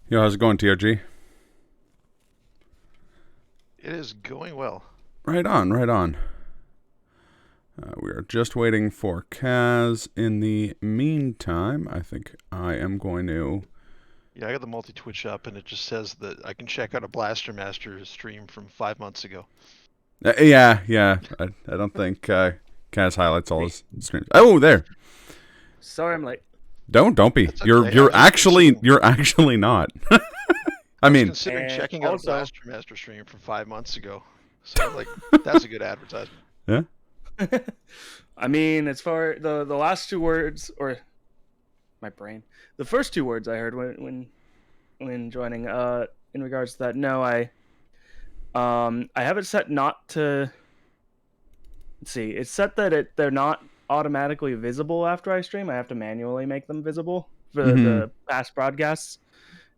Yo, how's it going, TRG? It is going well. Right on, right on. We are just waiting for Kaz. In the meantime, I think I am going to. Yeah, I got the multi-twitch up, and it just says that I can check out a Blaster Master stream from 5 months ago. Yeah. I don't think Kaz highlights all Me. his streams. Oh, there. Sorry I'm late. Don't be. That's You're okay. you're actually you're actually not. I I was mean, considering And checking out a also, Blaster Master stream from 5 months ago. So like, that's a good advertisement. yeah. I mean, as far the last two words, or my brain, the first two words I heard when joining, in regards to that, no, I have it set not to. Let's see, it's set that they're not automatically visible after I stream. I have to manually make them visible for the past broadcasts,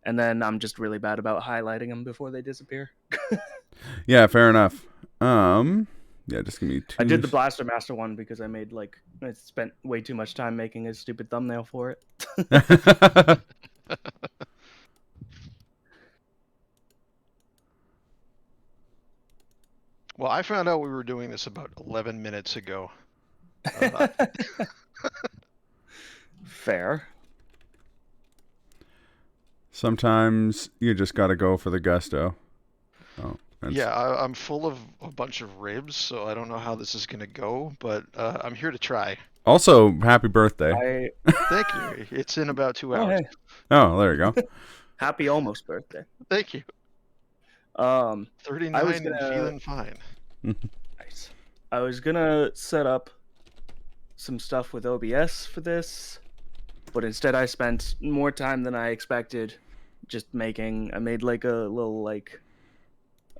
and then I'm just really bad about highlighting them before they disappear. Yeah, fair enough. Yeah, just give me two. I did the Blaster Master one because I spent way too much time making a stupid thumbnail for it. Well, I found out we were doing this about 11 minutes ago. Uh, Fair. Sometimes you just gotta go for the gusto. Oh, yeah, I'm full of a bunch of ribs, so I don't know how this is gonna go, but I'm here to try. Also, happy birthday. Thank you. It's in about 2 hours. Hey, Oh, there you go. happy almost birthday. Thank you. Um, 39 and gonna- feeling fine. nice. I was gonna set up some stuff with OBS for this, but instead I spent more time than I expected just I made like a little like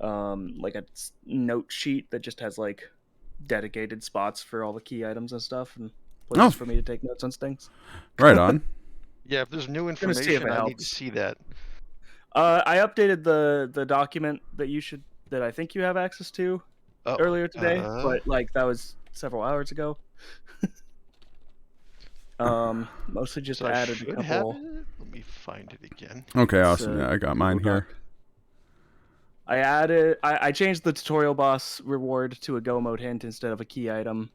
a note sheet that just has like dedicated spots for all the key items and stuff and places for me to take notes on things. Right on. Yeah, if there's new see if information, it I need to helps. see that. I updated the document that I think you have access to earlier today, but like that was several hours ago. Mostly just So I added a should couple. have it. Let me find it again. Okay, awesome. Yeah, I got mine here. I changed the tutorial boss reward to a go mode hint instead of a key item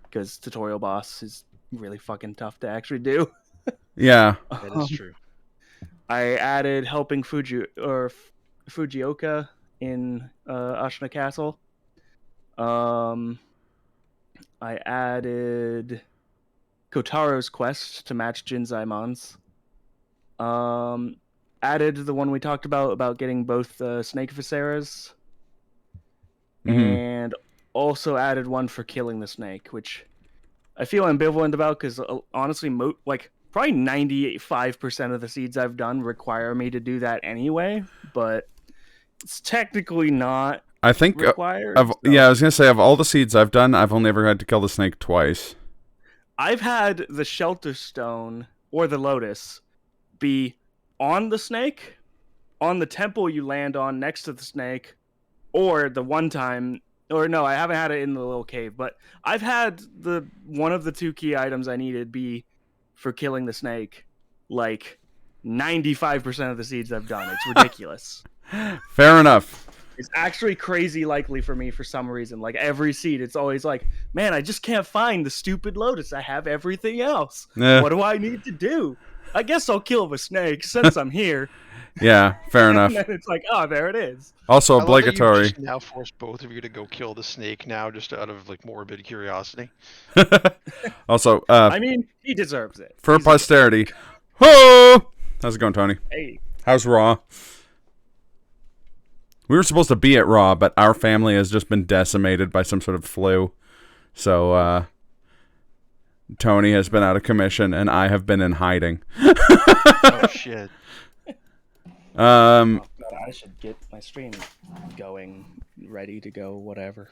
because tutorial boss is really fucking tough to actually do. Yeah. That is true. I added helping Fujioka in Ashina Castle. I added Kotaro's quest to match Jinzaimon's. Added the one we talked about getting both snake Viseras. And also added one for killing the snake, which I feel ambivalent about because honestly, probably 95% of the seeds I've done require me to do that anyway, but it's technically not I think required. Yeah, I was gonna say of all the seeds I've done, I've only ever had to kill the snake twice. I've had the shelter stone or the lotus be on the snake, on the temple you land on next to the snake, or the one time, or no, I haven't had it in the little cave, but I've had one of the two key items I needed be for killing the snake, like 95% of the seeds I've done. It's ridiculous. Fair enough. It's actually crazy likely for me for some reason. Like every seed, it's always like, man, I just can't find the stupid lotus. I have everything else. Yeah. What do I need to do? I guess I'll kill the snake since I'm here. Yeah, fair enough. And then it's like, oh, there it is. Also I love that you obligatory. just now forced both of you to go kill the snake now, just out of like morbid curiosity. Also, I mean, he deserves it. for He's posterity. Ho! How's it going, Tony? Hey, How's Raw? We were supposed to be at Raw, but our family has just been decimated by some sort of flu. So, Tony has been out of commission, and I have been in hiding. Oh shit. oh, God, I should get my stream going, ready to go, whatever.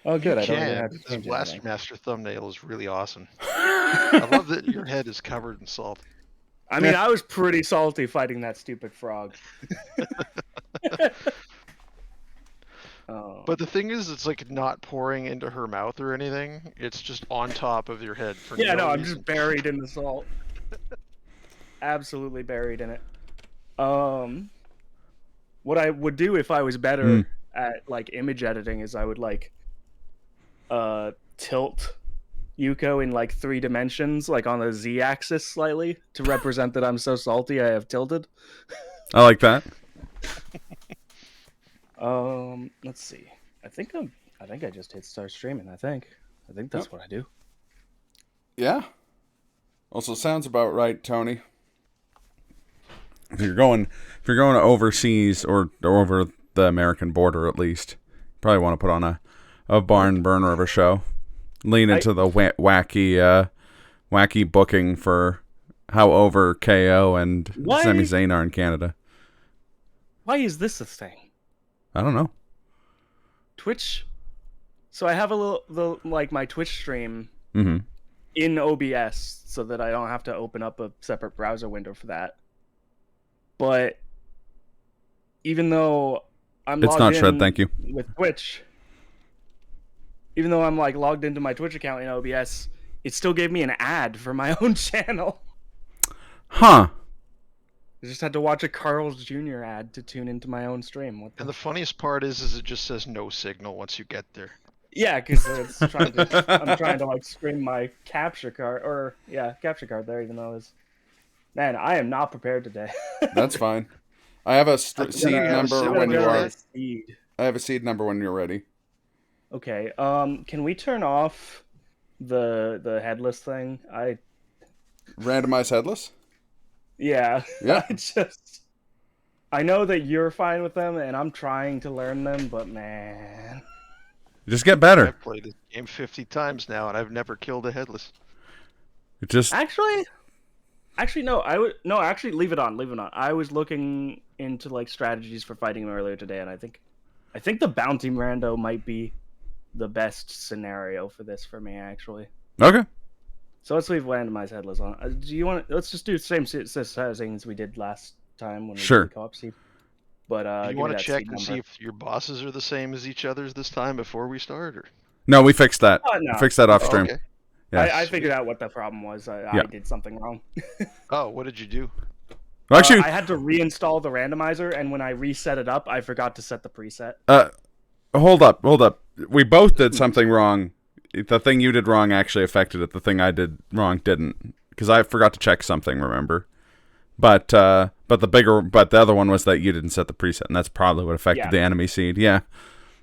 Oh, good. I don't even have to This change Blaster anything. Master thumbnail is really awesome. I love that your head is covered in salt. I mean, I was pretty salty fighting that stupid frog. Oh. But the thing is, it's like not pouring into her mouth or anything. It's just on top of your head for Yeah, no, I'm reason. just buried in the salt. Absolutely buried in it. Um, what I would do if I was better at like image editing is I would like tilt Yuko in like 3 dimensions, like on the z-axis slightly, to represent that I'm so salty I have tilted. I like that. Let's see. I think I just hit start streaming. I think that's what I do. Yeah. Also sounds about right, Tony. If you're going overseas or over the American border at least, probably want to put on a barn burner of a show. Lean into the wacky booking for how over KO and Sami Zayn are in Canada. Why is this a thing? I don't know. Twitch. So I have my Twitch stream Mm-hmm. in OBS so that I don't have to open up a separate browser window for that. But even though I'm It's not shred, thank you. With Twitch, even though I'm like logged into my Twitch account in OBS, it still gave me an ad for my own channel. Huh. I just had to watch a Carl's Jr. ad to tune into my own stream. And the funniest part is it just says no signal once you get there. Yeah, because I'm trying to like stream my capture card there, even though it's. Man, I am not prepared today. That's fine. I have a seed number when you are. Seed. I have a seed number when you're ready. Okay. Can we turn off the headless thing? Randomized headless? Yeah. Yeah. I know that you're fine with them, and I'm trying to learn them, but man. Just get better. I've played this game 50 times now, and I've never killed a headless. It just Actually, no. Actually, leave it on. Leave it on. I was looking into like strategies for fighting him earlier today, and I think the bounty rando might be the best scenario for this for me. Actually. Okay. So let's leave randomized headless on. Do you want? Let's just do the same settings we did last time when we did the co-op seed. But you want to check and see if your bosses are the same as each other's this time before we start, or? No, we fixed that. No. We fixed that off stream. Okay. Yeah. I figured out what the problem was. I did something wrong. Oh, what did you do? Well, actually, I had to reinstall the randomizer, and when I reset it up, I forgot to set the preset. Hold up. We both did something wrong. The thing you did wrong actually affected it. The thing I did wrong didn't, because I forgot to check something. Remember, but the other one was that you didn't set the preset, and that's probably what affected the enemy seed. Yeah.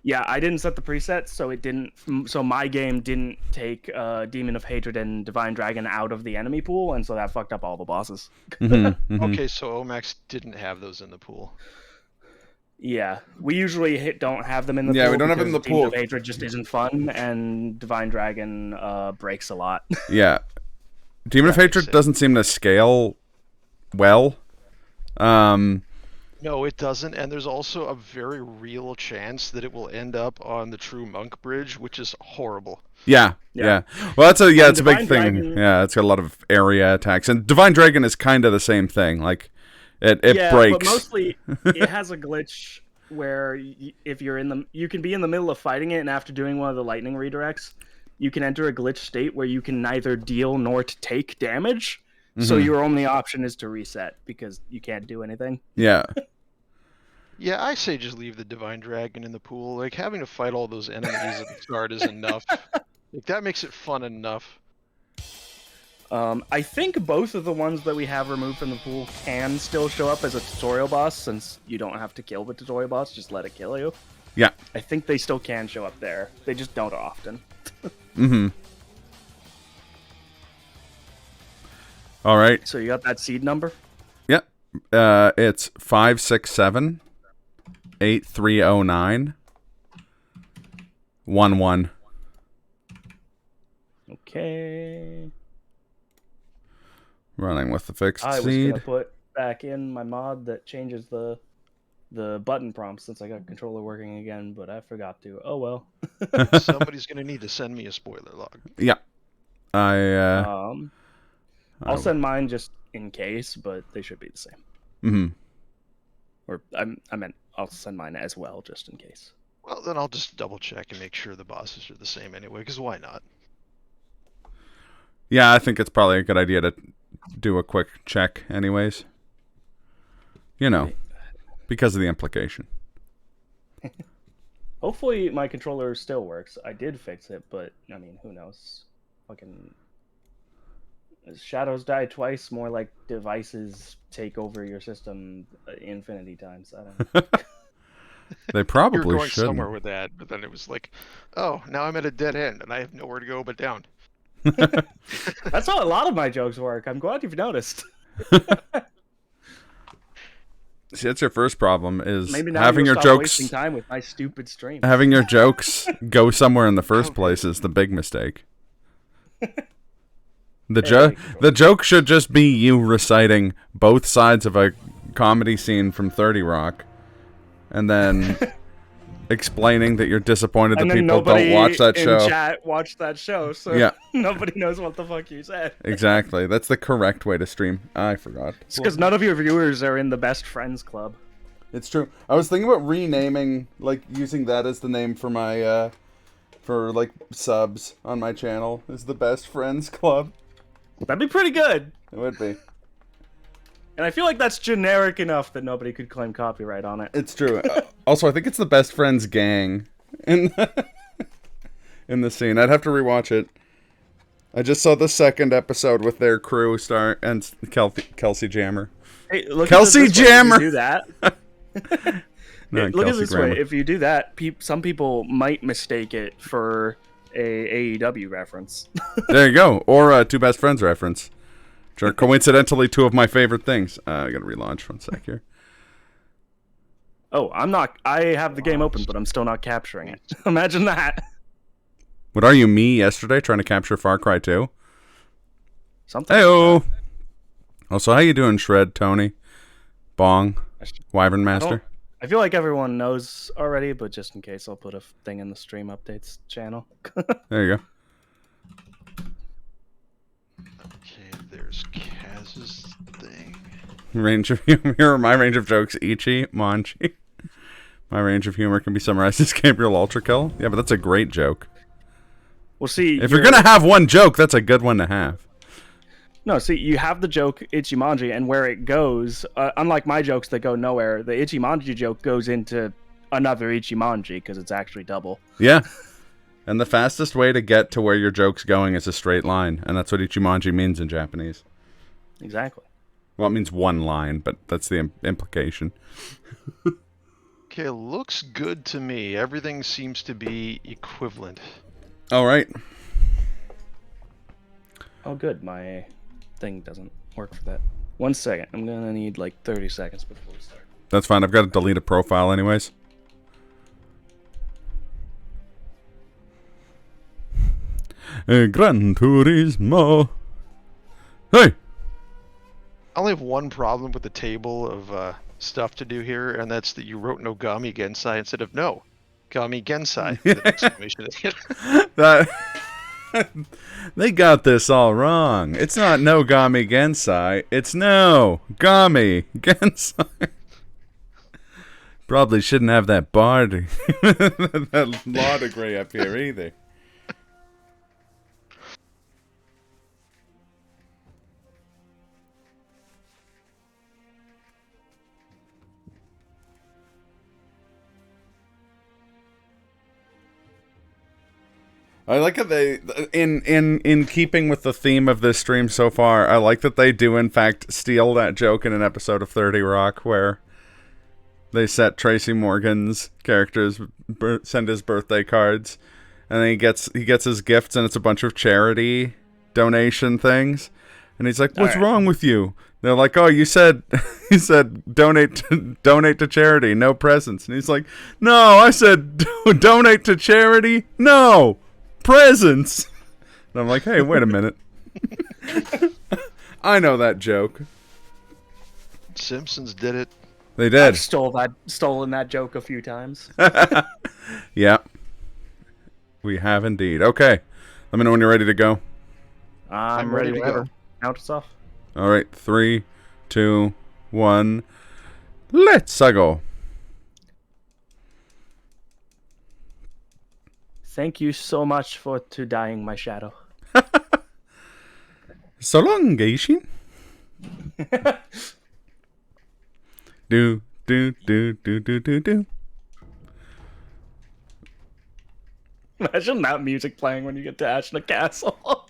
Yeah, I didn't set the preset, so it didn't. So my game didn't take Demon of Hatred and Divine Dragon out of the enemy pool, and so that fucked up all the bosses. Okay, so Omax didn't have those in the pool. Yeah, we usually don't have them in the pool. Yeah, we don't have them in the pool. Demon of Hatred just isn't fun, and Divine Dragon breaks a lot. Yeah, Demon of Hatred doesn't seem to scale well. No, it doesn't, and there's also a very real chance that it will end up on the True Monk Bridge, which is horrible. Yeah. Well, it's a big thing. Yeah, it's got a lot of area attacks, and Divine Dragon is kind of the same thing. Like, it breaks. But mostly it has a glitch where if you're you can be in the middle of fighting it, and after doing one of the lightning redirects, you can enter a glitch state where you can neither deal nor take damage. So your only option is to reset because you can't do anything. Yeah. Yeah, I say just leave the Divine Dragon in the pool. Like, having to fight all those enemies at the start is enough. Like, that makes it fun enough. I think both of the ones that we have removed from the pool can still show up as a tutorial boss, since you don't have to kill the tutorial boss, just let it kill you. Yeah. I think they still can show up there. They just don't often. All right. So you got that seed number? Yep. It's 567 8309 11. Okay. Running with the fixed I was seed. gonna put back in my mod that changes the button prompts since I got controller working again, but I forgot to. Oh well. Somebody's gonna need to send me a spoiler log. Yeah. I I'll send mine just in case, but they should be the same. Or I meant I'll send mine as well just in case. Well, then I'll just double check and make sure the bosses are the same anyway, because why not? Yeah, I think it's probably a good idea to do a quick check anyways. You know, because of the implication. Hopefully my controller still works. I did fix it, but I mean, who knows? Fucking shadows die twice, more like devices take over your system infinity times. I don't know. They You were probably going shouldn't. somewhere with that, but then it was like, oh, now I'm at a dead end and I have nowhere to go but down. That's how a lot of my jokes work. I'm glad you've noticed. See, that's your first problem is Maybe now having you'll your stop jokes wasting time with my stupid stream. having your jokes go somewhere in the first place is the big mistake. The joke should just be you reciting both sides of a comedy scene from 30 Rock, and then explaining that you're disappointed that and then people nobody don't watch that in show. chat watched that show, so Yeah. nobody knows what the fuck you said. Exactly. That's the correct way to stream. I forgot. It's because none of your viewers are in the best friends club. It's true. I was thinking about renaming, like using that as the name for my, for like subs on my channel. Is the Best Friends Club. That'd be pretty good. It would be. And I feel like that's generic enough that nobody could claim copyright on it. It's true. Also, I think it's the Best Friends Gang in the scene. I'd have to rewatch it. I just saw the second episode with their crew and Kelsey Jammer. Hey, look Kelsey at this way. If Jammer! you do that. No, Look at Kelsey this Grammer. way. If you do that, some people might mistake it for a AEW reference. There you go. Or a Two Best Friends reference. Which are coincidentally two of my favorite things. I gotta relaunch 1 sec here. Oh, I'm not. I have the game open, but I'm still not capturing it. Imagine that. What are you, me, yesterday, trying to capture Far Cry 2? Something. Heyo! Also, how you doing, Shred, Tony? Bong? Wyvern Master? I feel like everyone knows already, but just in case, I'll put a thing in the stream updates channel. There you go. Okay, there's Kaz's thing. Range of humor. My range of jokes, Ichi, Manchi. My range of humor can be summarized as Gabriel Ultrakill. Yeah, but that's a great joke. Well, see, If you're gonna have one joke, that's a good one to have. No, see, you have the joke Ichimonji, and where it goes, unlike my jokes that go nowhere, the Ichimonji joke goes into another Ichimonji because it's actually double. Yeah. And the fastest way to get to where your joke's going is a straight line, and that's what Ichimonji means in Japanese. Exactly. Well, it means one line, but that's the implication. Okay, looks good to me. Everything seems to be equivalent. All right. Oh, good. My thing doesn't work for that. 1 second. I'm going to need like 30 seconds before we start. That's fine. I've got to delete a profile anyways. Gran Turismo. Hey! I only have one problem with the table of stuff to do here, and that's that you wrote Nogami Gensai instead of no Gami Gensai. with an exclamation at the end. That they got this all wrong. It's not no Gami Gensai. It's no Gami Gensai. Probably shouldn't have that bar that law degree up here either. I like that they, in keeping with the theme of this stream so far, I like that they do in fact steal that joke in an episode of 30 Rock where they set Tracy Morgan's characters send his birthday cards, and then he gets his gifts, and it's a bunch of charity donation things, and he's like, "What's wrong with you?" They're like, "Oh, you said donate to charity, no presents," and he's like, "No, I said donate to charity, no." Presents. And I'm like, hey, wait a minute. I know that joke. Simpsons did it. They did. I've stolen that joke a few times. Yeah. We have indeed. Okay. Let me know when you're ready to go. I'm ready to go. Count us off. All right. 3, 2, 1. Let's go. Thank you so much for dying my shadow. So long, Geishin. do do do do do do do. Imagine that music playing when you get to Ash in a castle.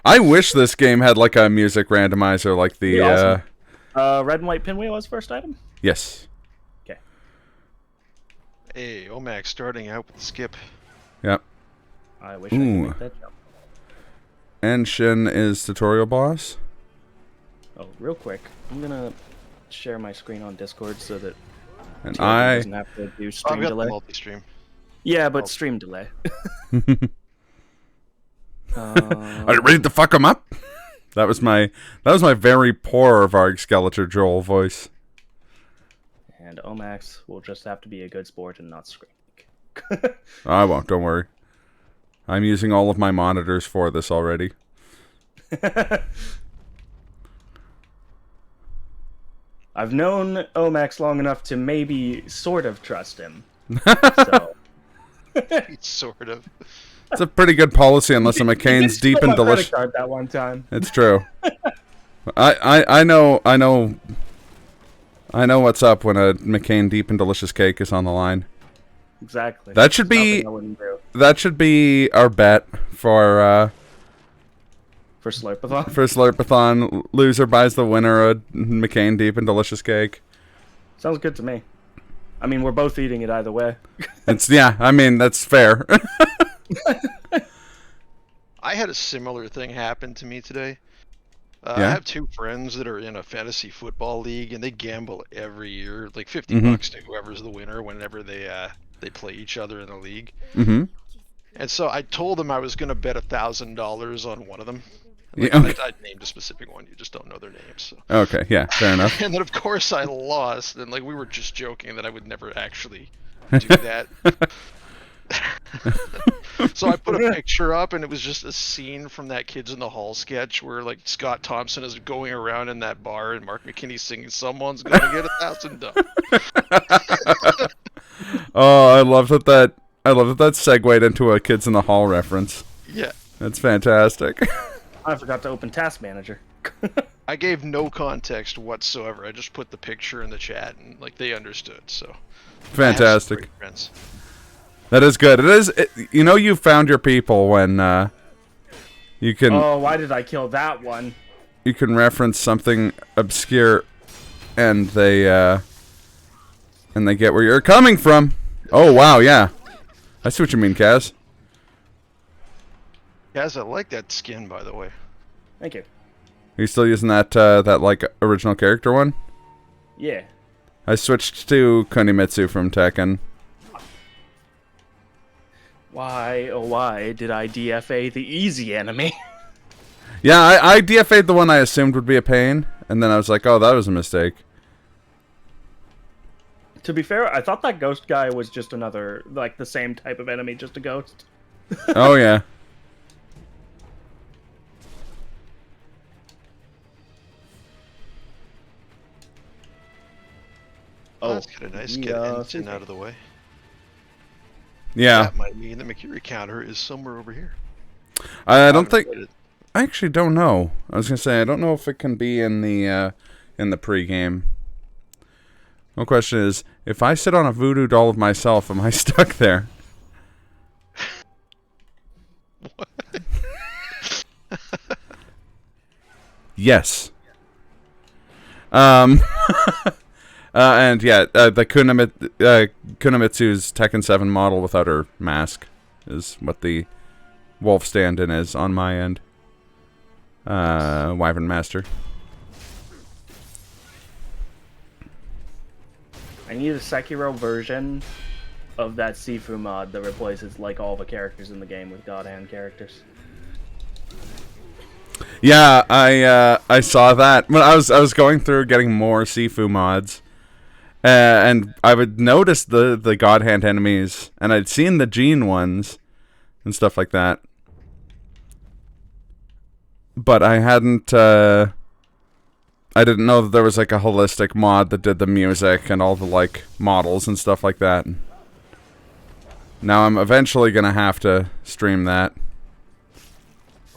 I wish this game had like a music randomizer, like the. Awesome. Red and white pinwheel was first item. Yes. Okay. Hey, Omax starting out with the skip. Yep. I wish I could make that jump. Enshin is tutorial boss. Oh, real quick, I'm gonna share my screen on Discord so that And Taylor doesn't have to do I've stream got delay. the multi-stream. Yeah, but stream delay. Are you ready to fuck him up? That was my very poor Varg Skeletor Joel voice. And Omax will just have to be a good sport and not scream. I won't. Don't worry. I'm using all of my monitors for this already. I've known Omax long enough to maybe sort of trust him. So. Sort of. It's a pretty good policy unless a McCain's deep and delicious. That one time. It's true. I know what's up when a McCain deep and delicious cake is on the line. Exactly. That should be our bet for Slurpathon. For Slurpathon, loser buys the winner a McCain deep and delicious cake. Sounds good to me. I mean, we're both eating it either way. I mean, that's fair. I had a similar thing happen to me today. Yeah? I have two friends that are in a fantasy football league, and they gamble every year, like $50 to whoever's the winner whenever they play each other in the league. Mm-hmm. And so I told them I was going to bet $1,000 on one of them. Yeah, okay. I named a specific one. You just don't know their names. So. Okay, yeah, fair enough. And then of course I lost, and like we were just joking that I would never actually do that. So I put a picture up, and it was just a scene from that Kids in the Hall sketch where like Scott Thompson is going around in that bar, and Mark McKinney's singing "Someone's Gonna Get $1,000." Oh, I love that segued into a Kids in the Hall reference. Yeah, that's fantastic. I forgot to open Task Manager. I gave no context whatsoever. I just put the picture in the chat, and like they understood. So fantastic. I have some great friends. That is good. You found your people when you can. Oh, why did I kill that one? You can reference something obscure, and they get where you're coming from. Oh wow, yeah, I see what you mean, Kaz. Kaz, I like that skin, by the way. Thank you. Are you still using that like original character one? Yeah. I switched to Kunimitsu from Tekken. Why, oh why, did I DFA the easy enemy? Yeah, I DFA'd the one I assumed would be a pain, and then I was like, oh, that was a mistake. To be fair, I thought that ghost guy was just another, like, the same type of enemy, just a ghost. Oh, yeah. Oh, that's kind of nice. Get Ensign out of the way. Yeah. That might mean the Mercury counter is somewhere over here. I actually don't know. I was gonna say I don't know if it can be in the pregame. My question is, if I sit on a voodoo doll of myself, am I stuck there? What? Yes. And yeah, the Kunamitsu's Tekken 7 model without her mask is what the wolf stand-in is on my end. Wyvern Master. I need a Sekiro version of that Sifu mod that replaces like all the characters in the game with God Hand characters. Yeah, I saw that when I was going through getting more Sifu mods, and I would notice the God Hand enemies, and I'd seen the Gene ones and stuff like that, but I hadn't. I didn't know that there was like a holistic mod that did the music and all the like models and stuff like that. Now I'm eventually gonna have to stream that.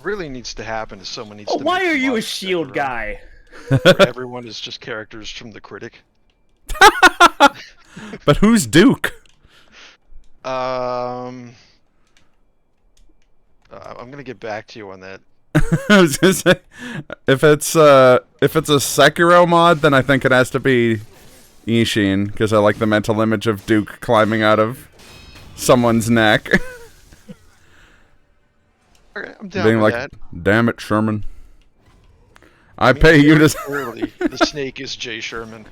Really needs to happen is someone needs Oh, to why make are you a mods shield that guy? where everyone is just characters from the critic. But who's Duke? I'm gonna get back to you on that. I was gonna say, if it's a Sekiro mod, then I think it has to be Ishin, because I like the mental image of Duke climbing out of someone's neck. Alright, I'm down Being with like, that. damn it, Sherman. I pay you to... Clearly, the snake is Jay Sherman.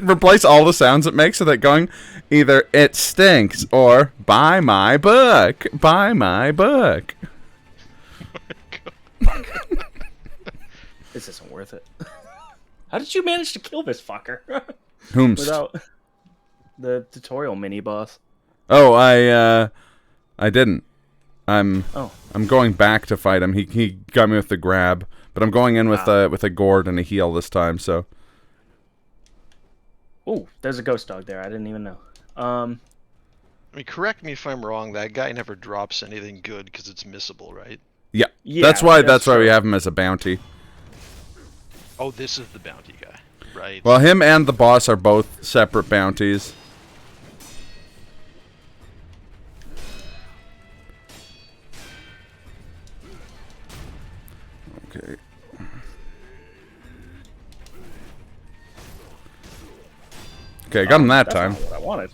Replace all the sounds it makes with it going either it stinks or buy my book. Buy my book. This isn't worth it. How did you manage to kill this fucker? Whomst? Without the tutorial mini boss. Oh, I didn't. I'm Oh. going back to fight him. He got me with the grab, but I'm going in with a gourd and a heal this time. So. Oh, there's a ghost dog there. I didn't even know. I mean, correct me if I'm wrong. That guy never drops anything good because it's missable, right? Yeah. Yeah, That's why true. we have him as a bounty. Oh, this is the bounty guy, right? Well, him and the boss are both separate bounties. Okay. Okay, got him that That's time. not what I wanted.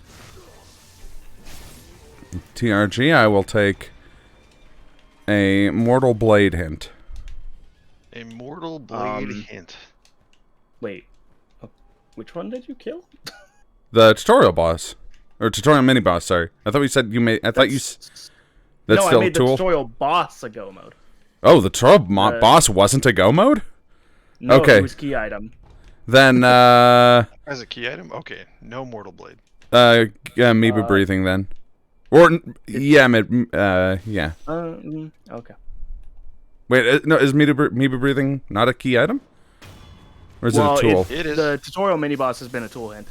TRG, I will take a Mortal Blade hint. A mortal blade hint. Wait. Which one did you kill? The tutorial boss. Or tutorial mini boss, sorry. I thought we said you made... I thought you... That's no, still I made Tool? the tutorial boss a go mode. Oh, the tutorial boss wasn't a go mode? No, Okay. it was key item. Then, As a key item? Okay, no mortal blade. amoeba breathing then. Or, yeah, yeah. Okay. Wait, no, is amoeba breathing not a key item? Or is it a tool? It is. The tutorial mini boss has been a tool hint.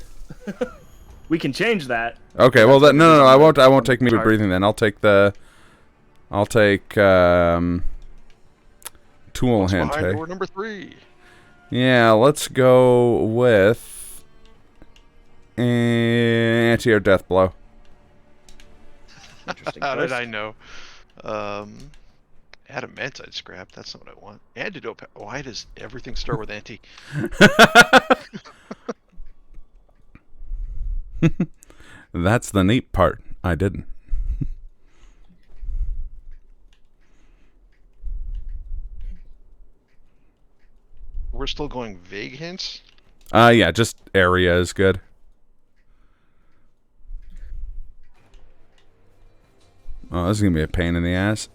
We can change that. Okay, well then, no, I won't take amoeba breathing then. I'll take tool What's hint. behind Hey? door number 3? Yeah, let's go with anti-air death blow. Interesting. How did choice. I know? Adamantite scrap. That's not what I want. Antidote. Why does everything start with anti? That's the neat part. I didn't. We're still going vague hints. Yeah, just area is good. Oh, this is gonna be a pain in the ass.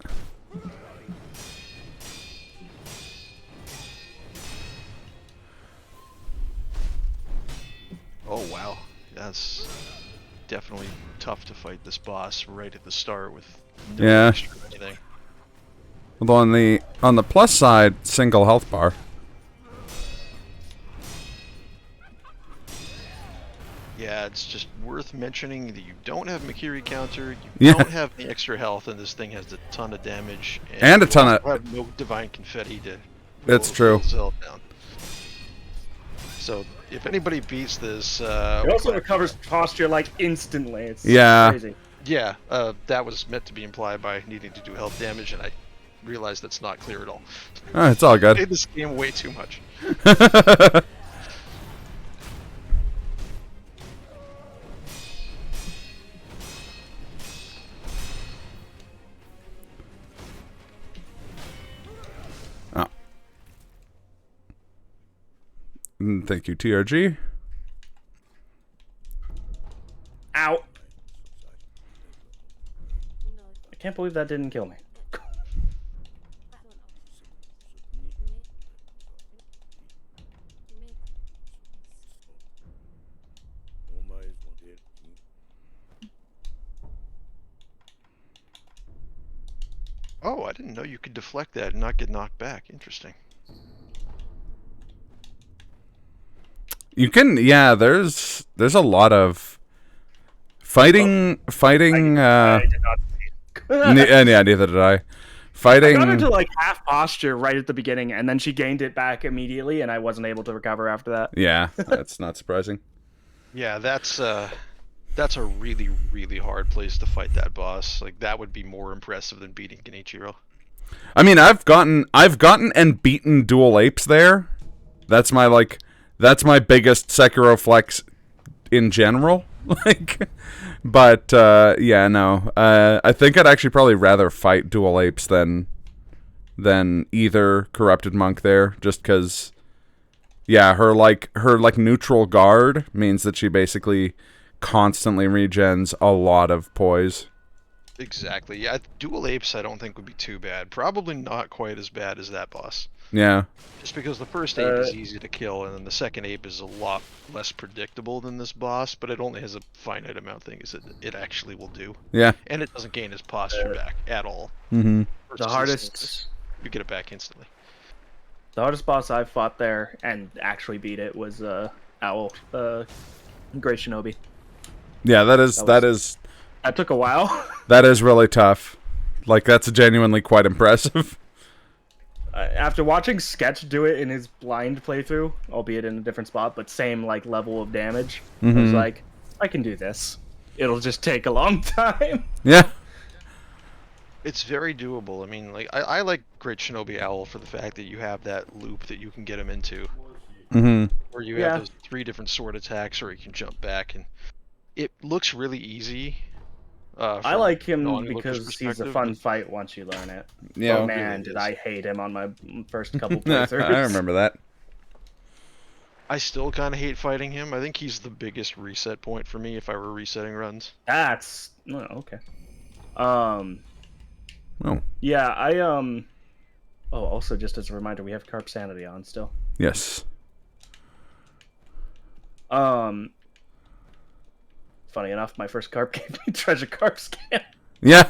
Oh wow, that's definitely tough to fight this boss right at the start with no Yeah. extra anything. Although on the plus side, single health bar. Yeah, it's just worth mentioning that you don't have Makiri counter, you Yeah. don't have the extra health, and this thing has a ton of damage. And a you ton also of- have no divine confetti to. It's true. Zelda down. So if anybody beats this, It also recovers posture like instantly. It's Yeah. crazy. yeah, that was meant to be implied by needing to do health damage, and I realized that's not clear at all. Oh, it's all I good. played this game way too much. Oh. Thank you, TRG. Ow. I can't believe that didn't kill me. Oh, I didn't know you could deflect that and not get knocked back. Interesting. You can, yeah. There's a lot of fighting. I did not see. Yeah, neither did I. Fighting. I got into like half posture right at the beginning, and then she gained it back immediately, and I wasn't able to recover after that. Yeah, that's not surprising. Yeah, that's a really, really hard place to fight that boss. Like, that would be more impressive than beating Genichiro. I mean, I've gotten and beaten Dual Apes there. That's my biggest Sekiro flex in general. Like, but yeah, no. I think I'd actually probably rather fight Dual Apes than either Corrupted Monk there, just because. Yeah, her neutral guard means that she basically constantly regens a lot of poise. Exactly. Yeah, Dual Apes I don't think would be too bad. Probably not quite as bad as that boss. Yeah. Just because the first ape is easy to kill, and then the second ape is a lot less predictable than this boss, but it only has a finite amount of things that it actually will do. Yeah. And it doesn't gain his posture back at all. Mm-hmm. The hardest... You get it back instantly. The hardest boss I fought there and actually beat it was Owl, Great Shinobi. Yeah, that is. That took a while. That is really tough. Like, that's genuinely quite impressive. After watching Sketch do it in his blind playthrough, albeit in a different spot, but same like level of damage, I was like, I can do this. It'll just take a long time. Yeah. It's very doable. I mean, like, I like Great Shinobi Owl for the fact that you have that loop that you can get him into. Mm-hmm. Where you have those 3 different sword attacks, or you can jump back, and it looks really easy. I like him because he's a fun fight once you learn it. Yeah. Oh man, did I hate him on my first couple playthroughs. I remember that. I still kind of hate fighting him. I think he's the biggest reset point for me if I were resetting runs. That's... okay. Oh. Yeah, I, Oh, also, just as a reminder, we have Carp Sanity on still. Yes. Funny enough, my first Carp gave me Treasure Carp scan. Yeah.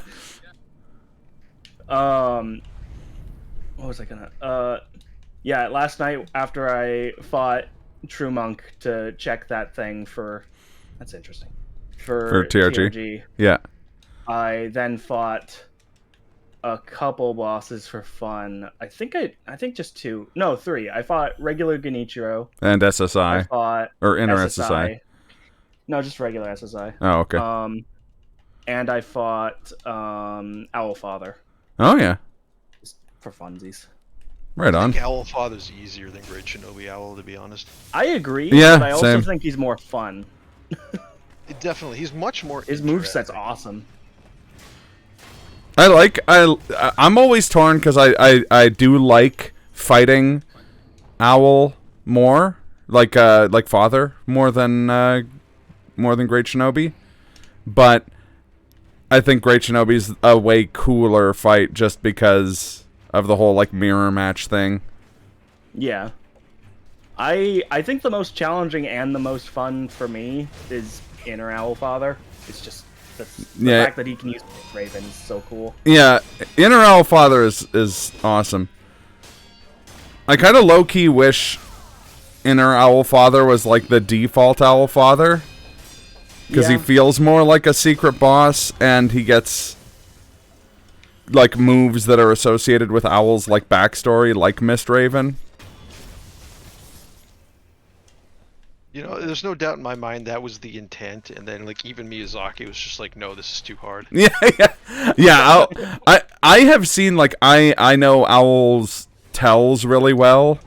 What was I gonna... yeah, last night after I fought True Monk to check that thing for... That's interesting. For TRG. Yeah. I then fought a couple bosses for fun. I think just 2. No, 3. I fought regular Genichiro. And SSI. I fought or inner SSI. No, just regular SSI. Oh, okay. And I fought Owl Father. Oh yeah. Just for funsies. Right on. I think Owl Father's easier than Great Shinobi Owl, to be honest. I agree. Yeah, but I also same. think he's more fun. Definitely, he's much more. His moveset's awesome. I'm always torn because I do like fighting Owl more, like Father more than Great Shinobi, but I think Great Shinobi's a way cooler fight just because of the whole like mirror match thing. Yeah. I think the most challenging and the most fun for me is Inner Owl Father. It's just the fact that he can use Raven is so cool. Yeah, Inner Owl Father is awesome. I kind of low-key wish Inner Owl Father was like the default Owl Father, because he feels more like a secret boss, and he gets like moves that are associated with Owl's like backstory, like Mist Raven. You know, there's no doubt in my mind that was the intent, and then like even Miyazaki was just like, no, this is too hard. Yeah. I have seen like I know Owl's tells really well.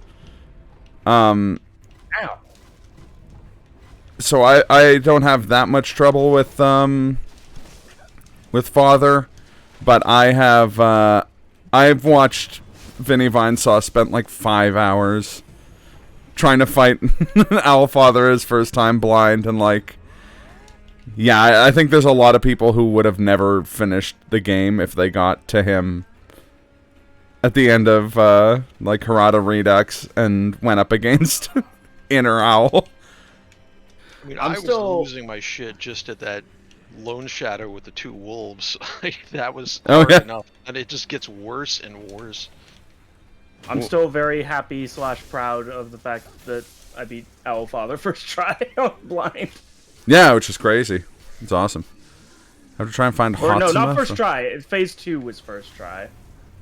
Ow. So I don't have that much trouble with Father, but I have I've watched Vinny Vinesaw spent like 5 hours trying to fight Owl Father his first time blind, and like, yeah, I think there's a lot of people who would have never finished the game if they got to him at the end of like Harada Redux and went up against Inner Owl. I mean, I was losing my shit just at that Lone Shadow with the 2 wolves. That was hard enough, and it just gets worse and worse. I'm still very happy / proud of the fact that I beat Owl Father first try on blind. Yeah, which is crazy. It's awesome. I have to try and find Or no, Hatsuma, not first try. Phase 2 was first try.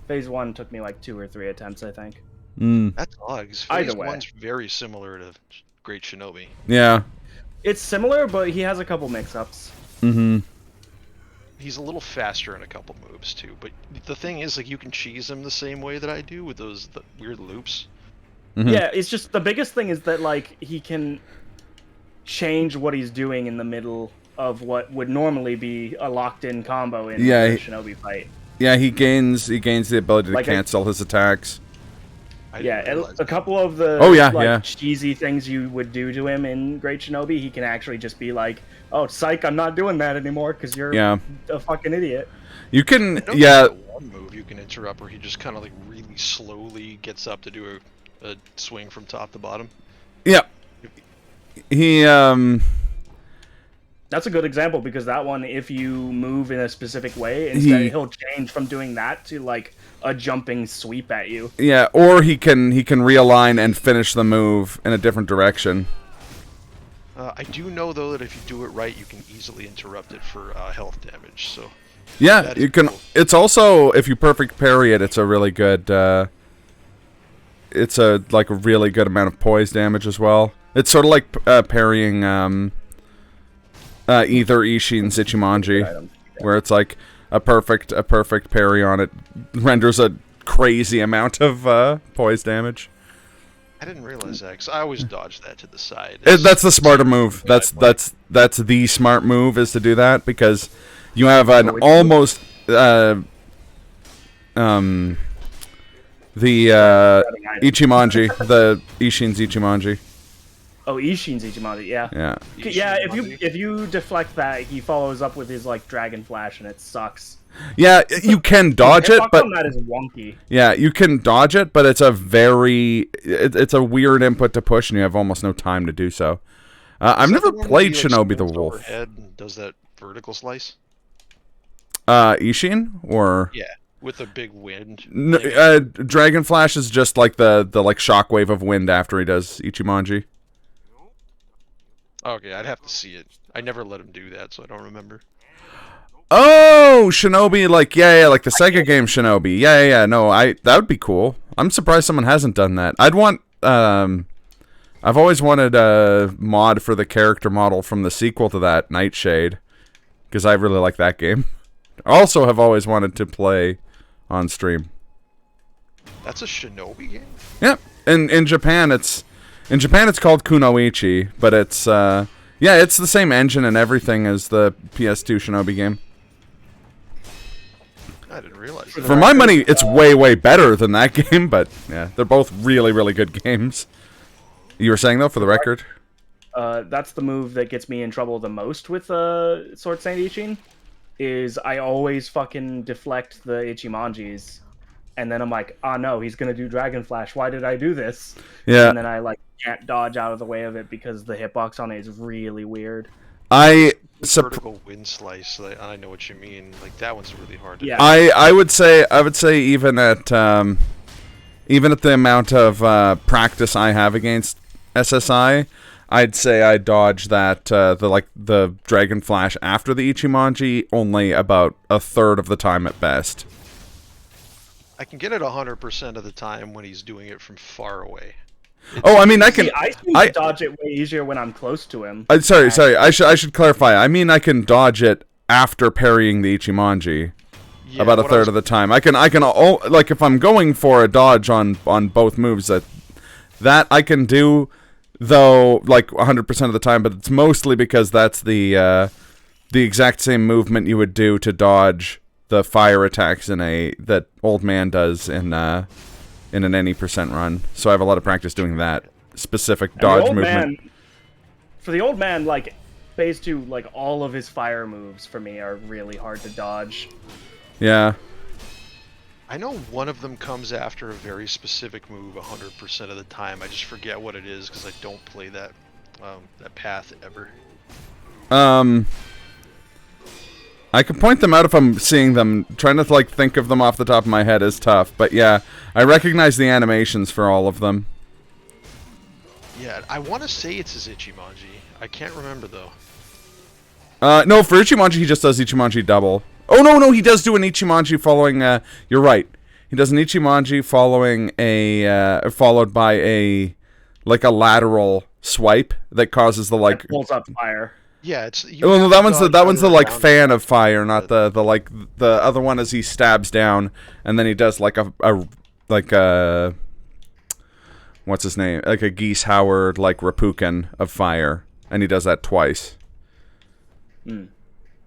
Phase 1 took me like 2 or 3 attempts, I think. That's odd, 'cause Either Phase way. 1's very similar to Great Shinobi. Yeah. It's similar, but he has a couple mix-ups. Mm-hmm. He's a little faster in a couple moves too, but the thing is, like, you can cheese him the same way that I do with the weird loops. Mm-hmm. Yeah, it's just the biggest thing is that like he can change what he's doing in the middle of what would normally be a locked-in combo in a Shinobi fight. Yeah, he gains the ability to Like cancel his attacks. A couple of the cheesy things you would do to him in Great Shinobi, he can actually just be like, "Oh, psych, I'm not doing that anymore because you're a fucking idiot." You can one move you can interrupt where he just kind of like really slowly gets up to do a swing from top to bottom. Yeah. He That's a good example because that one, if you move in a specific way, instead he'll change from doing that to like a jumping sweep at you. Yeah, or he can realign and finish the move in a different direction. I do know though that if you do it right, you can easily interrupt it for health damage. So yeah, you can. Cool. It's also, if you perfect parry it, it's a really good. It's a really good amount of poise damage as well. It's sort of like parrying either Ishin's Ichimonji, where it's like a perfect parry on it renders a crazy amount of poise damage. I didn't realize that, because I always dodge that to the side. That's the smarter move. That's the smart move, is to do that, because you have an almost the Ichimonji, the Ishin's Ichimonji. Oh, Ishin's Ichimonji, yeah. Yeah. Yeah, if you deflect that, he follows up with his like Dragon Flash, and it sucks. Yeah, you can dodge it, but that is wonky. Yeah, you can dodge it, but it's a it's a weird input to push, and you have almost no time to do so. I've never played Shinobi the Wolf. Overhead and does that vertical slice? Ishin or yeah, with a big wind. No, Dragon Flash is just like the shockwave of wind after he does Ichimonji. Okay, I'd have to see it. I never let him do that, so I don't remember. Oh, Shinobi, like like the Sega game Shinobi. Yeah. No, that would be cool. I'm surprised someone hasn't done that. I'd want. I've always wanted a mod for the character model from the sequel to that, Nightshade, because I really like that game. I also have always wanted to play on stream. That's a Shinobi game? Yeah, in Japan it's called Kunoichi, but it's it's the same engine and everything as the PS2 Shinobi game. I didn't realize that. For my money, it's way better than that game, but yeah, they're both really good games. You were saying though, for the record? That's the move that gets me in trouble the most with Sword Saint Ishin. Is I always fucking deflect the Ichimonjis, and then I'm like, oh no, he's gonna do Dragon Flash. Why did I do this? Yeah. And then I like can't dodge out of the way of it because the hitbox on it is really weird. Vertical wind slice. I know what you mean. Like that one's really hard to do. I would say even at the amount of practice I have against SSI, I'd say I dodge that the Dragon Flash after the Ichimonji only about a third of the time at best. I can get it 100% of the time when he's doing it from far away. I mean, I can. I dodge it way easier when I'm close to him. Sorry. I should clarify. I mean, I can dodge it after parrying the Ichimonji. Yeah, about a third of the time. I can like if I'm going for a dodge on both moves that I can do, though, like 100% of the time. But it's mostly because that's the exact same movement you would do to dodge the fire attacks that Old Man does in an any percent run. So I have a lot of practice doing that specific dodge movement. For the Old Man, like phase 2, like all of his fire moves for me are really hard to dodge. Yeah. I know one of them comes after a very specific move 100% of the time. I just forget what it is because I don't play that path ever. I can point them out if I'm seeing them. Trying to like think of them off the top of my head is tough, but yeah, I recognize the animations for all of them. Yeah, I want to say it's his Ichimonji. I can't remember though. No, for Ichimonji he just does Ichimonji double. Oh no, he does do an Ichimonji following. You're right. He does an Ichimonji followed by a lateral swipe that causes the That pulls up fire. Yeah, it's. Well, no, that one's the around fan of fire, not the other one is he stabs down and then he does like a what's his name? Like a Geese Howard Rapuken of fire, and he does that twice. That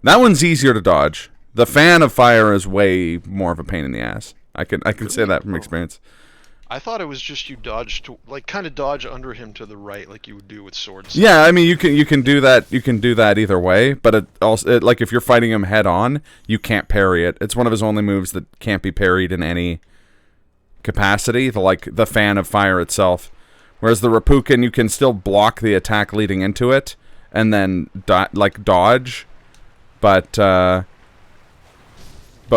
one's easier to dodge. The fan of fire is way more of a pain in the ass. I can say that from experience. I thought it was just you dodge kind of dodge under him to the right, like you would do with swords. Yeah, I mean you can do that. You can do that either way, but it also like if you're fighting him head on, you can't parry it. It's one of his only moves that can't be parried in any capacity. The fan of fire itself, whereas the Rapuken you can still block the attack leading into it and then dodge, but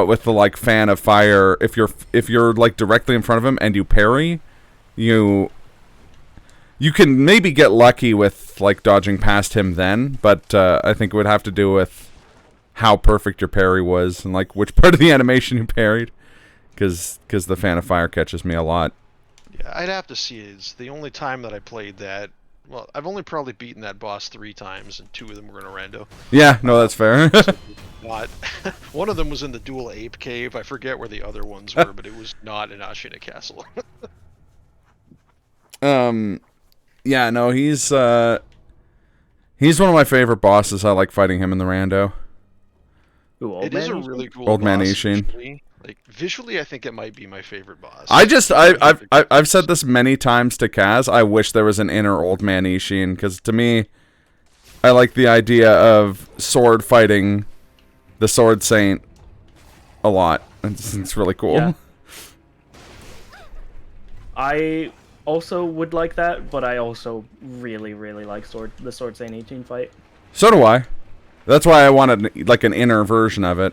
with the fan of fire, if you're directly in front of him and you parry, you can maybe get lucky with dodging past him then, but I think it would have to do with how perfect your parry was and which part of the animation you parried, because the fan of fire catches me a lot. Yeah, I'd have to see it. It's the only time that I played that. Well, I've only probably beaten that boss 3 times, and 2 of them were in Orlando. Yeah, no, that's fair. Not one of them was in the Dual Ape Cave. I forget where the other ones were, but it was not in Ashina Castle. Yeah, no, he's one of my favorite bosses. I like fighting him in the rando. Ooh, It is a really cool Old Man boss, Ishin. visually. Visually, I think it might be my favorite boss. I've said this many times to Kaz. I wish there was an inner Old Man Ishin, because to me, I like the idea of sword fighting the Sword Saint a lot. It's really cool. Yeah. I also would like that, but I also really, really like the Sword Saint 18 fight. So do I. That's why I wanted an inner version of it.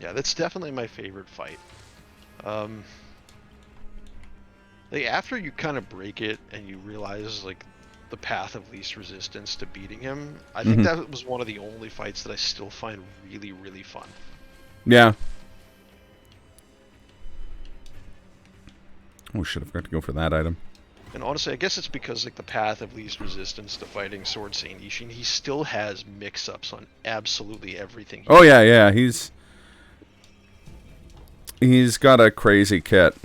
Yeah, that's definitely my favorite fight. After you kind of break it and you realize the path of least resistance to beating him, I think that was one of the only fights that I still find really, really fun. Yeah. Oh shit, I forgot to go for that item. And honestly, I guess it's because the path of least resistance to fighting Sword Saint Ishin, he still has mix-ups on absolutely everything. Oh yeah, he's got a crazy kit.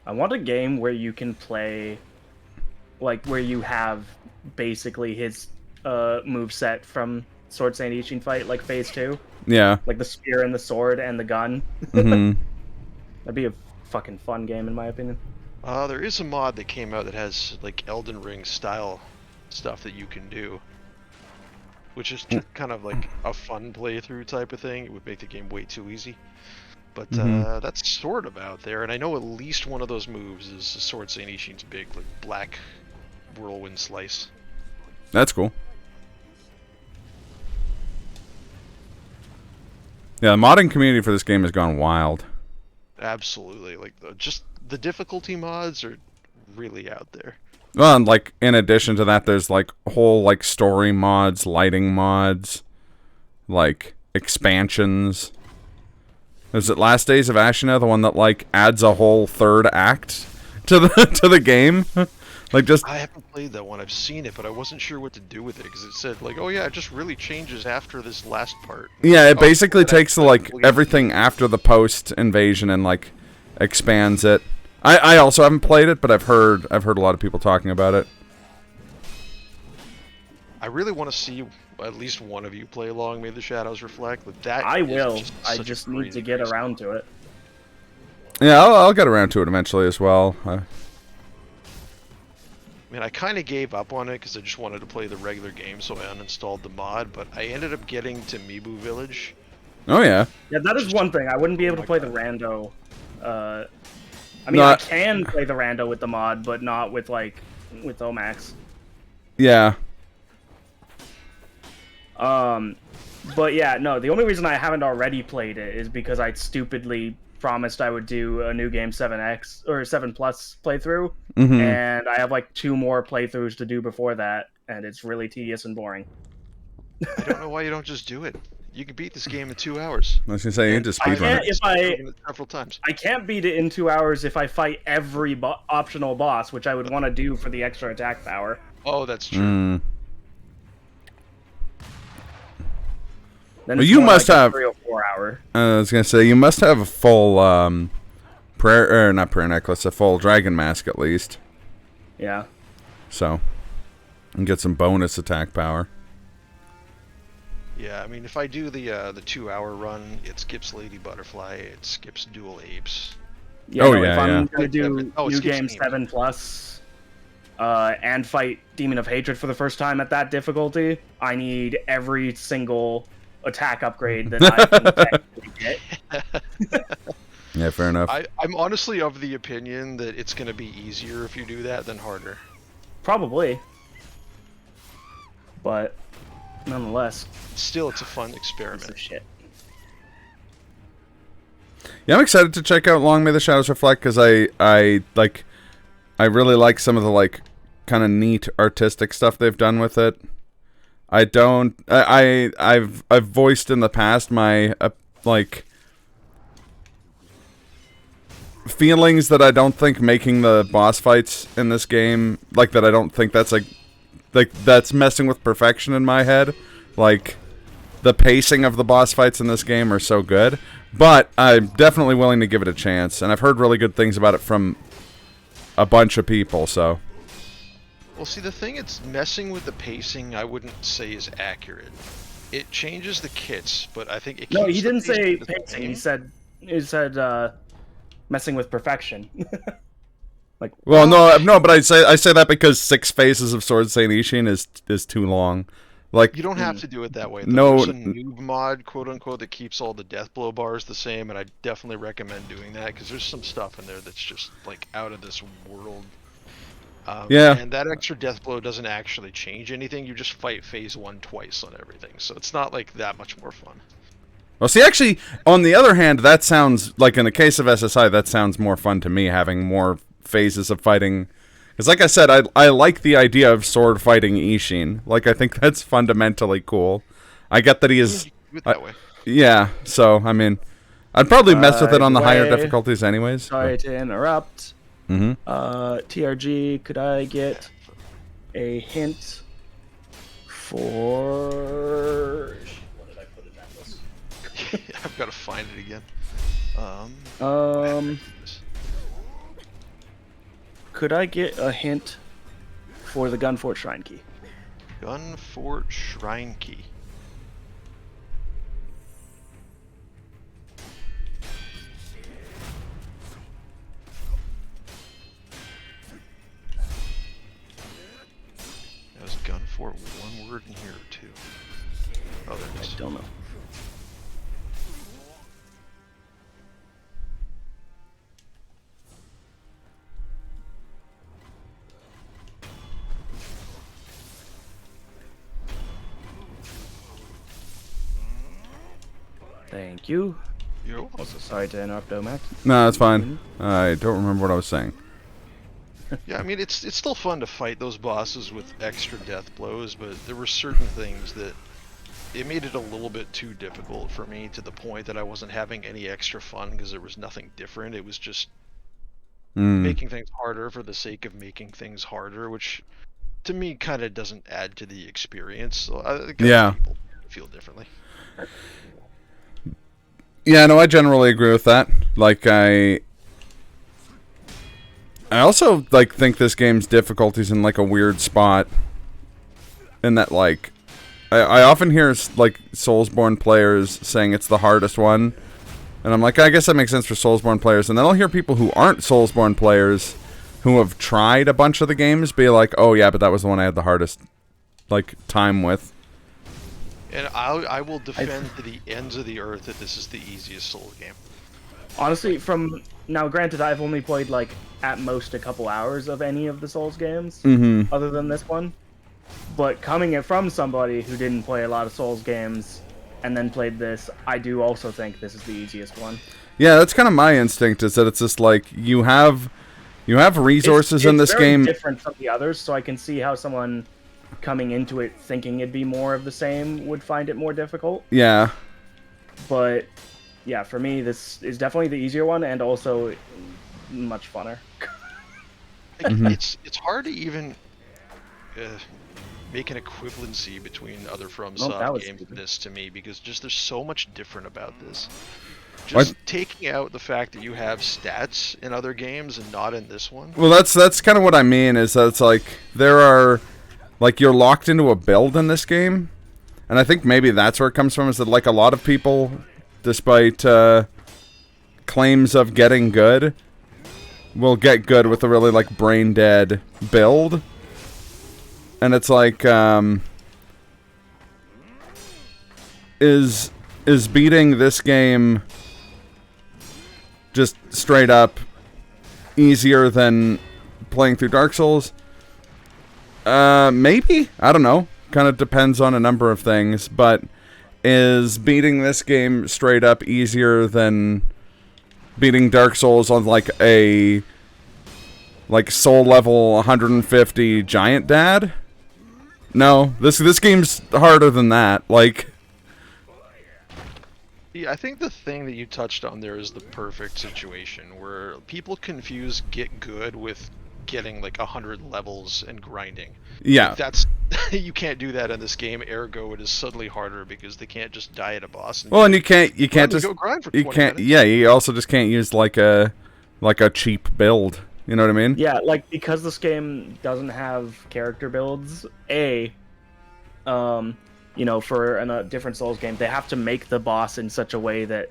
I want a game where you can play, where you have basically his moveset from Sword Saint Ishin fight, Phase 2. Yeah. The spear and the sword and the gun. Mm-hmm. That'd be a fucking fun game, in my opinion. There is a mod that came out that has Elden Ring style stuff that you can do, which is kind of a fun playthrough type of thing. It would make the game way too easy, but that's sort of out there. And I know at least one of those moves is Sword Saint Ishin's big black whirlwind slice. That's cool. Yeah, the modding community for this game has gone wild. Absolutely, just the difficulty mods are really out there. Well, and in addition to that, there's whole story mods, lighting mods, expansions. Is it Last Days of Ashina, the one that adds a whole third act to the game? I haven't played that one. I've seen it, but I wasn't sure what to do with it because it said oh yeah, it just really changes after this last part. Yeah, it basically takes everything after the post invasion and expands it. I also haven't played it, but I've heard a lot of people talking about it. I really want to see at least one of you play along May the Shadows Reflect. That I will. I just need to get around to it. Yeah, I'll get around to it eventually as well. I kind of gave up on it because I just wanted to play the regular game, so I uninstalled the mod, but I ended up getting to Mibu Village. Oh, yeah. Yeah, that is one thing. I wouldn't be able to play the rando. I can play the rando with the mod, but not with, with Omax. Yeah. But yeah, no, the only reason I haven't already played it is because I stupidly promised I would do a new game 7X or 7 Plus playthrough, and I have 2 more playthroughs to do before that, and it's really tedious and boring. I don't know why you don't just do it. You can beat this game in 2 hours. I was gonna say you And just I speedrun can't it. if proven it several times. I can't beat it in 2 hours if I fight every optional boss, which I would want to do for the extra attack power. Oh, that's true. Mm. Then Well, it's you more must like a have- 3 or 4 hour. I was gonna say you must have a full not prayer necklace, a full dragon mask at least. Yeah. So, and get some bonus attack power. Yeah, I mean, if I do the 2-hour run, it skips Lady Butterfly, it skips Dual Apes. Yeah, Oh, no, yeah, if I'm yeah. gonna do Oh, it New skips Game Demon. 7 plus, and fight Demon of Hatred for the first time at that difficulty, I need every single attack upgrade that I can technically get. Yeah, fair enough. I'm honestly of the opinion that it's going to be easier if you do that than harder. Probably. But, nonetheless, Still, it's a fun piece experiment. of shit. Yeah, I'm excited to check out Long May the Shadows Reflect because I really like some of the like kind of neat artistic stuff they've done with it. I've voiced in the past my like feelings that I don't think making the boss fights in this game, like that I don't think that's like that's messing with perfection in my head. Like the pacing of the boss fights in this game are so good, but I'm definitely willing to give it a chance, and I've heard really good things about it from a bunch of people, so. Well, see, the thing it's messing with the pacing, I wouldn't say is accurate. It changes the kits, but I think it keeps No, he the didn't say the pacing. same. He said messing with perfection. Like, Well, no, but I say that because 6 phases of Sword Saint Ishin is too long. Like, You don't have to do it that way. Though. No. There's a noob mod, quote unquote, that keeps all the death blow bars the same, and I definitely recommend doing that because there's some stuff in there that's just like out of this world. Yeah. And that extra death blow doesn't actually change anything. You just fight phase 1 twice on everything, so it's not like that much more fun. well, see, actually, on the other hand, that sounds like in the case of SSI, that sounds more fun to me, having more phases of fighting. Because, like I said, I like the idea of sword fighting Ishin. Like, I think that's fundamentally cool. I get that he is. You do it that way. Yeah, so, I mean, I'd probably mess with it on the higher Anyway, difficulties anyways. sorry to interrupt. Mm-hmm. TRG, could I get a hint for... What did I put in that list? I've got to find it again. Could I get a hint for the Gunfort Shrine Key? Gunfort Shrine Key. Now, is Gunfort one word in here or two? Oh, there it is. Don't know. Thank you. Yo. Also, sorry to interrupt, Omac. No, that's fine. I don't remember what I was saying. Yeah, I mean, it's still fun to fight those bosses with extra death blows, but there were certain things that it made it a little bit too difficult for me to the point that I wasn't having any extra fun because there was nothing different. It was just making things harder for the sake of making things harder, which to me kind of doesn't add to the experience. So I guess Yeah. people feel differently. Yeah, no, I generally agree with that. Like, I also, like, think this game's difficulty's in, like, a weird spot. In that, like, I often hear, like, Soulsborne players saying it's the hardest one. And I'm like, I guess that makes sense for Soulsborne players. And then I'll hear people who aren't Soulsborne players who have tried a bunch of the games be like, oh, yeah, but that was the one I had the hardest, like, time with. And I will defend to the ends of the earth that this is the easiest Soul game. Honestly, now granted, I've only played like at most a couple hours of any of the Souls games, other than this one. But coming it from somebody who didn't play a lot of Souls games and then played this, I do also think this is the easiest one. Yeah, that's kind of my instinct, is that it's just like, you have resources in this very game. different from the others, so I can see how someone coming into it thinking it'd be more of the same would find it more difficult. Yeah. But yeah, for me, this is definitely the easier one, and also much funner. It's hard to even make an equivalency between other FromSoft games and this to me, because just there's so much different about this. Just taking out the fact that you have stats in other games and not in this one. Well, that's kind of what I mean, is that it's like there are, like, you're locked into a build in this game, and I think maybe that's where it comes from, is that, like, a lot of people, despite claims of getting good, will get good with a really, like, brain dead build. And it's like, is beating this game just straight up easier than playing through Dark Souls? Maybe? I don't know. Kind of depends on a number of things, but is beating this game straight up easier than beating Dark Souls on, like, a, like, soul level 150 giant dad? No, this game's harder than that. Like, yeah, I think the thing that you touched on there is the perfect situation where people confuse get good with getting like 100 levels and grinding. yeah. Like, that's you can't do that in this game. Ergo, it is suddenly harder because they can't just die at a boss. Well, and you can't just go grind for you 20 can't. minutes. Yeah, you also just can't use like a cheap build. You know what I mean? Yeah, like, because this game doesn't have character builds, you know, for a different Souls game, they have to make the boss in such a way that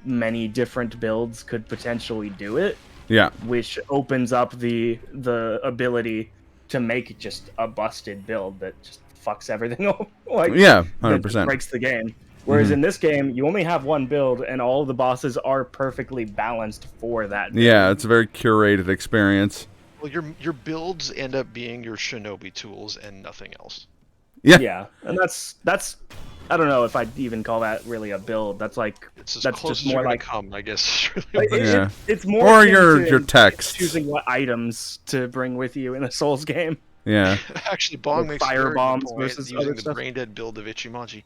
many different builds could potentially do it. Yeah. Which opens up the ability to make just a busted build that just fucks everything up. Like, Yeah, that 100%. breaks the game. Whereas in this game, you only have one build, and all of the bosses are perfectly balanced for that build. Yeah, it's a very curated experience. Well, your builds end up being your shinobi tools and nothing else. Yeah, and that's I don't know if I'd even call that really a build. That's like It's as that's close just as more you're like gonna come, I guess. Really like, what it is. Yeah. it's more Or akin your to texts. choosing what items to bring with you in a Souls game. Yeah. Actually, Bong Like makes fire a very good bombs point versus using other the stuff. brain dead build of Ichimonji.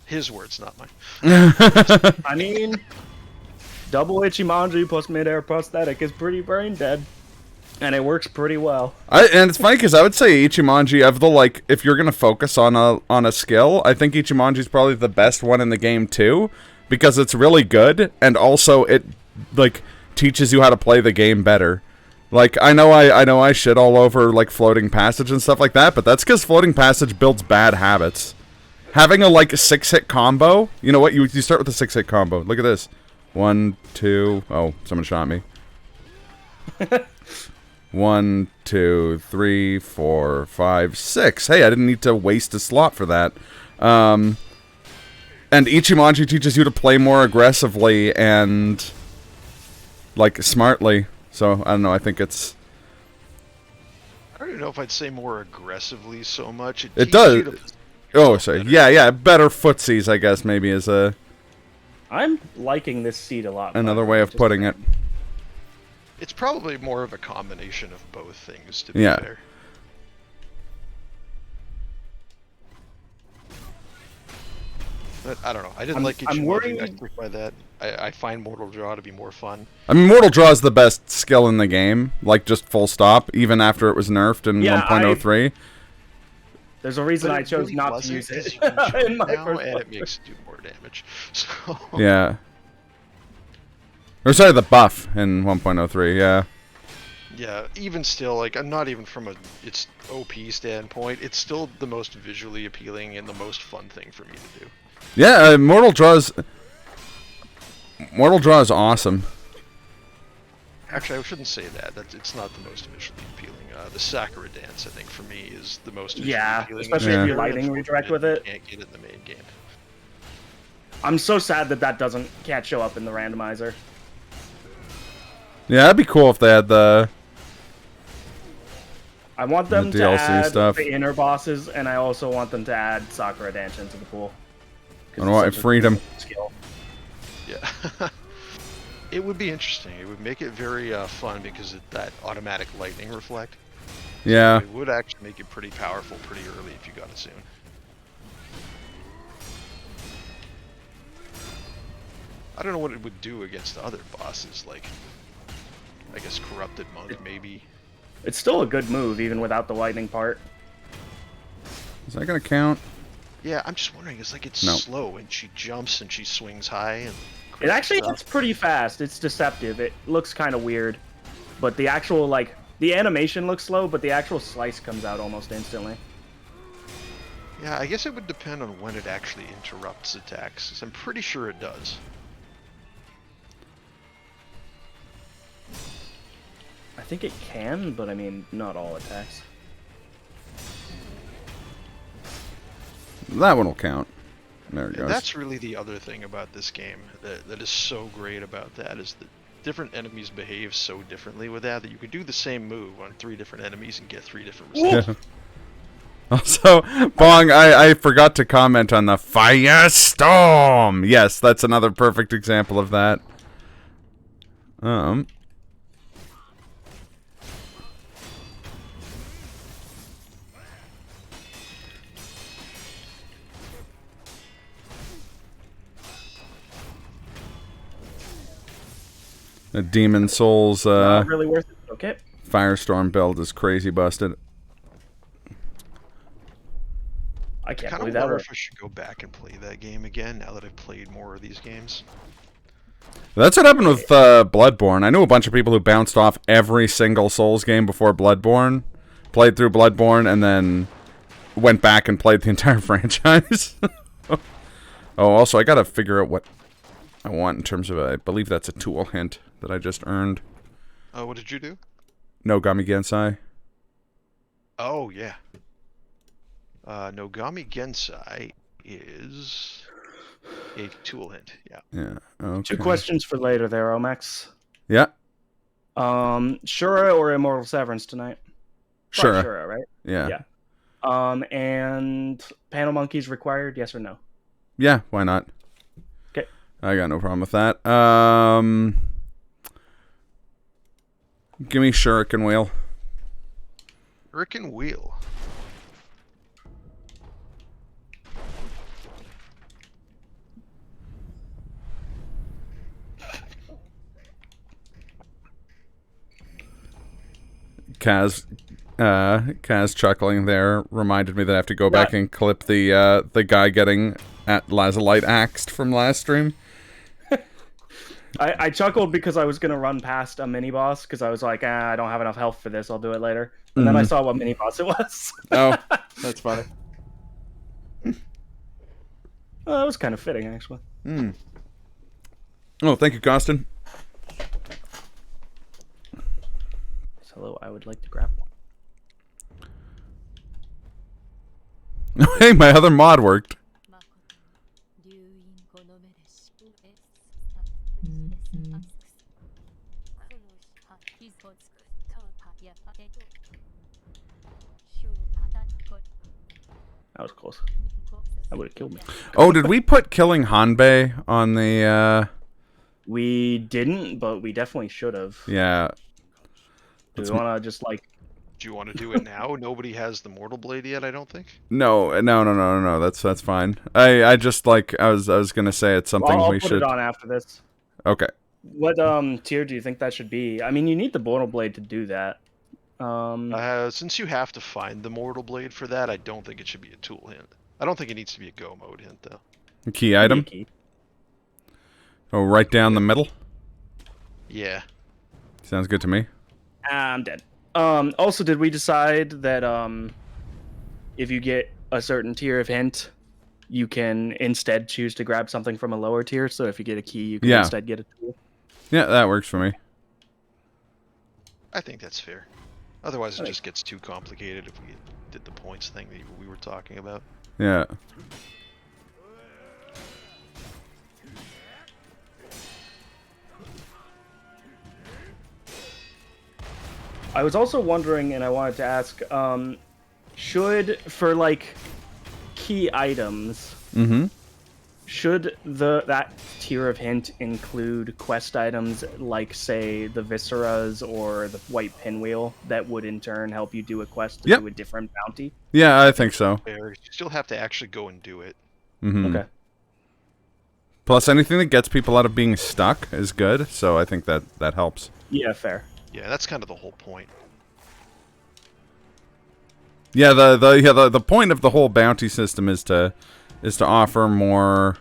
His words, not mine. I mean, double Ichimonji plus mid-air prosthetic is pretty brain dead, and it works pretty well. And it's funny because I would say Ichimonji, of the, like, if you're gonna focus on a skill, I think Ichimonji's probably the best one in the game too, because it's really good, and also it, like, teaches you how to play the game better. Like, I know I shit all over, like, floating passage and stuff like that, but that's because floating passage builds bad habits. Having a, like, 6-hit combo, you know what? You start with a 6-hit combo. Look at this. 1, 2. Oh, someone shot me. 1, 2, 3, 4, 5, 6. Hey, I didn't need to waste a slot for that. And Ichimonji teaches you to play more aggressively and, like, smartly. So, I don't know, I think it's... I don't even know if I'd say more aggressively so much. It teaches does. you to Oh, sorry. Yeah, better footsies, I guess, maybe is I'm liking this seed a lot. another more, way of just- putting it. It's probably more of a combination of both things, to be Yeah. fair. But I don't know. I didn't like I'm Ichimonji. worried- I stick by that. I find Mortal Draw to be more fun. I mean, Mortal Draw is the best skill in the game, like, just full stop, even after it was nerfed in Yeah, 1.03. There's a reason But I it chose really not to wasn't, use 'cause it you can jump in my now, first and it playthrough. makes it do more damage. So Yeah. Or sorry, the buff in 1.03, yeah. yeah, even still, like, I'm not even from its OP standpoint. It's still the most visually appealing and the most fun thing for me to do. Yeah, Mortal Draw is awesome. Actually, I shouldn't say that. It's not the most visually appealing. The Sakura dance, I think, for me, is the most visually Yeah, appealing. especially if It's you very lighting unfortunate redirect with it. You can't get it in the main game. I'm so sad that can't show up in the randomizer. Yeah, that'd be cool if they had the... I want them The to DLC add stuff. the inner bosses, and I also want them to add Sakura dance into the pool. 'Cause I don't want it's such a freedom. skill. Yeah. It would be interesting. It would make it very fun because of that automatic lightning reflect. Yeah. So it would actually make it pretty powerful pretty early if you got it soon. I don't know what it would do against the other bosses, like, I guess Corrupted Monk, maybe. It's still a good move, even without the lightning part. Is that gonna count? Yeah, I'm just wondering, it's like it's No. slow, and she jumps and she swings high, and... It actually stuff. hits pretty fast. It's deceptive. It looks kind of weird. But the actual, like, the animation looks slow, but the actual slice comes out almost instantly. Yeah, I guess it would depend on when it actually interrupts attacks, 'cause I'm pretty sure it does. I think it can, but I mean, not all attacks. That one will count. There it And goes. that's really the other thing about this game that is so great about that, is that different enemies behave so differently with that you could do the same move on 3 different enemies and get 3 different results. Yeah. Also, Bong, I forgot to comment on the firestorm. Yes, that's another perfect example of that. The Demon Souls Not really worth it. Okay. Firestorm build is crazy busted. I I can't kind believe of that. wonder if I should go back and play that game again now that I've played more of these games. That's what happened with Bloodborne. I knew a bunch of people who bounced off every single Souls game before Bloodborne, played through Bloodborne, and then went back and played the entire franchise. Oh, also, I gotta figure out what I want in terms of I believe that's a tool hint that I just earned. Oh, what did you do? Nogami Gensai. Oh, yeah. Nogami Gensai is a tool hint, yeah. Yeah. Okay. 2 questions for later there, Omex. Yeah. Shura or Immortal Severance tonight? Sure. Probably Shura, right? Yeah. Yeah. And panel monkeys required, yes or no? Yeah, why not? Okay. I got no problem with that. Give me Shuriken Wheel. Shuriken Wheel. Kaz chuckling there reminded me that I have to go back and clip the guy getting at Lazalite axed from last stream. I chuckled because I was going to run past a mini-boss because I was like, I don't have enough health for this, I'll do it later. And then I saw what mini-boss it was. Oh, that's funny. Well, that was kind of fitting, actually. Oh, thank you, Costin. Hello, I would like to grapple. Hey, my other mod worked. That was close. That would have killed me. Oh, did we put killing Hanbei on the, We didn't, but we definitely should have. Yeah. Do we want to just, like... Do you want to do it now? Nobody has the Mortal Blade yet, I don't think. No. That's fine. I just, like, I was gonna say it's something I'll we put should... it on after this. Okay. What tier do you think that should be? I mean, you need the Mortal Blade to do that. Since you have to find the Mortal Blade for that, I don't think it should be a tool hint. I don't think it needs to be a go mode hint, though. Key item? Key. Oh, right down the middle? Yeah. Sounds good to me. I'm dead. Also, did we decide that if you get a certain tier of hint, you can instead choose to grab something from a lower tier? So if you get a key, you can instead get a tool? Yeah, that works for me. I think that's fair. Otherwise, it just gets too complicated if we did the points thing that we were talking about. Yeah. I was also wondering, and I wanted to ask, should, for, like, key items, Should that tier of hint include quest items like, say, the Visceras or the White Pinwheel that would in turn help you do a quest to Yep. do a different bounty? Yeah, I think so. You still have to actually go and do it. Okay. Plus, anything that gets people out of being stuck is good, so I think that helps. Yeah, fair. Yeah, that's kind of the whole point. Yeah, the point of the whole bounty system is to offer more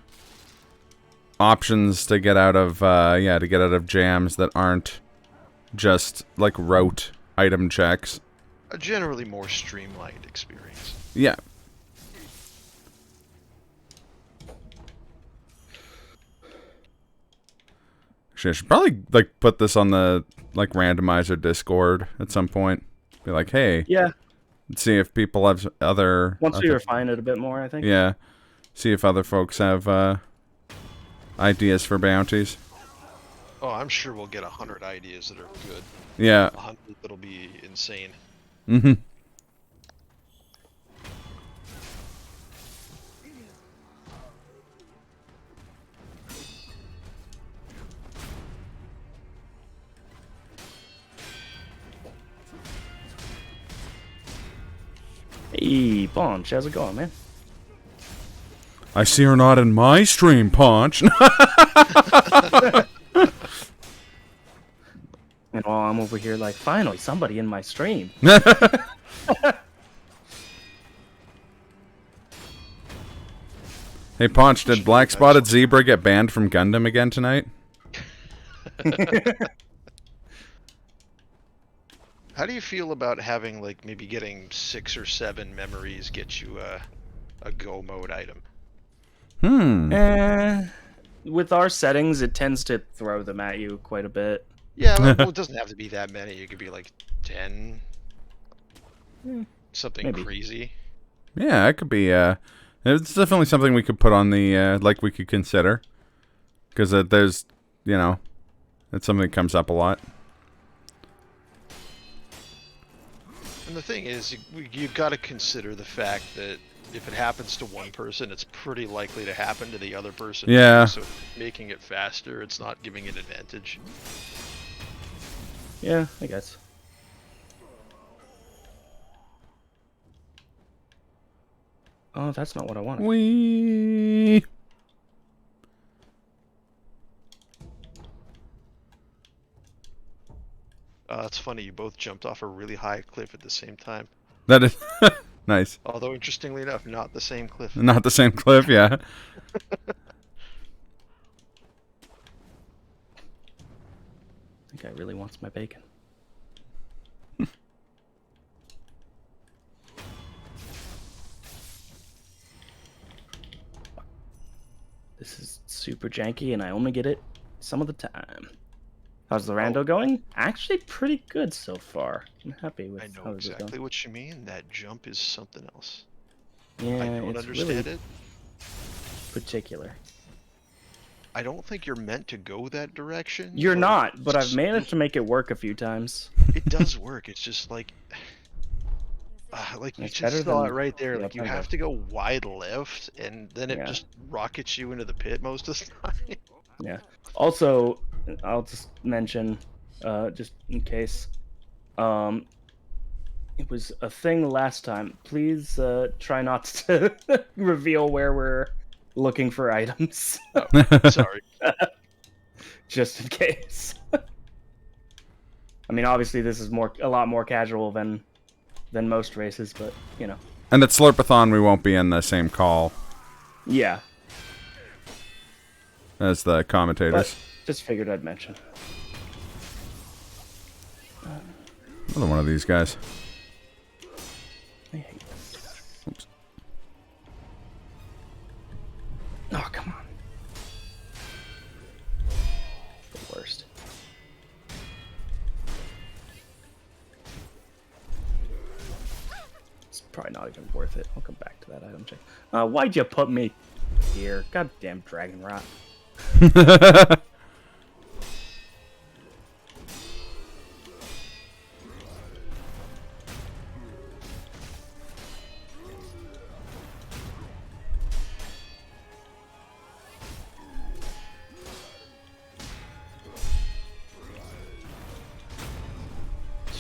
options to get out of jams that aren't just like rote item checks. A generally more streamlined experience. Yeah. Actually, I should probably like put this on the like randomizer Discord at some point. Be like, hey, Yeah. see if people have other. Once we refine it a bit more, I think. Yeah. See if other folks have ideas for bounties. Oh, I'm sure we'll get 100 ideas that are good. Yeah. 100 that'll be insane. Mm-hmm. Hey, Bonch, how's it going, man? I see her not in my stream, Punch. And while I'm over here like, finally, somebody in my stream. Hey, Punch, did Black Spotted Zebra get banned from Gundam again tonight? How do you feel about having, like, maybe getting 6 or 7 memories get you a go mode item? With our settings, it tends to throw them at you quite a bit. Yeah, well, it doesn't have to be that many. It could be like 10. Something maybe. crazy. Yeah, it could be. It's definitely something we could put on the like we could consider, because there's, it's something that comes up a lot. And the thing is, you've got to consider the fact that if it happens to one person, it's pretty likely to happen to the other person. Yeah. So making it faster, it's not giving it advantage. Yeah, I guess. Oh, that's not what I wanted. Wee. It's funny, you both jumped off a really high cliff at the same time. That is nice. Although, interestingly enough, not the same cliff. Not the same cliff, yeah. I think I really wants my bacon. This is super janky, and I only get it some of the time. How's the rando going? Actually, pretty good so far. I'm happy with I how know this is exactly going. what you mean. That jump is something else. Yeah, I don't it's understand really it. particular. I don't think you're meant to go that direction. You're not, but I've managed to make it work a few times. It does work. It's just like you It's just better saw than it right there. the Like, you alternative. have to go wide left, and then it Yeah. just rockets you into the pit most of the time. Yeah. Also, I'll just mention, just in case, it was a thing last time. Please try not to reveal where we're looking for items, Sorry. just in case. I mean, obviously, this is a lot more casual than most races, but And at Slurpathon, we won't be in the same call yeah. as the commentators. But just figured I'd mention. Another one of these guys. I hate this. Oops. Oh, come on. The worst. It's probably not even worth it. I'll come back to that item check. Why'd you put me here? Goddamn dragon rot.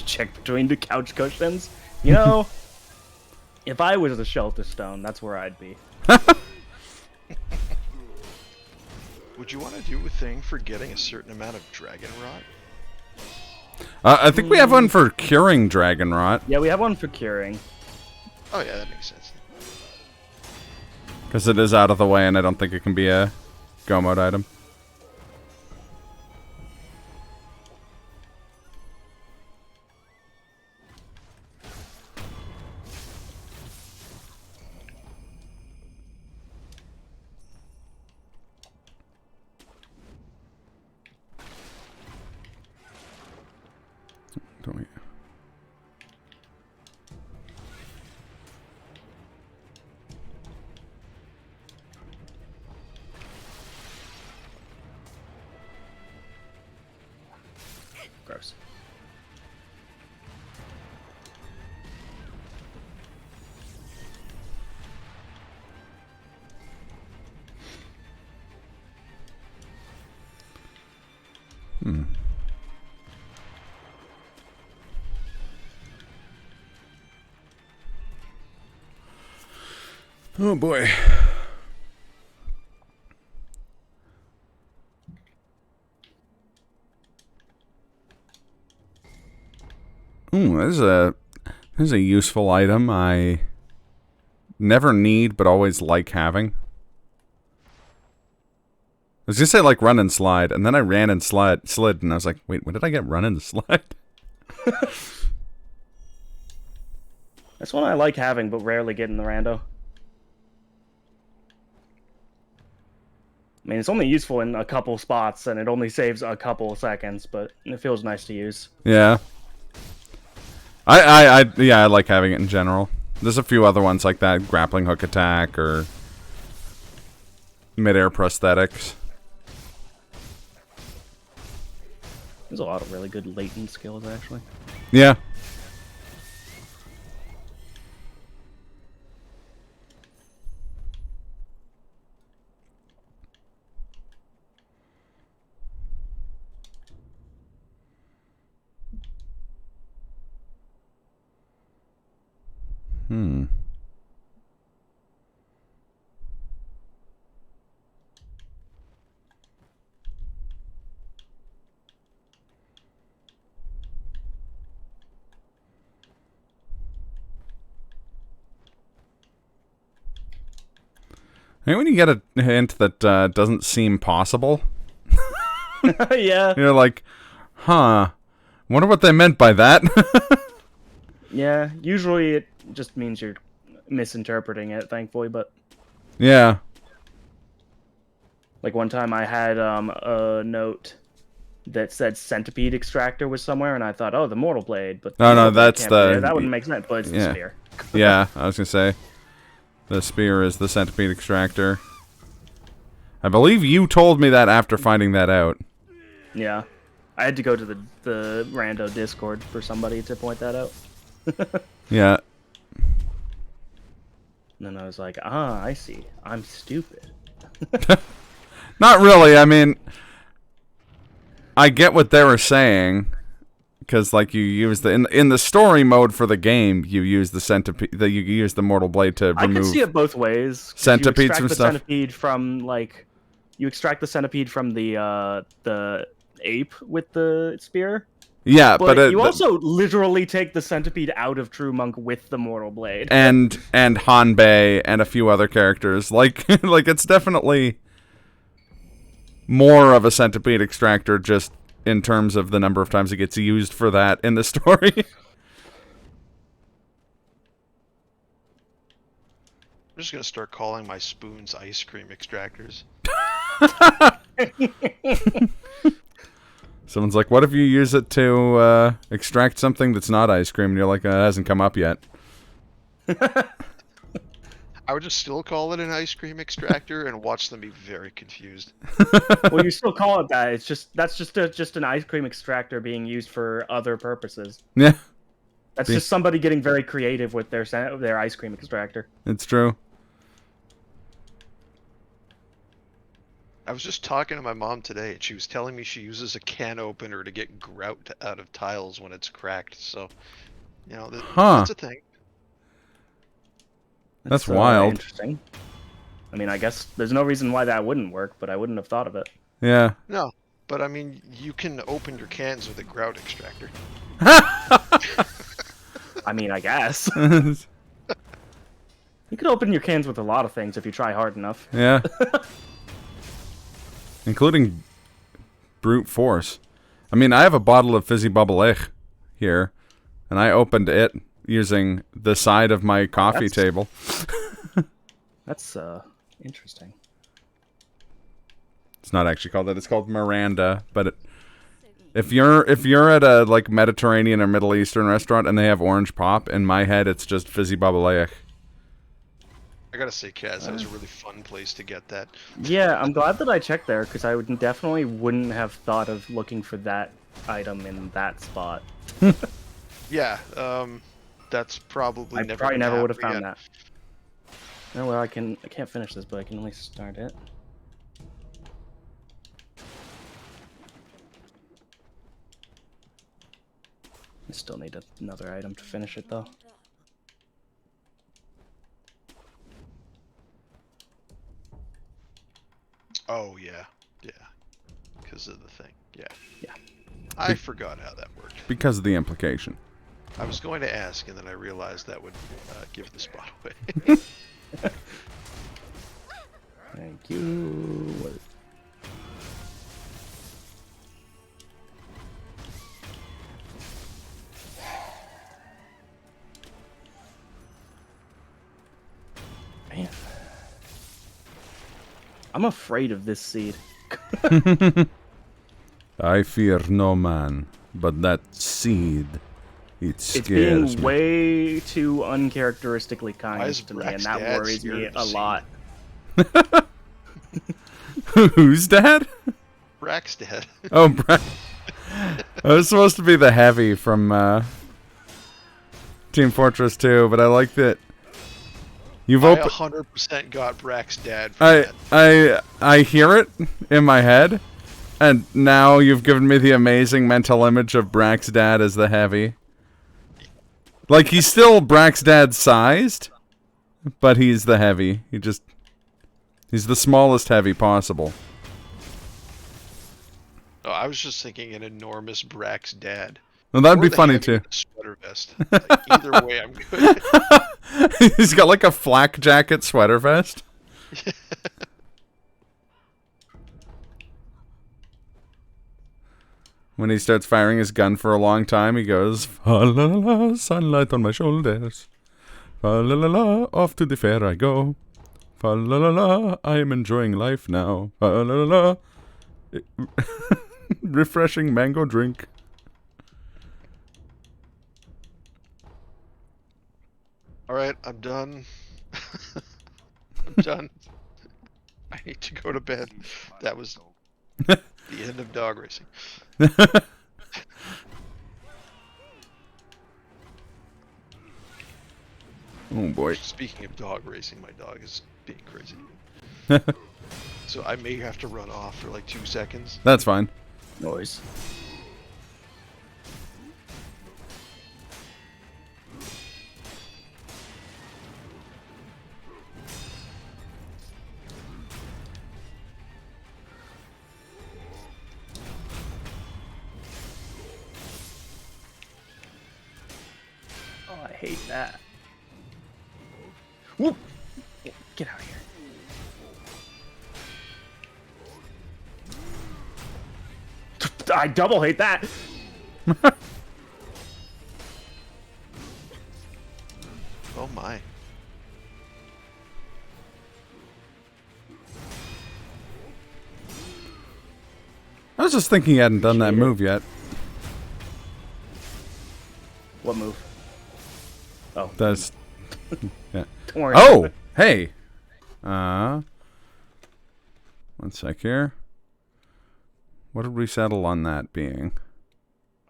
chick between the couch cushions. You know, if I was a shelter stone, that's where I'd be. Would you want to do a thing for getting a certain amount of dragon rot? I think we have one for curing dragon rot. Yeah, we have one for curing. Oh yeah, that makes sense. Because it is out of the way, and I don't think it can be a go mode item. Don't we? Gross. Oh boy. Ooh, this is a useful item I never need but always like having. I was gonna say like run and slide, and then I ran and slid, and I was like, wait, when did I get run and slide? That's one I like having, but rarely get in the rando. I mean, it's only useful in a couple spots, and it only saves a couple of seconds, but it feels nice to use. Yeah. I like having it in general. There's a few other ones like that, grappling hook attack or midair prosthetics. There's a lot of really good latent skills, actually. Yeah. Hey, when you get a hint that doesn't seem possible, Yeah. you're like, huh, wonder what they meant by that. Yeah, usually it just means you're misinterpreting it, thankfully, but... Yeah. Like, one time I had a note that said Centipede Extractor was somewhere, and I thought, oh, the Mortal Blade, but... No, Mortal Blade that's can't be the... there. That wouldn't make sense, but it's the Yeah. spear. Yeah, I was gonna say. The spear is the centipede extractor. I believe you told me that after finding that out. Yeah. I had to go to the rando Discord for somebody to point that out. Yeah. And then I was like, ah, I see. I'm stupid. Not really, I mean... I get what they were saying. Because, like, you use the... In the story mode for the game, you use the centipede... You use the Mortal Blade to remove... I can see it both ways. Centipedes from stuff. Centipede from, like... You extract the centipede from the ape with the spear. Yeah, but you also literally take the centipede out of True Monk with the Mortal Blade. And Hanbei and a few other characters. Like it's definitely more of a centipede extractor just in terms of the number of times it gets used for that in the story. I'm just gonna start calling my spoons ice cream extractors. Someone's like, what if you use it to extract something that's not ice cream? And you're like, it hasn't come up yet. I would just still call it an ice cream extractor and watch them be very confused. Well, you still call it that. It's just just an ice cream extractor being used for other purposes. Yeah. That's just somebody getting very creative with their ice cream extractor. It's true. I was just talking to my mom today, and she was telling me she uses a can opener to get grout out of tiles when it's cracked. So, Huh. that's a thing. That's wild. Interesting. I mean, I guess there's no reason why that wouldn't work, but I wouldn't have thought of it. Yeah. No, but I mean, you can open your cans with a grout extractor. I mean, I guess. You could open your cans with a lot of things if you try hard enough. Yeah. Including brute force. I mean, I have a bottle of fizzy bubble egg here, and I opened it using the side of my coffee table. That's interesting. It's not actually called that. It's called Miranda. But if you're at a like Mediterranean or Middle Eastern restaurant and they have orange pop, in my head it's just fizzy bubble egg. I gotta say, Kaz, that was a really fun place to get that. Yeah, I'm glad that I checked there because I definitely wouldn't have thought of looking for that item in that spot. Yeah, that's probably I probably never would have found that. Oh well, I can't finish this, but I can at least start it. I still need another item to finish it, though. Oh, yeah. Yeah. Because of the thing. Yeah. Yeah. I forgot how that worked. Because of the implication. I was going to ask, and then I realized that would give the spot away. Thank you. Man. I'm afraid of this seed. I fear no man, but that seed, it scares It's being me. way too uncharacteristically Why kind is to me, Brack's and that dad worries me scared of a seed? lot. Who's dad? Brack's dead. Oh, Brack. I was supposed to be the heavy from Team Fortress 2, but I like that you've I opened. 100% got Brack's dad from that. I hear it in my head, and now you've given me the amazing mental image of Brack's dad as the heavy. Like, he's still Brack's dad sized, but he's the heavy. He's the smallest heavy possible. Oh, I was just thinking an enormous Brack's dad. Well, that'd Or be the funny heavy too. with a sweater vest. Like, either way, I'm good. He's got like a flak jacket sweater vest. When he starts firing his gun for a long time, he goes, fa la la la, sunlight on my shoulders. Fa la la la, off to the fair I go. Fa la la la, I am enjoying life now. Fa la la la, refreshing mango drink. Alright, I'm done. I'm done. I need to go to bed. That was the end of dog racing. Oh boy. Speaking of dog racing, my dog is being crazy. So I may have to run off for like 2 seconds. That's fine. Noise. Oh, I hate that. Whoop! Get out of here. I double hate that. Oh my. I was just thinking he hadn't done that Cheater. move yet. What move? Oh, That's yeah. don't worry. Oh, hey. One sec here. What did we settle on that being?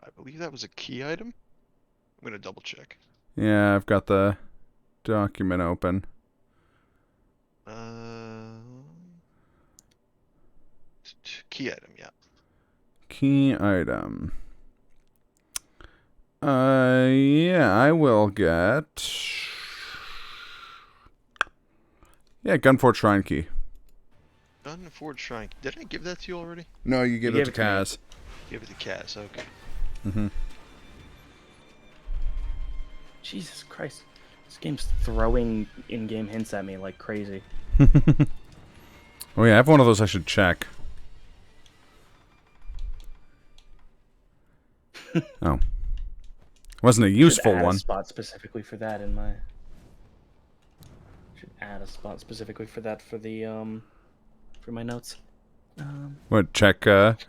I believe that was a key item. I'm gonna double check. Yeah, I've got the document open. key item, yeah. Key item. Yeah, I will get... Yeah, Gunfort Shrine Key. Gunfort Shrine. Did I give that to you already? No, you gave it to Kaz. Give it to Kaz, okay. Mm-hmm. Jesus Christ. This game's throwing in-game hints at me like crazy. Oh yeah, I have one of those I should check. Oh. Wasn't a useful Should add one. a spot specifically for that in my... Should add a spot specifically for that for the, for my notes. What, check, check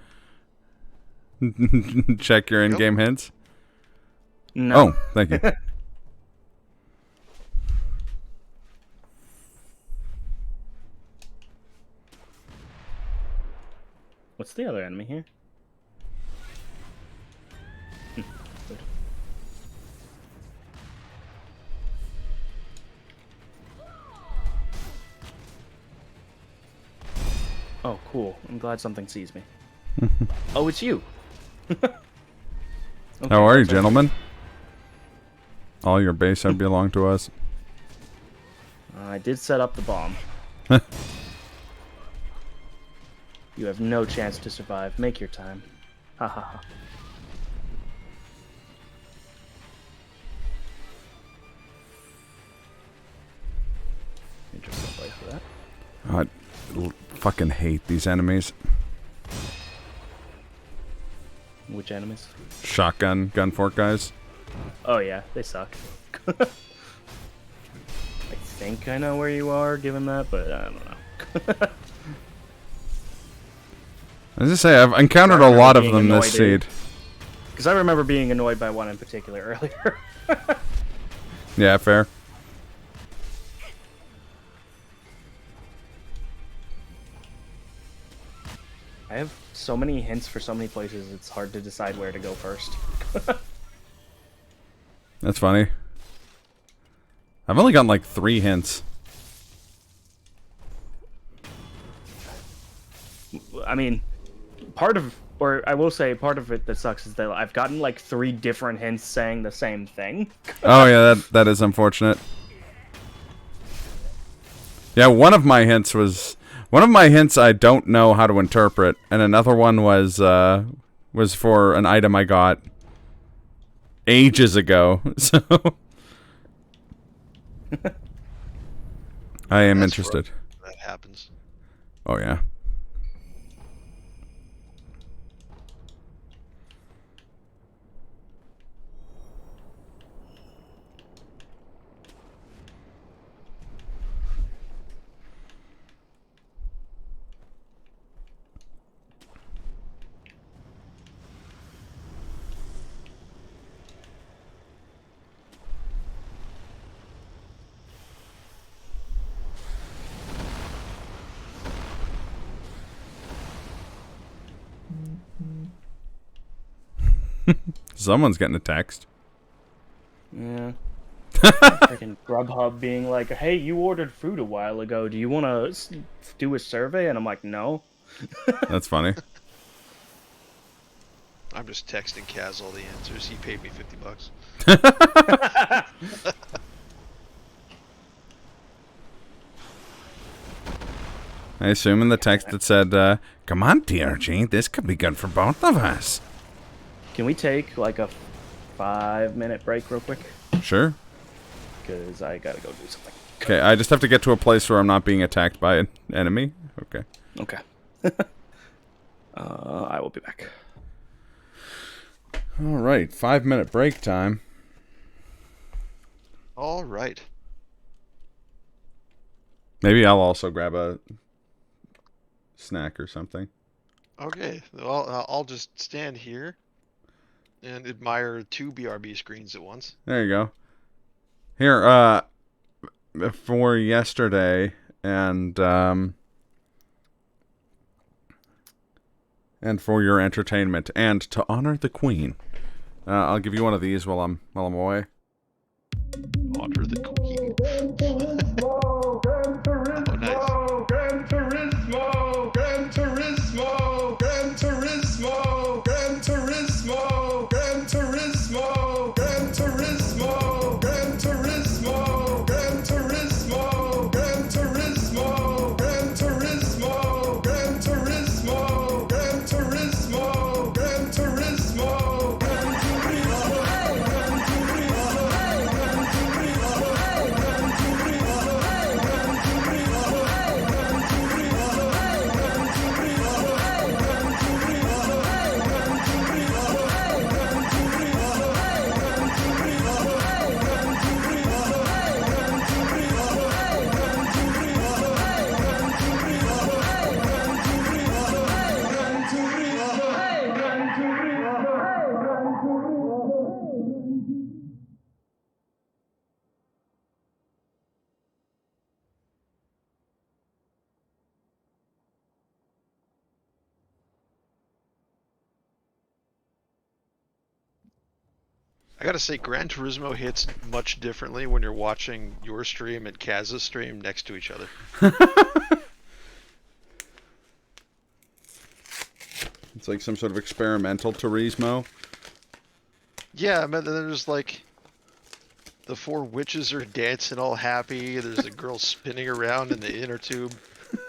your in-game hints? No. Oh, thank you. What's the other enemy here? Good. Oh, cool. I'm glad something sees me. Oh, it's you. Okay, How are you, that's gentlemen? All your base have belong to us. I did set up the bomb. You have no chance to survive. Make your time. Ha ha ha. Interesting play for that. I fucking hate these enemies. Which enemies? Shotgun, gunfort guys. Oh yeah, they suck. I think I know where you are, given that, but I don't know. I was just say, I've encountered a lot of them this seed. Because I remember being annoyed by one in particular earlier. Yeah, fair. I have so many hints for so many places, it's hard to decide where to go first. That's funny. I've only gotten like 3 hints. I mean, part of it that sucks is that I've gotten like 3 different hints saying the same thing. Oh yeah, that is unfortunate. Yeah, one of my hints I don't know how to interpret, and another one was for an item I got ages ago. So I am interested. That happens. Oh yeah. Someone's getting a text. Yeah. Freaking Grubhub being like, hey, you ordered food a while ago. Do you want to do a survey? And I'm like, no. That's funny. I'm just texting Kaz all the answers. He paid me $50. I assume in the text it said, come on, TRG, this could be good for both of us. Can we take like a 5-minute break real quick? Sure. Because I gotta go do something. Okay, I just have to get to a place where I'm not being attacked by an enemy. Okay. Okay. I will be back. Alright, 5-minute break time. All right. Maybe I'll also grab a snack or something. Okay. Well, I'll just stand here and admire 2 BRB screens at once. There you go. Here, for yesterday and for your entertainment and to honor the Queen, I'll give you one of these while I'm away. Honor the Queen. Oh, nice. Gran Turismo, Gran Turismo, I gotta say, Gran Turismo hits much differently when you're watching your stream and Kaz's stream next to each other. It's like some sort of experimental Turismo. Yeah, but then there's like the four witches are dancing all happy. There's a girl spinning around in the inner tube.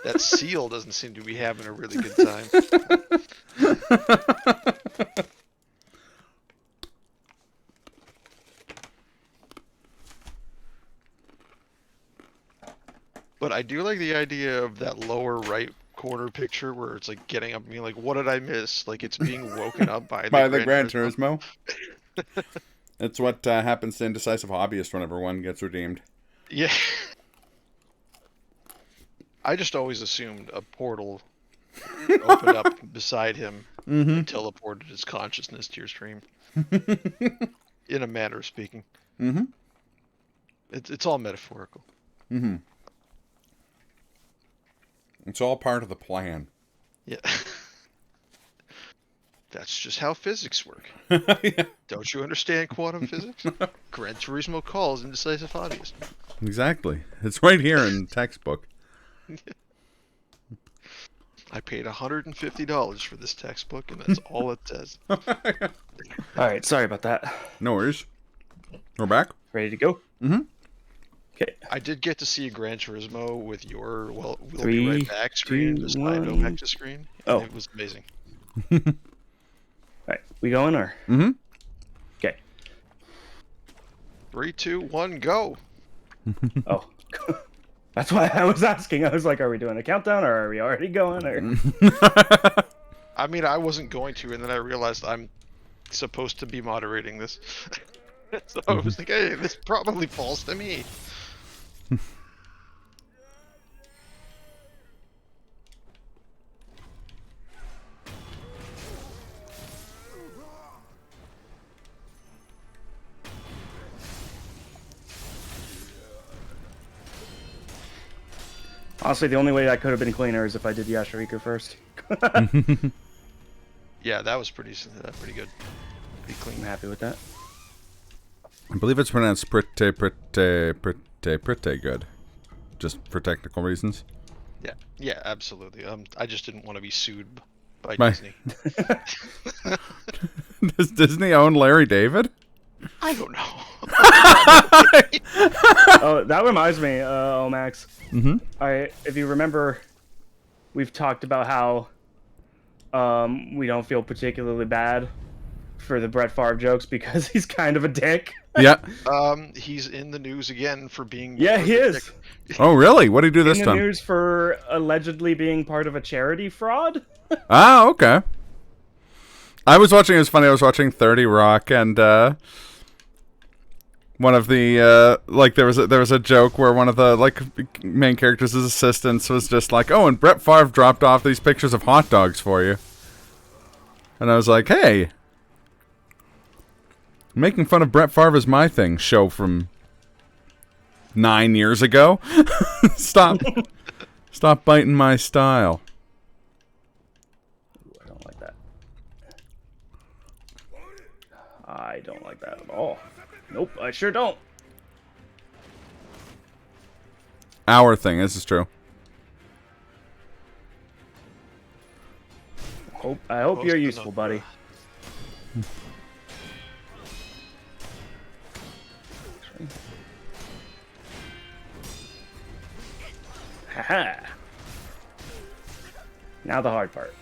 That seal doesn't seem to be having a really good time. But I do like the idea of that lower right corner picture where it's like getting up and being like, what did I miss? Like it's being woken up by the Gran Turismo. It's what happens to Indecisive Hobbyist whenever one gets redeemed. Yeah. I just always assumed a portal opened up beside him and teleported his consciousness to your stream. In a manner of speaking. Mm-hmm. It's all metaphorical. Mm-hmm. It's all part of the plan. Yeah. That's just how physics work. Yeah. Don't you understand quantum physics? Gran Turismo calls Indecisive Hobbyist. Exactly. It's right here in the textbook. I paid $150 for this textbook, and that's all it says. Alright, sorry about that. No worries. We're back. Ready to go? Mm-hmm. Okay. I did get to see Gran Turismo with your, well, we'll 3, be right back screen, 2, beside 1. Novex's screen. Oh. It was amazing. Alright, we going or? Mm-hmm. Okay. 3, 2, 1, go! Oh. That's why I was asking. I was like, are we doing a countdown or are we already going? Or... I mean, I wasn't going to, and then I realized I'm supposed to be moderating this. So I was like, hey, this probably falls to me. Honestly, the only way that could have been cleaner is if I did Yashirika first. Yeah, that was pretty good. Pretty I'm clean. happy with that. I believe it's pronounced pretty good. Just for technical reasons. Yeah, absolutely. I just didn't want to be sued by Bye. Disney. Does Disney own Larry David? I don't know. Oh, that reminds me, Omax. Mm-hmm. If you remember, we've talked about how we don't feel particularly bad for the Brett Favre jokes because he's kind of a dick. Yeah. He's in the news again for being. Yeah, he is. Oh, really? What did he do this In the time? news for allegedly being part of a charity fraud. Ah, okay. I was watching. It was funny. I was watching 30 Rock, and one of the like there was a joke where one of the like main characters' assistants was just like, "Oh, and Brett Favre dropped off these pictures of hot dogs for you," and I was like, "Hey, making fun of Brett Favre is my thing." Show from 9 years ago. Stop biting my style. Ooh, I don't like that. I don't like that at all. Nope, I sure don't. Our thing. This is true. I hope you're Posting useful, up, buddy. Haha. Now the hard part.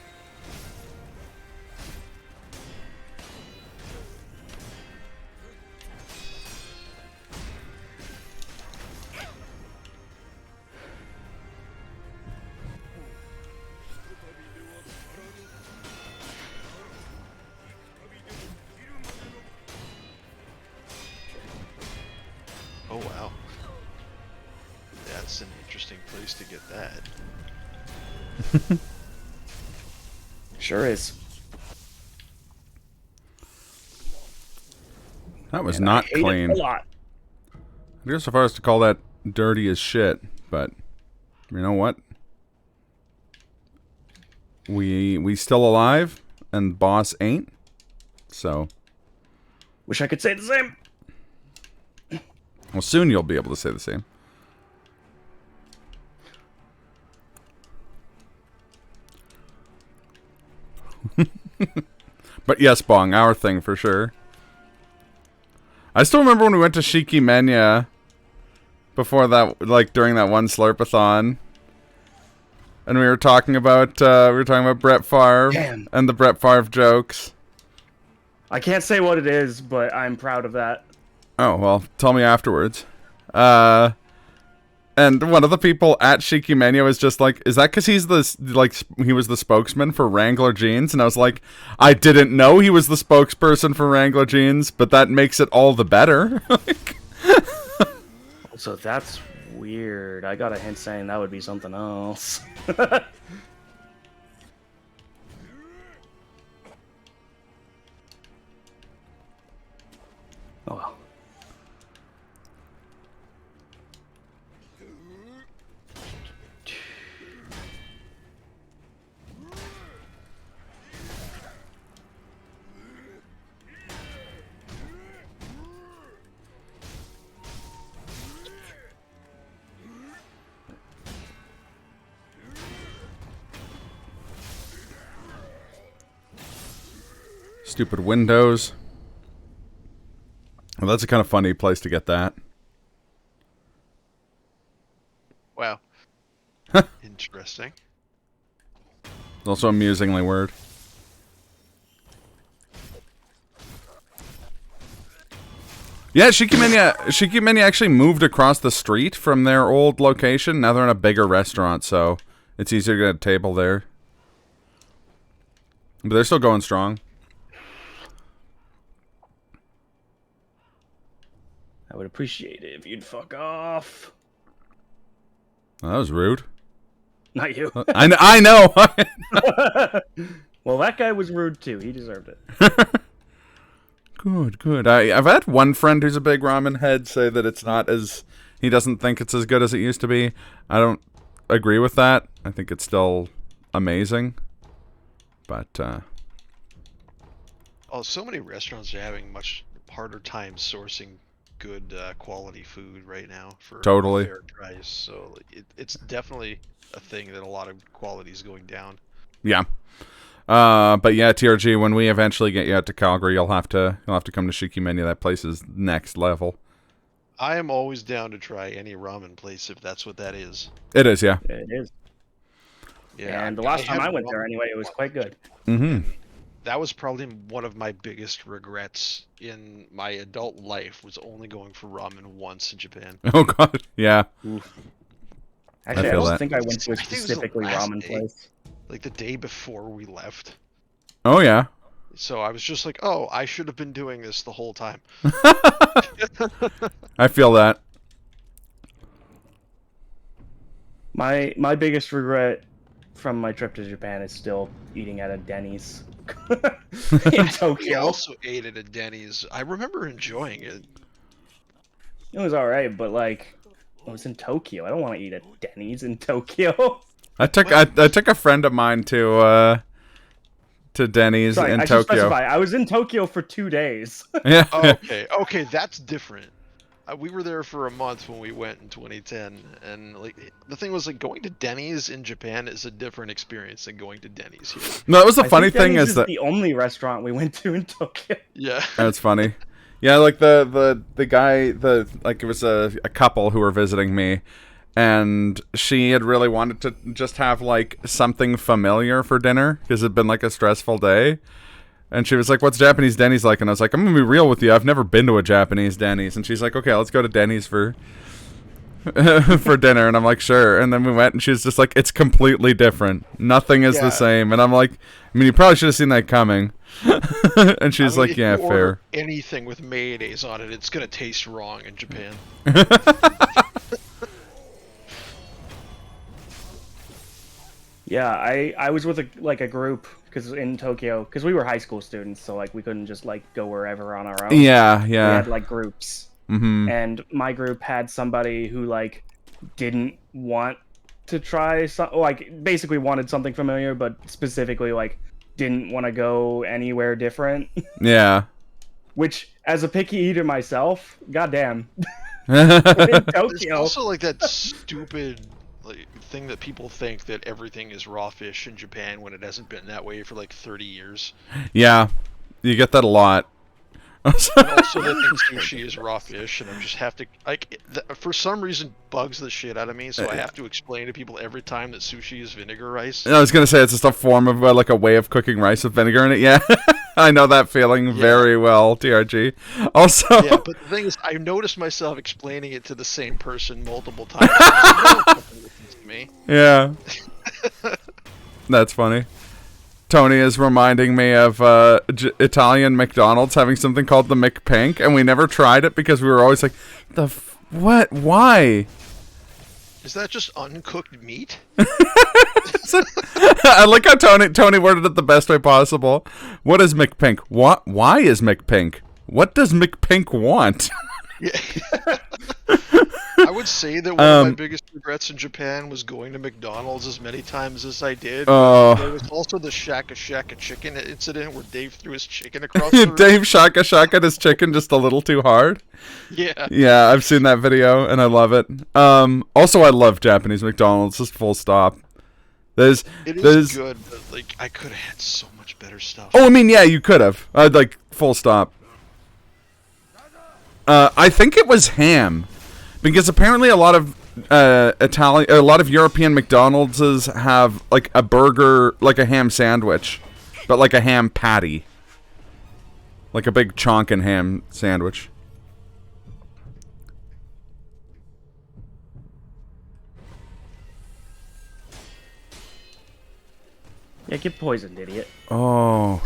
Oh wow, that's an interesting place to get that. Sure is. That was And not I hate clean. it a lot. I'd go so far as to call that dirty as shit, but you know what? We still alive, and boss ain't. So Wish I could say the same. Well, soon you'll be able to say the same. But yes, Bong, our thing for sure. I still remember when we went to Shiki Menya before that, like during that one Slurpathon, and we were talking about Brett Favre Damn. and the Brett Favre jokes. I can't say what it is, but I'm proud of that. Oh well, tell me afterwards. And one of the people at Shiki Menya was just like, "Is that because he was the spokesman for Wrangler jeans?" And I was like, "I didn't know he was the spokesperson for Wrangler jeans, but that makes it all the better." So that's weird. I got a hint saying that would be something else. Oh well. Stupid windows. Well, that's a kind of funny place to get that. Wow. Interesting. Also amusingly word. Yeah, Shiki Menya actually moved across the street from their old location. Now they're in a bigger restaurant, so it's easier to get a table there. But they're still going strong. I would appreciate it if you'd fuck off. Oh, that was rude. Not you. I know. Well, that guy was rude too. He deserved it. Good. I've had one friend who's a big ramen head say that it's not as... He doesn't think it's as good as it used to be. I don't agree with that. I think it's still amazing. But, Oh, so many restaurants are having much harder time sourcing good quality food right now for Totally. a fair price. So it's definitely a thing that a lot of quality is going down. yeah. But yeah, TRG, when we eventually get you out to Calgary, you'll have to come to Shiki Menya. That place is next level. I am always down to try any ramen place if that's what that is. It is, yeah. It is. Yeah, And the last time had I went there ramen anyway, it was quite good. Mm-hmm. That was probably one of my biggest regrets in my adult life, was only going for ramen once in Japan. Oh, God. Yeah. Actually, I feel don't that. think I went to a I think it was the specifically last ramen day. place. Like the day before we left. Oh, yeah. So I was just like, oh, I should have been doing this the whole time. I feel that. My biggest regret from my trip to Japan is still eating at a Denny's in We Tokyo. also ate at a Denny's. I remember enjoying it. It was alright, but like, I was in Tokyo. I don't want to eat at Denny's in Tokyo. I took a friend of mine to Denny's Sorry, in I should Tokyo. specify. I was in Tokyo for 2 days. Yeah. Okay, that's different. We were there for a month when we went in 2010, and like the thing was, like, going to Denny's in Japan is a different experience than going to Denny's here. No, that was the I funny think thing Denny's is that the only restaurant we went to in Tokyo. Yeah. that's funny. Yeah, like the guy, it was a couple who were visiting me, and she had really wanted to just have like something familiar for dinner because it'd been like a stressful day. And she was like, "What's Japanese Denny's like?" And I was like, "I'm gonna be real with you. I've never been to a Japanese Denny's." And she's like, "Okay, let's go to Denny's for for dinner." And I'm like, "Sure." And then we went, and she was just like, "It's completely different. Nothing is Yeah. the same." And I'm like, "I mean, you probably should have seen that coming." And she's I mean, like, if "Yeah, you order fair." anything with mayonnaise on it, it's gonna taste wrong in Japan. Yeah, I was with a group because in Tokyo, because we were high school students, so like we couldn't just like go wherever on our own. Yeah, We yeah. had like groups, Mm-hmm. and my group had somebody who like didn't want to try like basically wanted something familiar, but specifically like didn't want to go anywhere different. Yeah. which, as a picky eater myself, goddamn. In There's Tokyo. also like that stupid thing that people think that everything is raw fish in Japan when it hasn't been that way for like 30 years. Yeah, you get that a lot. And also they think sushi is raw fish, and I just have to for some reason bugs the shit out of me, so I have to explain to people every time that sushi is vinegar rice. I was gonna say it's just a form of like a way of cooking rice with vinegar in it. Yeah, I know that feeling very well, TRG. Also, yeah, but the thing is, I noticed myself explaining it to the same person multiple times. No one fucking listens to me. Yeah, that's funny. Tony is reminding me of Italian McDonald's having something called the McPink, and we never tried it because we were always like, what? Why? Is that just uncooked meat? I like how Tony worded it the best way possible. What is McPink? What? Why is McPink? What does McPink want? Yeah. I would say that one of my biggest regrets in Japan was going to McDonald's as many times as I did. There was also the Shaka Shaka chicken incident where Dave threw his chicken across the room. Dave Shaka his chicken just a little too hard. Yeah. Yeah, I've seen that video and I love it. Also, I love Japanese McDonald's. Just full stop. It is good, but like I could have had so much better stuff. Oh, I mean, yeah, you could have. Like full stop. I think it was ham. Because apparently a lot of European McDonald's have like a burger, like a ham sandwich, but like a ham patty, like a big chonkin ham sandwich. Yeah, get poisoned, idiot. Oh.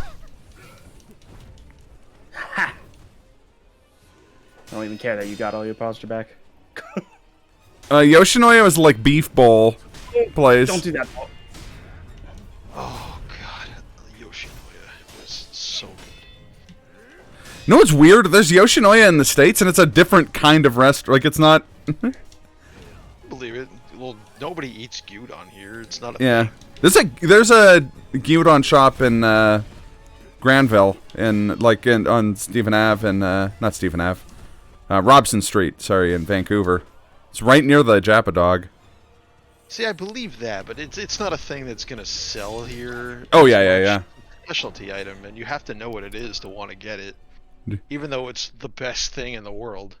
Ha! I don't even care that you got all your posture back. Yoshinoya was like beef bowl place. Don't do that. Oh god, Yoshinoya was so good. No, it's weird. There's Yoshinoya in the States, and it's a different kind of restaurant. Like, it's not... Believe it. Well, nobody eats gyudon here. It's not a Yeah. thing. There's a gyudon shop in Granville, on Stephen Ave, and not Stephen Ave. Robson Street, sorry, in Vancouver. It's right near the Japa Dog. See, I believe that, but it's not a thing that's gonna sell here. Oh, yeah. Specialty item, and you have to know what it is to want to get it, even though it's the best thing in the world.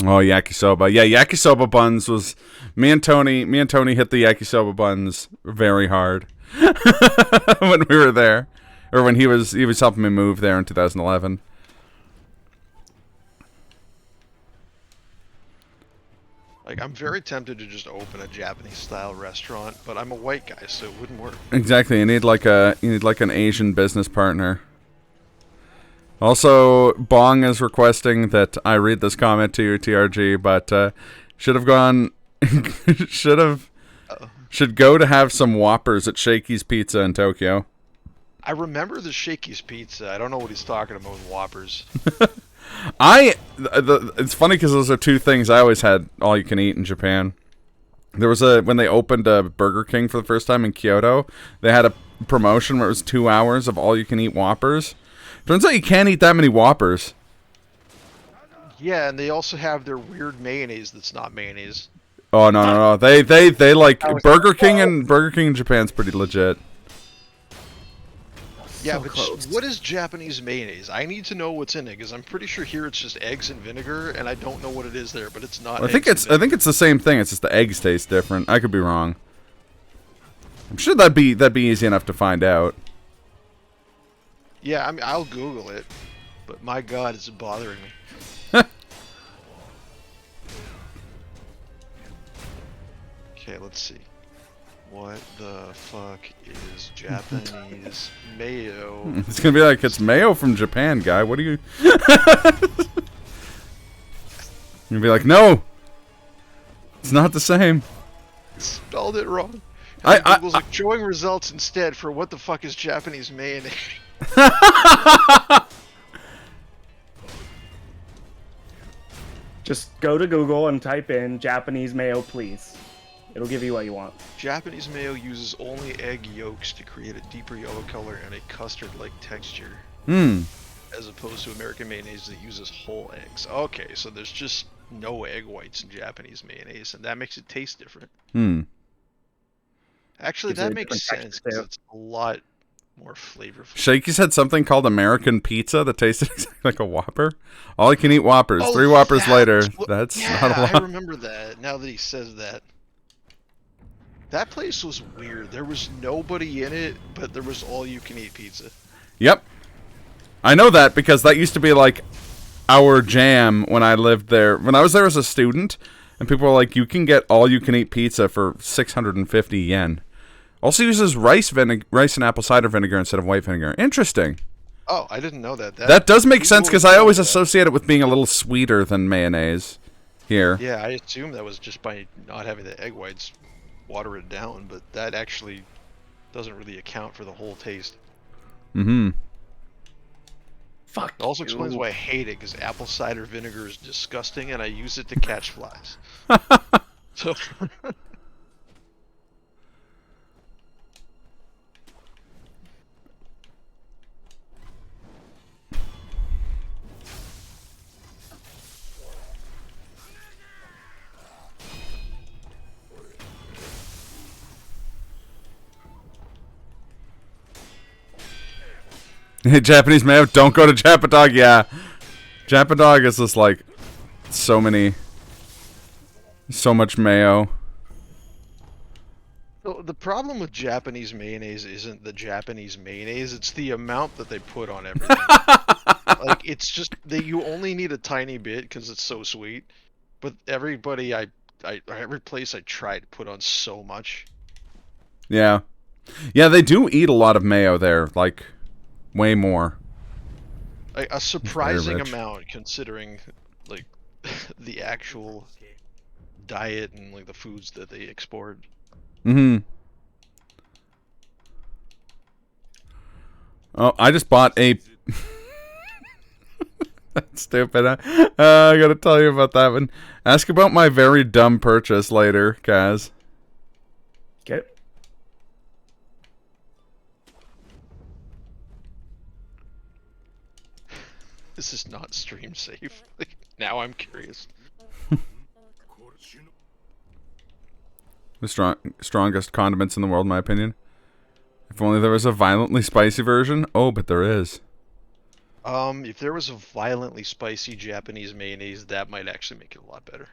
Oh, yakisoba. Yeah, yakisoba buns was... Me and Tony hit the yakisoba buns very hard when we were there. Or when he was helping me move there in 2011. Like, I'm very tempted to just open a Japanese-style restaurant, but I'm a white guy, so it wouldn't work. Exactly. You need like an Asian business partner. Also, Bong is requesting that I read this comment to you, TRG, but should go to have some Whoppers at Shakey's Pizza in Tokyo. I remember the Shakey's Pizza. I don't know what he's talking about with Whoppers. It's funny because those are two things I always had all you can eat in Japan. There was when they opened a Burger King for the first time in Kyoto, they had a promotion where it was 2 hours of all you can eat Whoppers. Turns out you can't eat that many Whoppers. Yeah, and they also have their weird mayonnaise that's not mayonnaise. Oh no. They like Burger King in Japan's pretty legit. Yeah, So but close. what is Japanese mayonnaise? I need to know what's in it because I'm pretty sure here it's just eggs and vinegar, and I don't know what it is there, but it's not. I think it's the same thing. It's just the eggs taste different. I could be wrong. I'm sure that'd be easy enough to find out. Yeah, I mean, I'll Google it, but my God, it's bothering me. Okay, let's see. What the fuck is Japanese mayo? It's gonna be like, it's mayo from Japan, guy. What are you? You'll be like, no, it's not the same. Spelled it wrong. I Google's like showing results instead for what the fuck is Japanese mayonnaise. Just go to Google and type in Japanese mayo, please. It'll give you what you want. Japanese mayo uses only egg yolks to create a deeper yellow color and a custard-like texture. as opposed to American mayonnaise that uses whole eggs. Okay, so there's just no egg whites in Japanese mayonnaise, and that makes it taste different. Actually, Gives it that a makes different sense texture, because too. it's a lot more flavorful. Shaky said something called American pizza that tasted exactly like a Whopper. All you can eat Whoppers. Oh, 3 Whoppers that's later. what- That's yeah, not a I lot. remember that. Now that he says that, that place was weird. There was nobody in it, but there was all-you-can-eat pizza. Yep. I know that because that used to be like our jam when I lived there. When I was there as a student, and people were like, you can get all you can eat pizza for 650 yen. Also uses rice and apple cider vinegar instead of white vinegar. Interesting. Oh, I didn't know that. That does make sense because I always that. associate it with being a little sweeter than mayonnaise here. Yeah, I assume that was just by not having the egg whites water it down, but that actually doesn't really account for the whole taste. Fuck. It also you. explains why I hate it, because apple cider vinegar is disgusting, and I use it to catch flies. So, Japanese mayo, don't go to Japadog. Yeah, Japadog is just like so much mayo. the problem with Japanese mayonnaise isn't the Japanese mayonnaise, it's the amount that they put on everything. Like, it's just that you only need a tiny bit because it's so sweet, but every place I tried put on so much. Yeah, they do eat a lot of mayo there, like way more. Like, a surprising rich. amount considering, like, the actual diet and, like, the foods that they export. Oh, I just bought a. That's stupid. I gotta tell you about that one. Ask about my very dumb purchase later, Kaz. Okay. This is not stream safe. Like, now I'm curious. The strongest condiments in the world, in my opinion. If only there was a violently spicy version. Oh, but there is. If there was a violently spicy Japanese mayonnaise, that might actually make it a lot better.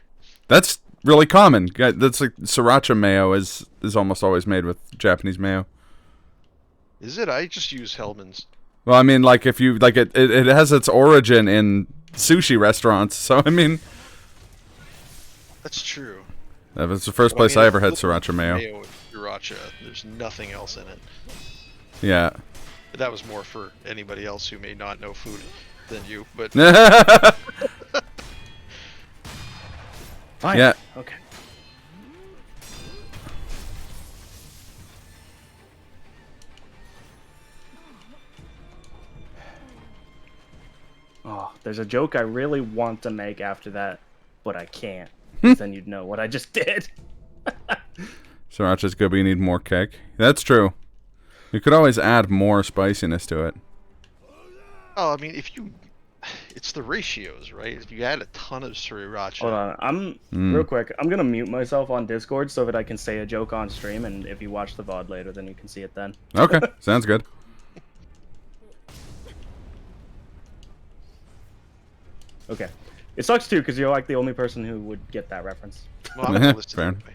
That's really common. That's like sriracha mayo is almost always made with Japanese mayo. Is it? I just use Hellman's. Well, I mean, like if you like it has its origin in sushi restaurants. So I mean, That's true. that was the first But place mean, I if ever had you look at sriracha mayo. Mayo with sriracha, there's nothing else in it. Yeah. But that was more for anybody else who may not know food than you. But Fine. Yeah. Okay. Oh, there's a joke I really want to make after that, but I can't. 'Cause then you'd know what I just did. Sriracha's good, but you need more kick. That's true. You could always add more spiciness to it. oh, I mean, it's the ratios, right? If you add a ton of sriracha, Hold on, real quick. I'm gonna mute myself on Discord so that I can say a joke on stream, and if you watch the VOD later, then you can see it then. Okay, sounds good. Okay. It sucks too, because you're like the only person who would get that reference. well, I'm gonna list it Fair. anyway.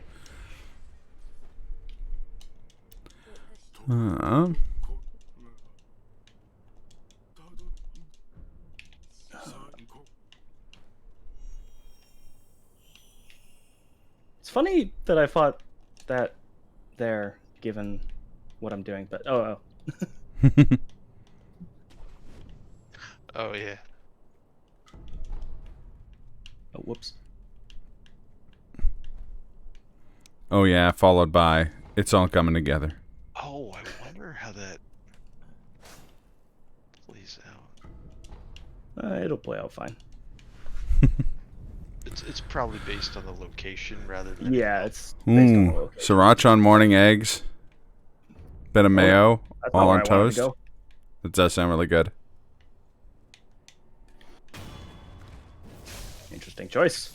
It's funny that I thought that there, given what I'm doing, but oh. Oh yeah. Oh, whoops. Oh yeah, followed by it's all coming together. Oh, I wonder how that plays out. It'll play out fine. It's probably based on the location rather than. Yeah, it's based on the Ooh, location. sriracha on morning eggs. Bit of mayo, That's all not where on I wanted toast. to go. That does sound really good. Interesting choice.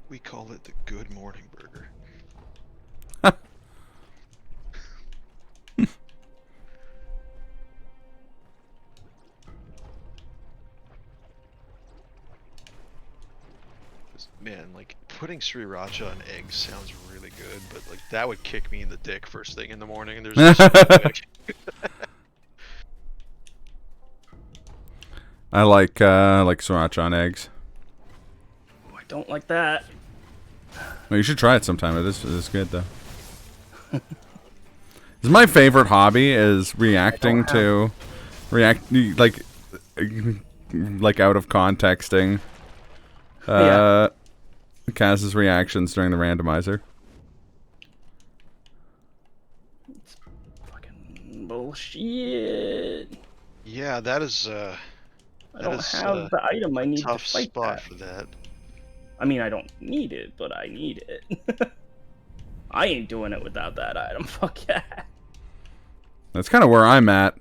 We call it the Good Morning Burger. Man, like, putting sriracha on eggs sounds really good, but like that would kick me in the dick first thing in the morning. And there's just I like sriracha on eggs. Oh, I don't like that. Well, you should try it sometime. It is good though. This is my favorite hobby is reacting to like out of contexting Kaz's reactions during the randomizer. It's fucking bullshit. yeah, that is I don't have the item I need to tough fight spot that. for that. I mean, I don't need it, but I need it. I ain't doing it without that item. Fuck yeah. That's kind of where I'm at,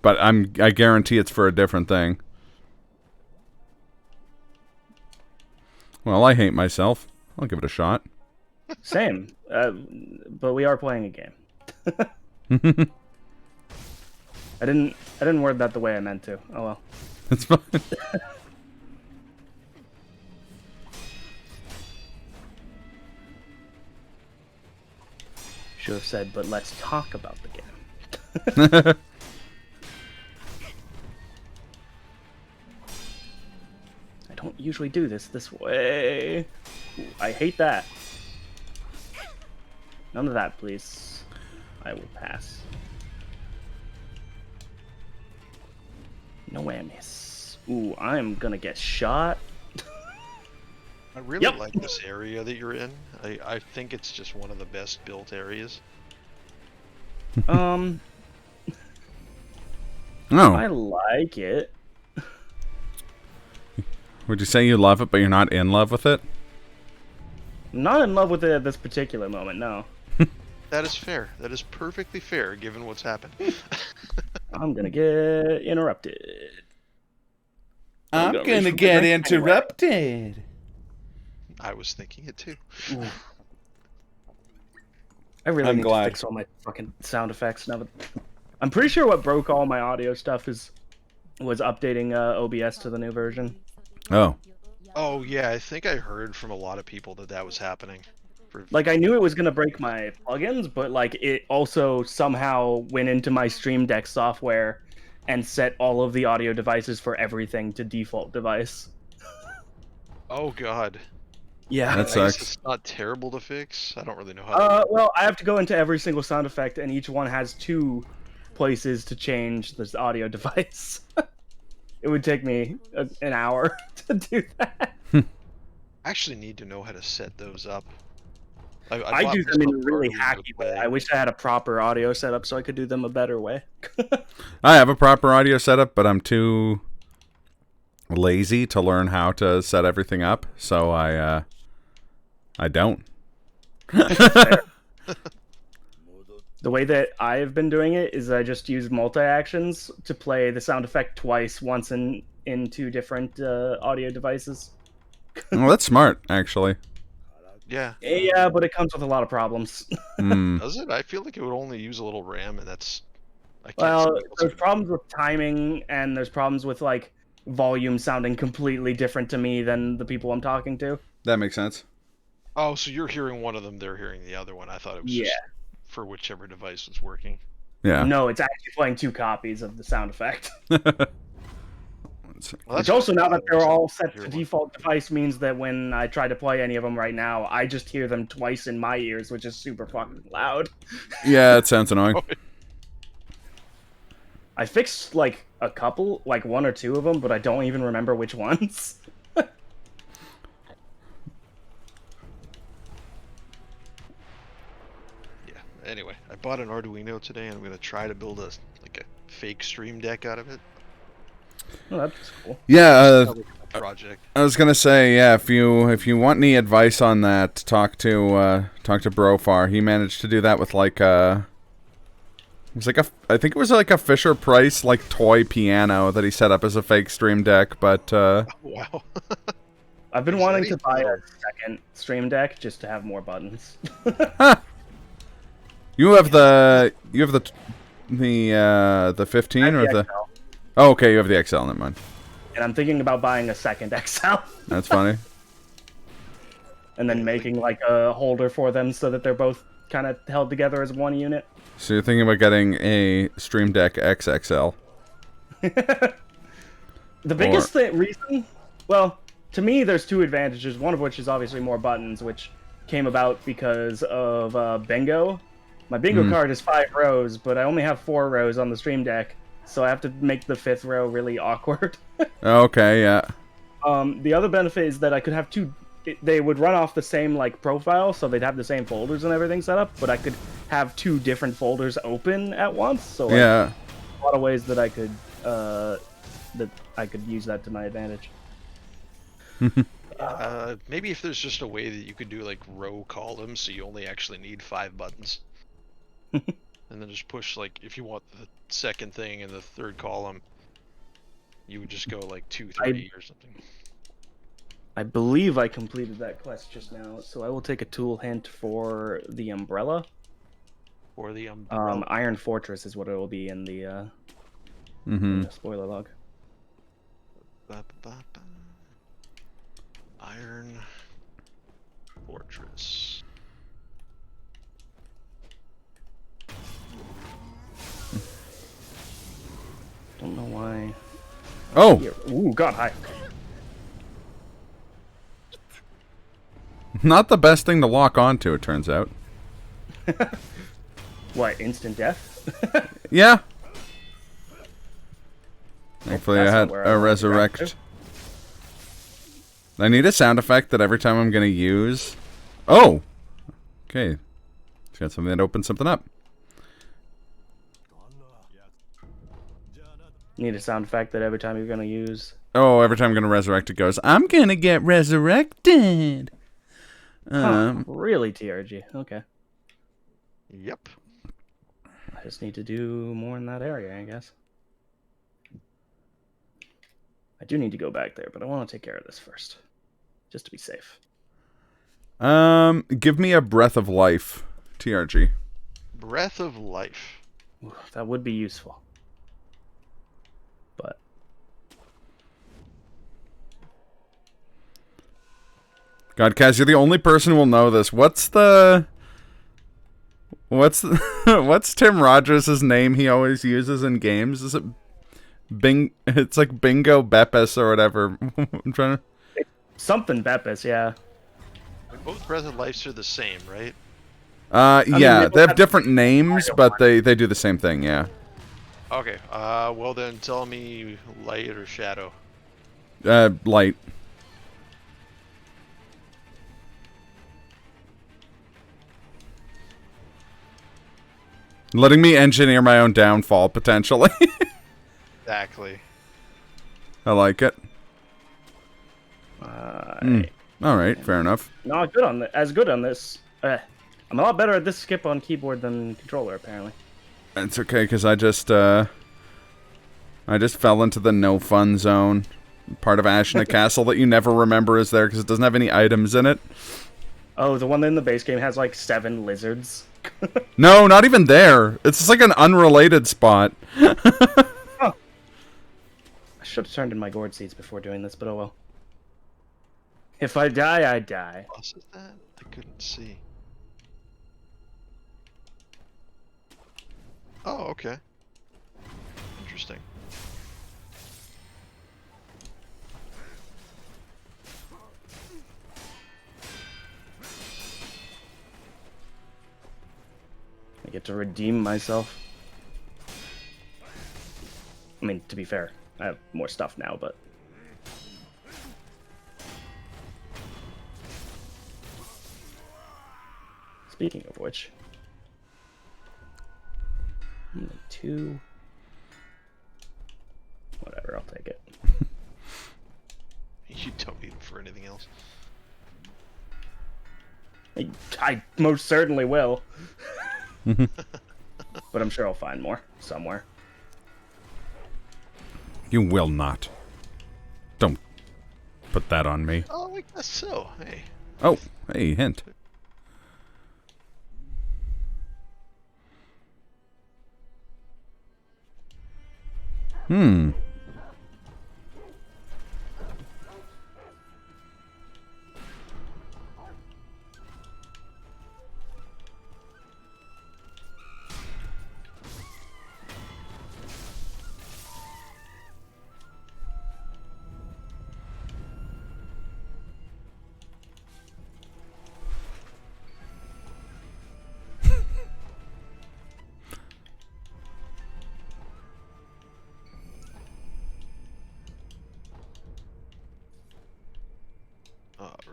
but I guarantee it's for a different thing. Well, I hate myself. I'll give it a shot. Same. But we are playing a game. I didn't word that the way I meant to. Oh well. It's fine. Should have said, but let's talk about the game. I don't usually do this way. Ooh, I hate that. None of that, please. I will pass. No whammies. Ooh, I'm gonna get shot. I really like this area that you're in. I think it's just one of the best built areas. Oh. I like it. Would you say you love it, but you're not in love with it? I'm not in love with it at this particular moment, no. That is fair. That is perfectly fair, given what's happened. I'm gonna get interrupted. I'm gonna get interrupted. I was thinking it too. I really I'm need glad. to fix all my fucking sound effects now. I'm pretty sure what broke all my audio stuff was updating OBS to the new version. Oh. Oh yeah, I think I heard from a lot of people that was happening. Like, I knew it was gonna break my plugins, but like it also somehow went into my Stream Deck software and set all of the audio devices for everything to default device. Oh god. Yeah. That I guess sucks. it's not terrible to fix. I don't really know how to Well, I have to go into every single sound effect, and each one has 2 places to change this audio device. It would take me an hour to do that. I actually need to know how to set those up. I do them in a really hacky way. I wish. wish I had a proper audio setup so I could do them a better way. I have a proper audio setup, but I'm too lazy to learn how to set everything up, so I don't. The way that I've been doing it is I just use multi-actions to play the sound effect twice, once in 2 different audio devices. Well, that's smart, actually. Yeah. Yeah, but it comes with a lot of problems. Does it? I feel like it would only use a little RAM, and that's. I can't Well, see there's problems with timing, and there's problems with like volume sounding completely different to me than the people I'm talking to. That makes sense. Oh, so you're hearing one of them, they're hearing the other one. I thought it was just for whichever device was working. Yeah. No, it's actually playing 2 copies of the sound effect. Well, Which also, now that they're all set Hear to one. default device, means that when I try to play any of them right now, I just hear them twice in my ears, which is super fucking loud. Yeah, it sounds annoying. I fixed like a couple, like 1 or 2 of them, but I don't even remember which ones. Yeah. Anyway, I bought an Arduino today, and I'm gonna try to build a fake Stream Deck out of it. Oh, that's cool. Yeah, Project. I was gonna say, yeah, if you want any advice on that, talk to Brofar. He managed to do that with like was like I think it was like a Fisher Price like toy piano that he set up as a fake Stream Deck, but Wow. I've been Is wanting that to buy even- a second Stream Deck just to have more buttons. you have the 15 I or have the XL, Oh, okay, you have the XL, never mind. and I'm thinking about buying a second XL. That's funny. And then making like a holder for them so that they're both kind of held together as one unit. So you're thinking about getting a Stream Deck XXL. The biggest reason, well, to me, there's two advantages. One of which is obviously more buttons, which came about because of bingo. My bingo card is 5 rows, but I only have 4 rows on the Stream Deck, so I have to make the 5th row really awkward. Okay, yeah. The other benefit is that I could have two. They would run off the same like profile, so they'd have the same folders and everything set up. But I could have 2 different folders open at once. So like, Yeah. a lot of ways that I could use that to my advantage. Maybe if there's just a way that you could do like row columns, so you only actually need 5 buttons, and then just push like if you want the second thing in the third column, you would just go like 2, 3 or something. I believe I completed that quest just now, so I will take a tool hint for the umbrella. Or the umbrella. Iron Fortress is what it will be in the, in Mm-hmm. the spoiler log. Ba-ba-ba-ba. Iron Fortress. Don't know why. Oh! Here. Ooh, God, hi. Not the best thing to lock onto, it turns out. What, instant death? Yeah. Thankfully That's I had not where I a wanted to resurrect. react I need a sound effect that every time I'm gonna use... Oh! Okay. It's got something that opens something up. Need a sound effect that every time you're gonna use. Oh, every time I'm gonna resurrect it goes, I'm gonna get resurrected! Really, TRG? Okay. Yep. I just need to do more in that area, I guess. I do need to go back there, but I want to take care of this first. Just to be safe. Give me a breath of life, TRG. Breath of Life. Ooh, that would be useful. But God, Kaz, you're the only person who will know this. What's Tim Rogers' name he always uses in games? Is it It's like Bingo Beppis or whatever. I'm trying to... something Beppis, yeah. Both Breath of Lives are the same, right? Yeah, they have have different names, but they do the same thing, yeah. Okay. Well then, tell me light or shadow. Light. Letting me engineer my own downfall, potentially. Exactly. I like it. Alright. Alright, fair enough. Not good on as good on this. I'm a lot better at this skip on keyboard than controller, apparently. It's okay, because I just fell into the no fun zone. Part of Ashna Castle that you never remember is there, because it doesn't have any items in it. Oh, the one in the base game has like 7 lizards. No, not even there. It's just like an unrelated spot. I should have turned in my gourd seeds before doing this, but oh well. If I die, I die. What is that? I couldn't see. Oh, okay. Interesting. I get to redeem myself. I mean, to be fair, I have more stuff now, but... Speaking of which... only 2... Whatever, I'll take it. You don't need them for anything else. I most certainly will. But I'm sure I'll find more somewhere. You will not. Don't put that on me. Oh, I guess so. Hey. Oh, hey, hint. Hmm.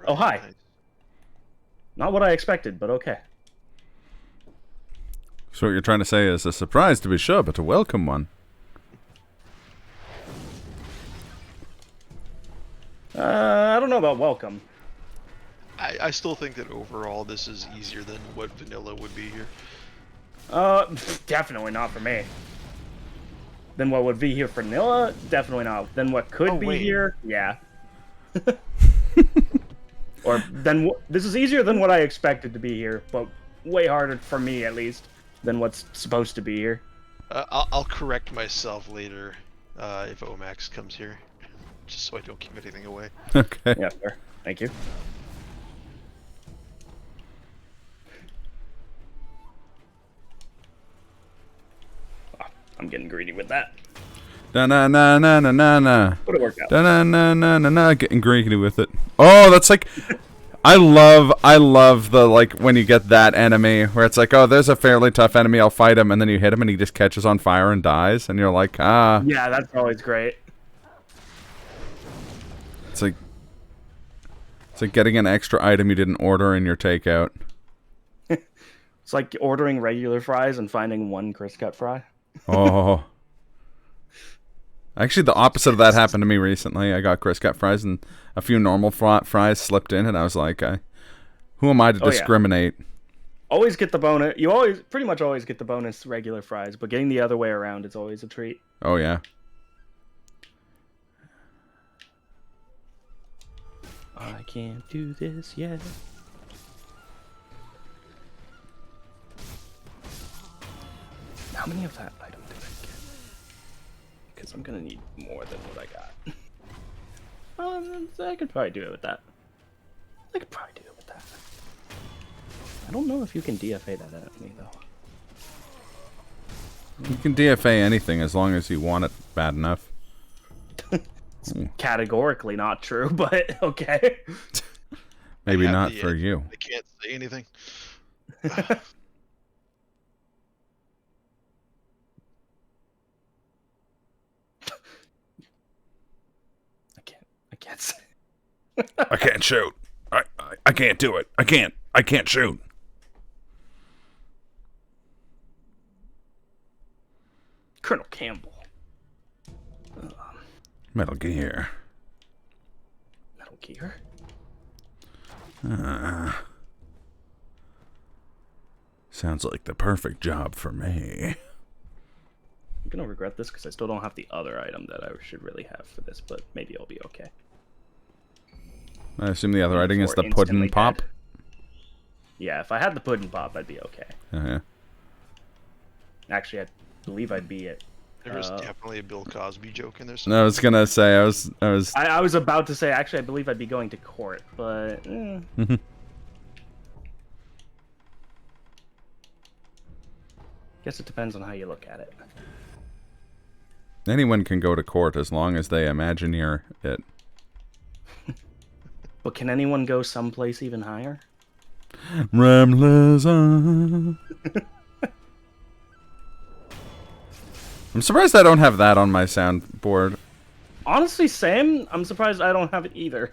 Alright, Oh, hi. nice. Not what I expected, but okay. So what you're trying to say is a surprise to be sure, but a welcome one. I don't know about welcome. I still think that overall this is easier than what vanilla would be here. Definitely not for me. Then what would be here for vanilla? Definitely not. Then what could be wait. here? Yeah. Or then this is easier than what I expected to be here, but way harder for me at least than what's supposed to be here. I'll correct myself later if Omax comes here, just so I don't give anything away. Okay. Yeah, fair. Thank you. Oh, I'm getting greedy with that. Na na na na na na na. Would have worked out. Da na na na na na. Getting greedy with it. Oh, that's like. I love the, like, when you get that enemy where it's like, oh, there's a fairly tough enemy, I'll fight him, and then you hit him and he just catches on fire and dies, and you're like, ah. Yeah, that's always great. It's like getting an extra item you didn't order in your takeout. It's like ordering regular fries and finding one crisp cut fry. Oh. Actually, the opposite of that happened to me recently. I got crisp cut fries and a few normal fries slipped in, and I was like, who am I to discriminate? Yeah. Always get the bonus. You pretty much always get the bonus regular fries, but getting the other way around is always a treat. Oh, yeah. I can't do this yet. How many of that item did I get? Because I'm gonna need more than what I got. I could probably do it with that. I don't know if you can DFA that at me though. You can DFA anything as long as you want it bad enough. It's categorically not true, but okay. Maybe not for you. I can't say anything. I can't say. I can't shoot. I can't do it. I can't shoot. Colonel Campbell. Metal Gear. Metal Gear? Sounds like the perfect job for me. I'm gonna regret this because I still don't have the other item that I should really have for this, but maybe I'll be okay. I assume the other item is the Before pudding instantly pop. dead. Yeah, if I had the pudding pop, I'd be okay. Yeah. Actually, I believe I'd be it. There was definitely a Bill Cosby joke in there. I was gonna say I was about to say actually I believe I'd be going to court, but guess it depends on how you look at it. Anyone can go to court as long as they imagineer it. But can anyone go someplace even higher? Ramblers on. I'm surprised I don't have that on my soundboard. Honestly, same. I'm surprised I don't have it either.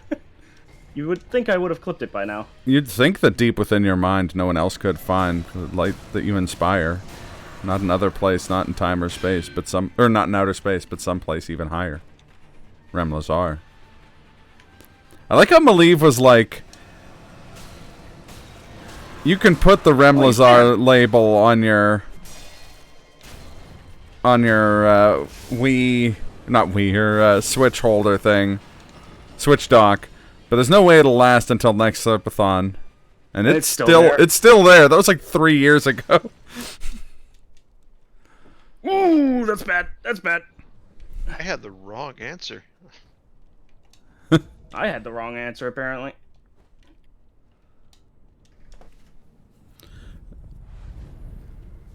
You would think I would have clipped it by now. You'd think that deep within your mind no one else could find the light that you inspire. Not another place, not in time or space, but not in outer space, but someplace even higher. Rem Lazar. I like how Malieve was like, you can put the Rem Lazar label on your on your Wii, not Wii, your Switch holder thing, Switch dock, but there's no way it'll last until next Subathon. And it's still there. That was like 3 years ago. Ooh, that's bad. That's bad. I had the wrong answer. I had the wrong answer, apparently.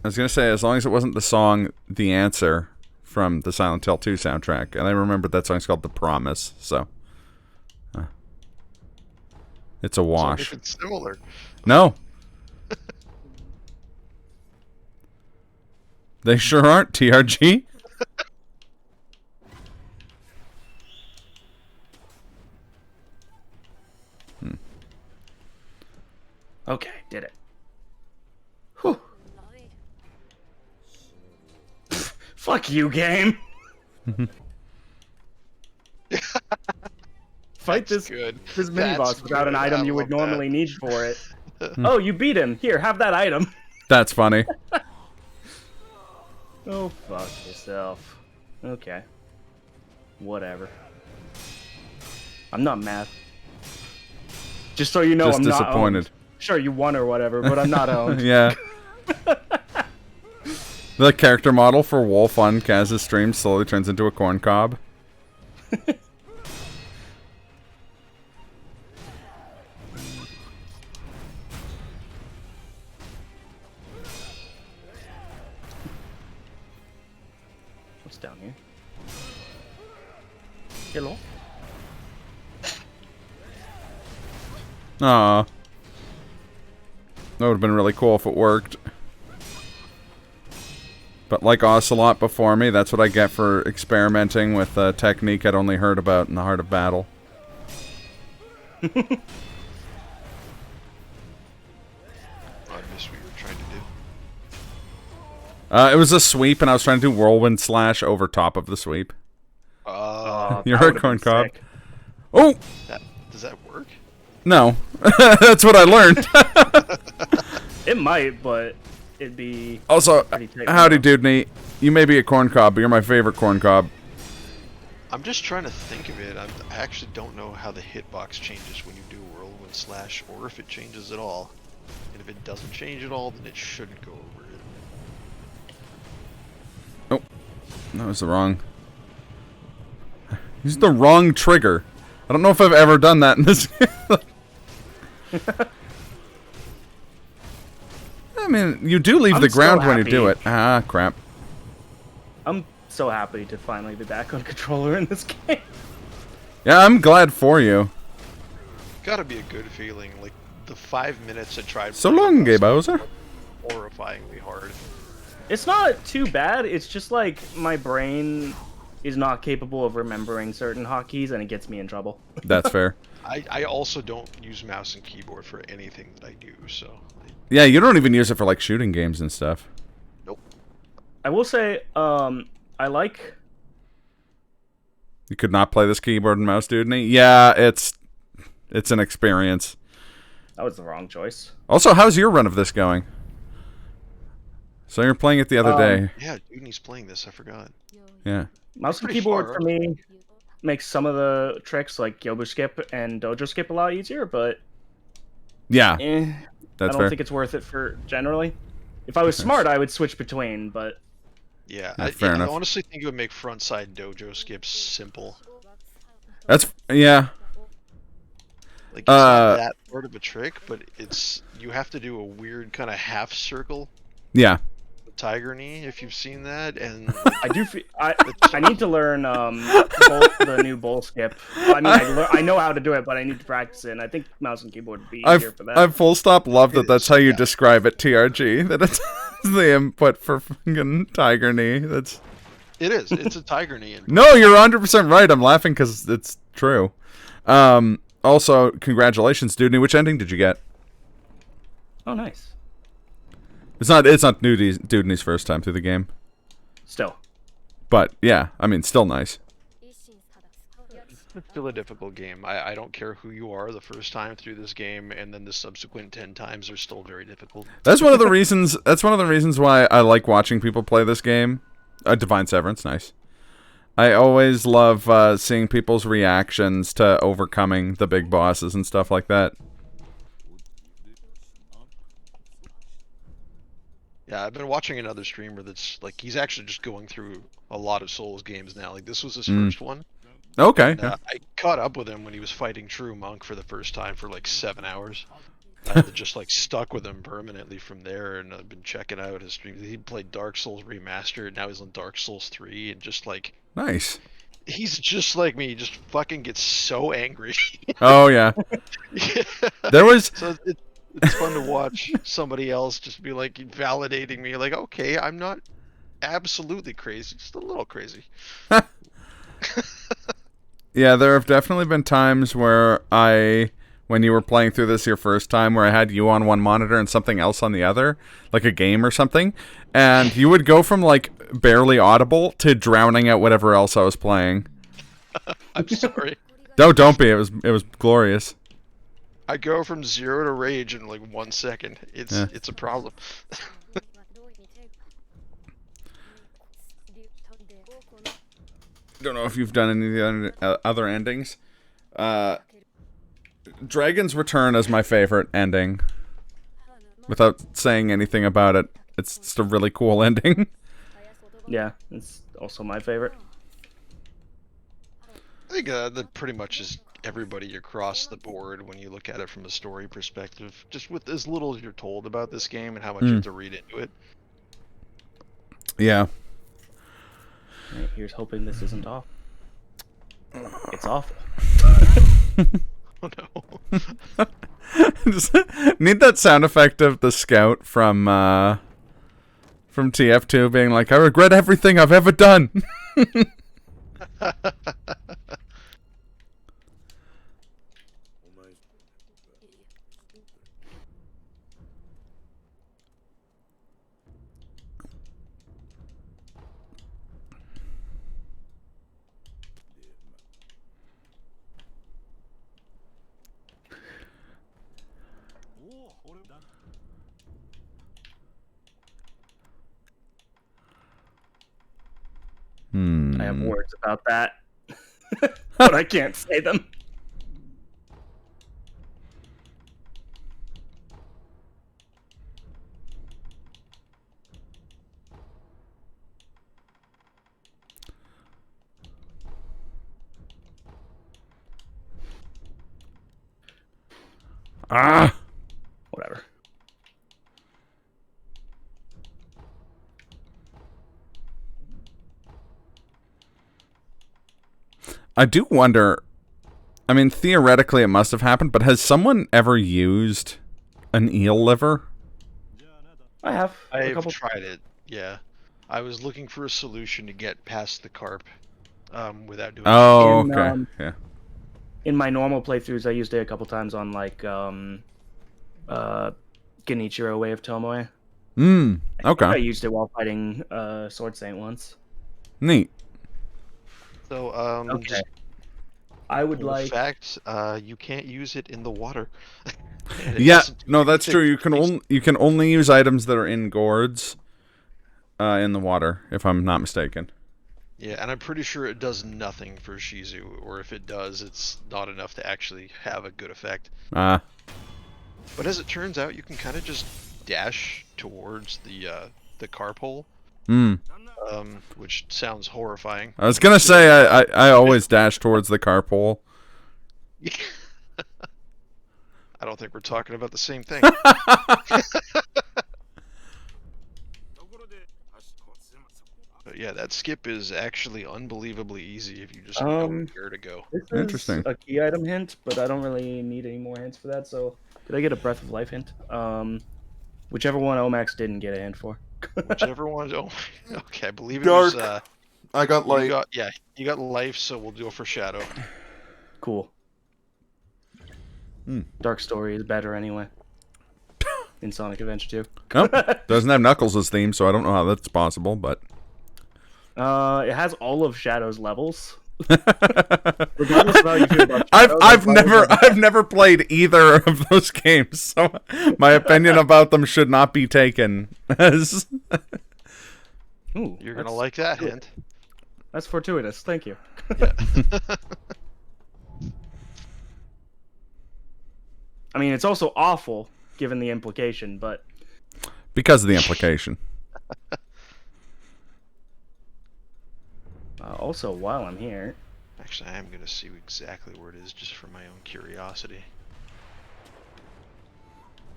I was going to say, as long as it wasn't the song The Answer from the Silent Hill 2 soundtrack. And I remembered that song's called The Promise, so. It's a wash. It's similar. No. They sure aren't, TRG. Okay, did it. Whew. Fuck you, game. Fight That's this good. this mini boss without an good. item I you would love normally need for it. Oh, you beat him. Here, have that item. That's funny. Oh, fuck yourself. Okay. Whatever. I'm not mad. Just so you know, Just I'm not disappointed. owned. Sure, you won or whatever, but I'm not owned. Yeah. The character model for Wolf on Kaz's stream slowly turns into a corn cob. What's down here? Hello? Aw. That would have been really cool if it worked. But like Ocelot before me, that's what I get for experimenting with a technique I'd only heard about in the heart of battle. I missed what you were trying to do. It was a sweep, and I was trying to do whirlwind slash over top of the sweep. You heard corn cob. Oh! Does that work? No. That's what I learned. It might, but it'd be... Also, pretty tight. howdy, Dudney. You may be a corn cob, but you're my favorite corn cob. I'm just trying to think of it. I actually don't know how the hitbox changes when you do whirlwind slash, or if it changes at all. And if it doesn't change at all, then it shouldn't go over it. Oh. That was the wrong... Used the wrong trigger. I don't know if I've ever done that in this game. I mean, you do leave the ground when you do it. Ah, crap. I'm so happy to finally be back on controller in this game. Yeah, I'm glad for you. Gotta be a good feeling. Like, the 5 minutes I tried... So long, Gay Bowser. Horrifyingly hard. It's not too bad. It's just like my brain is not capable of remembering certain hotkeys, and it gets me in trouble. That's fair. I also don't use mouse and keyboard for anything that I do, so... Yeah, you don't even use it for, like, shooting games and stuff. Nope. I will say, I like... You could not play this keyboard and mouse, Dudney? Yeah, it's an experience. That was the wrong choice. Also, how's your run of this going? So you're playing it the other day. Yeah, Dudeney's playing this, I forgot. Yeah. Mouse and pretty keyboard far. for me makes some of the tricks like Yobu Skip and Dojo Skip a lot easier, but Yeah, I that's don't fair. think it's worth it for generally. If I was smart, I would switch between, but Yeah, fair enough. I honestly think it would make frontside dojo skips simple. That's, yeah. Like, it's not that part of a trick, but it's... You have to do a weird kind of half circle Yeah. with Tiger Knee, if you've seen that, and... I do. I need to learn the new bowl skip. I mean, I know how to do it, but I need to practice it. And I think mouse and keyboard would be easier for that. I full stop love that It that's is, how you yeah. describe it, TRG. That it's the input for fucking Tiger Knee. That's... It is. It's a Tiger Knee. No, you're 100% right. I'm laughing because it's true. Also, congratulations, Dudney. Which ending did you get? Oh, nice. It's not Dudney's first time through the game. Still, But, yeah, I mean, still nice. It's still a difficult game. I don't care who you are the first time through this game, and then the subsequent 10 times are still very difficult. That's one of the reasons why I like watching people play this game. Divine Severance, nice. I always love seeing people's reactions to overcoming the big bosses and stuff like that. Yeah, I've been watching another streamer that's like he's actually just going through a lot of Souls games now. Like this was his first one. Okay. And, I caught up with him when he was fighting True Monk for the first time for like 7 hours. I just like stuck with him permanently from there, and I've been checking out his streams. He played Dark Souls Remastered, now he's on Dark Souls 3, and just like Nice. he's just like me, he just fucking gets so angry. Oh yeah. Yeah. There was So it's fun to watch somebody else just be like validating me, like, okay, I'm not absolutely crazy, just a little crazy. Yeah, there have definitely been times where when you were playing through this your first time, where I had you on one monitor and something else on the other, like a game or something, and you would go from like barely audible to drowning out whatever else I was playing. I'm sorry. No, don't be. It was glorious. I go from 0 to rage in like 1 second. It's a problem. Don't know if you've done any of the other endings. Dragon's Return is my favorite ending. Without saying anything about it, it's just a really cool ending. Yeah, it's also my favorite. I think that pretty much is everybody across the board when you look at it from a story perspective. Just with as little as you're told about this game and how much you have to read into it. Yeah. Right, here's hoping this isn't off. It's awful. Oh no. Just need that sound effect of the scout from TF2 being like, I regret everything I've ever done. I have words about that, but I can't say them. Whatever. I do wonder, I mean, theoretically it must have happened, but has someone ever used an eel liver? I have. I've tried it, yeah. I was looking for a solution to get past the carp without doing Oh, In, okay. Yeah. In my normal playthroughs, I used it a couple times on like Genichiro Way of Tomoe. Okay. I used it while fighting Sword Saint once. Neat. So, Okay. just I would the like. fact, you can't use it in the water. And it Yeah, doesn't do no, that's true. anything. You can only use items that are in gourds in the water, if I'm not mistaken. Yeah, and I'm pretty sure it does nothing for Shizu, or if it does, it's not enough to actually have a good effect. Ah. But as it turns out, you can kind of just dash towards the carp hole, which sounds horrifying. I was gonna say I always dash towards the carpool. I don't think we're talking about the same thing. But yeah, that skip is actually unbelievably easy if you just know where to go. This is Interesting. a key item hint, but I don't really need any more hints for that. So, did I get a Breath of Life hint? Whichever one Omax didn't get a hint for. Whichever one. Oh, okay. I believe it Dark. was. I got You got life, so we'll go for shadow. Cool. Dark Story is better anyway. In Sonic Adventure 2. Nope. Doesn't have Knuckles' as theme, so I don't know how that's possible, but It has all of Shadow's levels. Regardless of how you feel about Shadow, I've never played either of those games, so my opinion about them should not be taken as Ooh, You're gonna like that hint. That's fortuitous. Thank you. Yeah. I mean, it's also awful given the implication, but Because of the implication. also while I'm here, Actually, I am gonna see exactly where it is just for my own curiosity.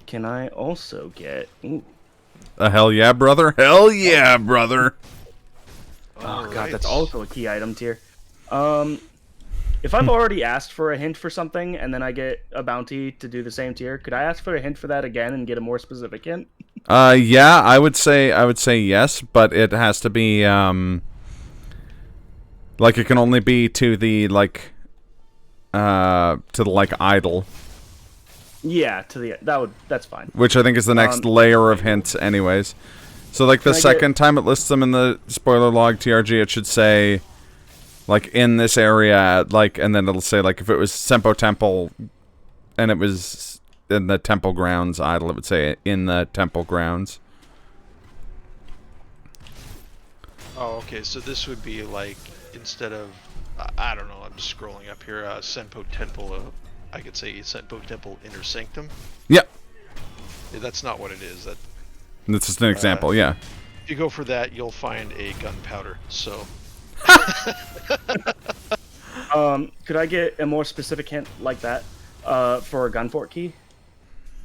can I also get? Ooh. A hell yeah, brother. Hell yeah, brother. Oh god, that's also a key item tier. If I've already asked for a hint for something and then I get a bounty to do the same tier, could I ask for a hint for that again and get a more specific hint? Yeah, I would say yes, but it has to be like it can only be to the idol, Yeah, that's fine. which I think is the next layer of hints anyways. So like the second time it lists them in the spoiler log TRG, it should say like in this area, like, and then it'll say like if it was Senpo Temple and it was in the temple grounds idol, it would say in the temple grounds. Oh, okay. So this would be like instead of I don't know. I'm just scrolling up here. Senpo Temple. I could say Senpo Temple Inner Sanctum. Yep. Yeah, that's not what it is. That's just an example. Yeah. If you go for that, you'll find a gunpowder. So. Could I get a more specific hint like that for a gunfort key?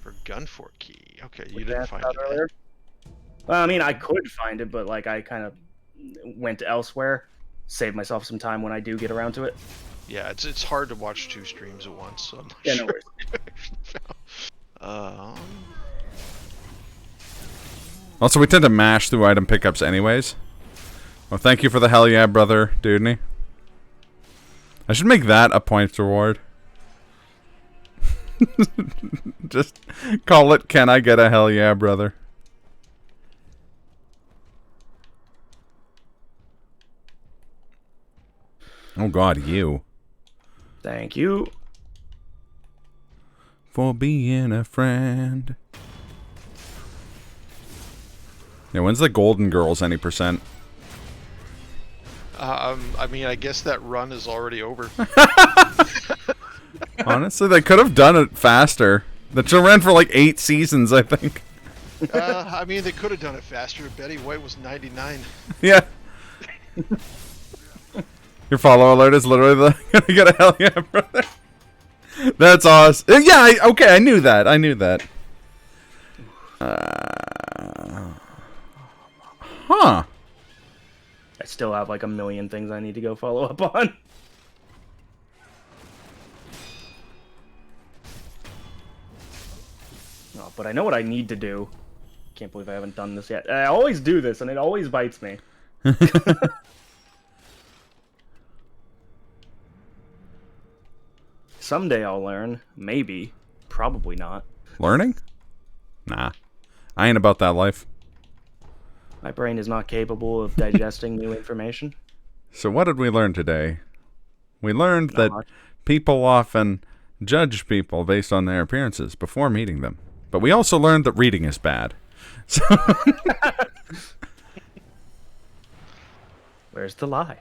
For gunfort key. Okay, you didn't find it earlier. Well, I mean, I could find it, but like I kind of went elsewhere. Save myself some time when I do get around to it. Yeah, it's hard to watch 2 streams at once, so I'm not Yeah, sure. No worries. Also, we tend to mash through item pickups anyways. Well, thank you for the hell yeah, brother, Dudney. I should make that a points reward. Just call it, can I get a hell yeah, brother? Oh god, you. Thank you. For being a friend. Yeah, when's the Golden Girls any percent? I mean, I guess that run is already over. Honestly, they could have done it faster. The show ran for like 8 seasons, I think. I mean, they could have done it faster. Betty White was 99. Yeah. Your follow alert is literally the gonna get a hell yeah, brother. That's awesome. Yeah, okay, I knew that. Huh. I still have like a million things I need to go follow up on. Oh, but I know what I need to do. Can't believe I haven't done this yet. I always do this, and it always bites me. Someday I'll learn. Maybe. Probably not. Learning? Nah. I ain't about that life. My brain is not capable of digesting new information. So what did we learn today? We learned Not that much. people often judge people based on their appearances before meeting them. But we also learned that reading is bad. So Where's the lie?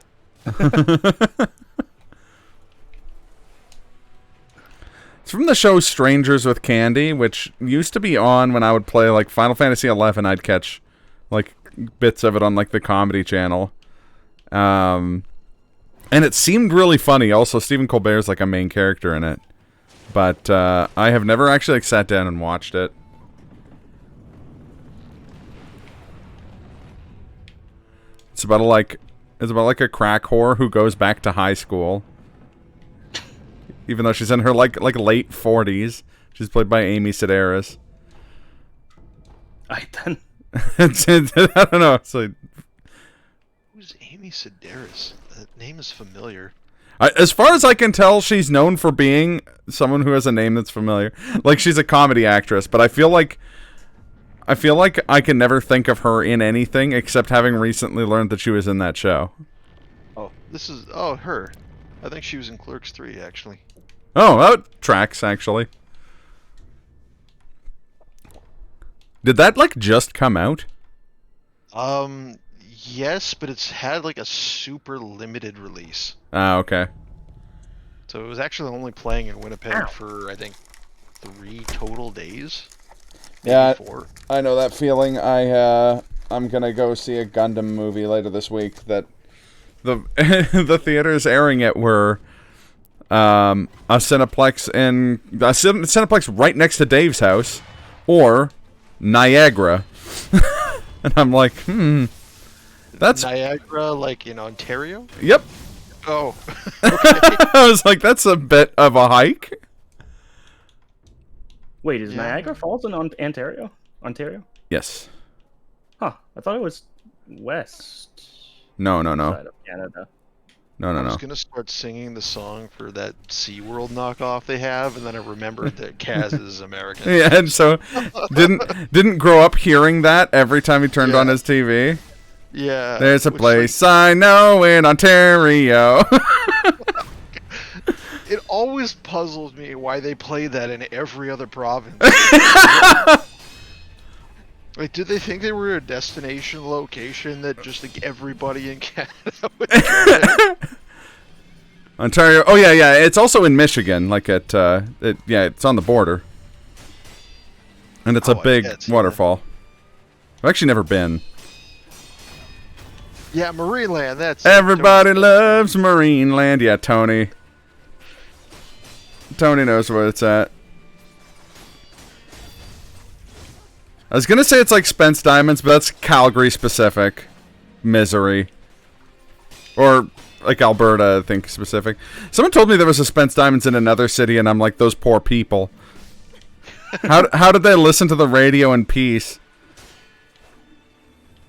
it's from the show Strangers with Candy, which used to be on when I would play like Final Fantasy XI. I'd catch like bits of it on like the comedy channel. And it seemed really funny. Also, Stephen Colbert's like a main character in it. But I have never actually like sat down and watched it. It's about a crack whore who goes back to high school. Even though she's in her like late 40s. She's played by Amy Sedaris. I then. I don't know. It's like, Who's Amy Sedaris? That name is familiar. as far as I can tell, she's known for being someone who has a name that's familiar. Like, she's a comedy actress, but I feel like I can never think of her in anything except having recently learned that she was in that show. Oh, her. I think she was in Clerks 3, actually. Oh, that tracks, actually. Did that, like, just come out? Yes, but it's had like a super limited release. Ah, okay. So it was actually only playing in Winnipeg for, I think, 3 total days. Maybe Yeah, 4. I know that feeling. I'm gonna go see a Gundam movie later this week. That the the theaters airing it were a Cineplex Cineplex right next to Dave's house, or Niagara, and I'm like, that's Niagara, like in Ontario. Yep. Oh, I was like, that's a bit of a hike. Wait, is Yeah. Niagara Falls in Ontario? Ontario? Yes. Huh. I thought it was west No. side of Canada. No. I was gonna start singing the song for that SeaWorld knockoff they have, and then I remembered that Kaz is American. Yeah, and so didn't grow up hearing that every time he turned on his TV. Yeah. There's a which, place I know in Ontario. It always puzzles me why they play that in every other province. Like, did they think they were a destination location that just like everybody in Canada would go to? Ontario. Oh yeah. It's also in Michigan. Like it's on the border, and it's a big waterfall. I've actually never been. Yeah, Marineland. That's it. Everybody loves Marineland. Yeah, Tony. Tony knows where it's at. I was gonna say it's like Spence Diamonds, but that's Calgary specific. Misery. Or like Alberta, I think, specific. Someone told me there was a Spence Diamonds in another city, and I'm like, those poor people. How did they listen to the radio in peace?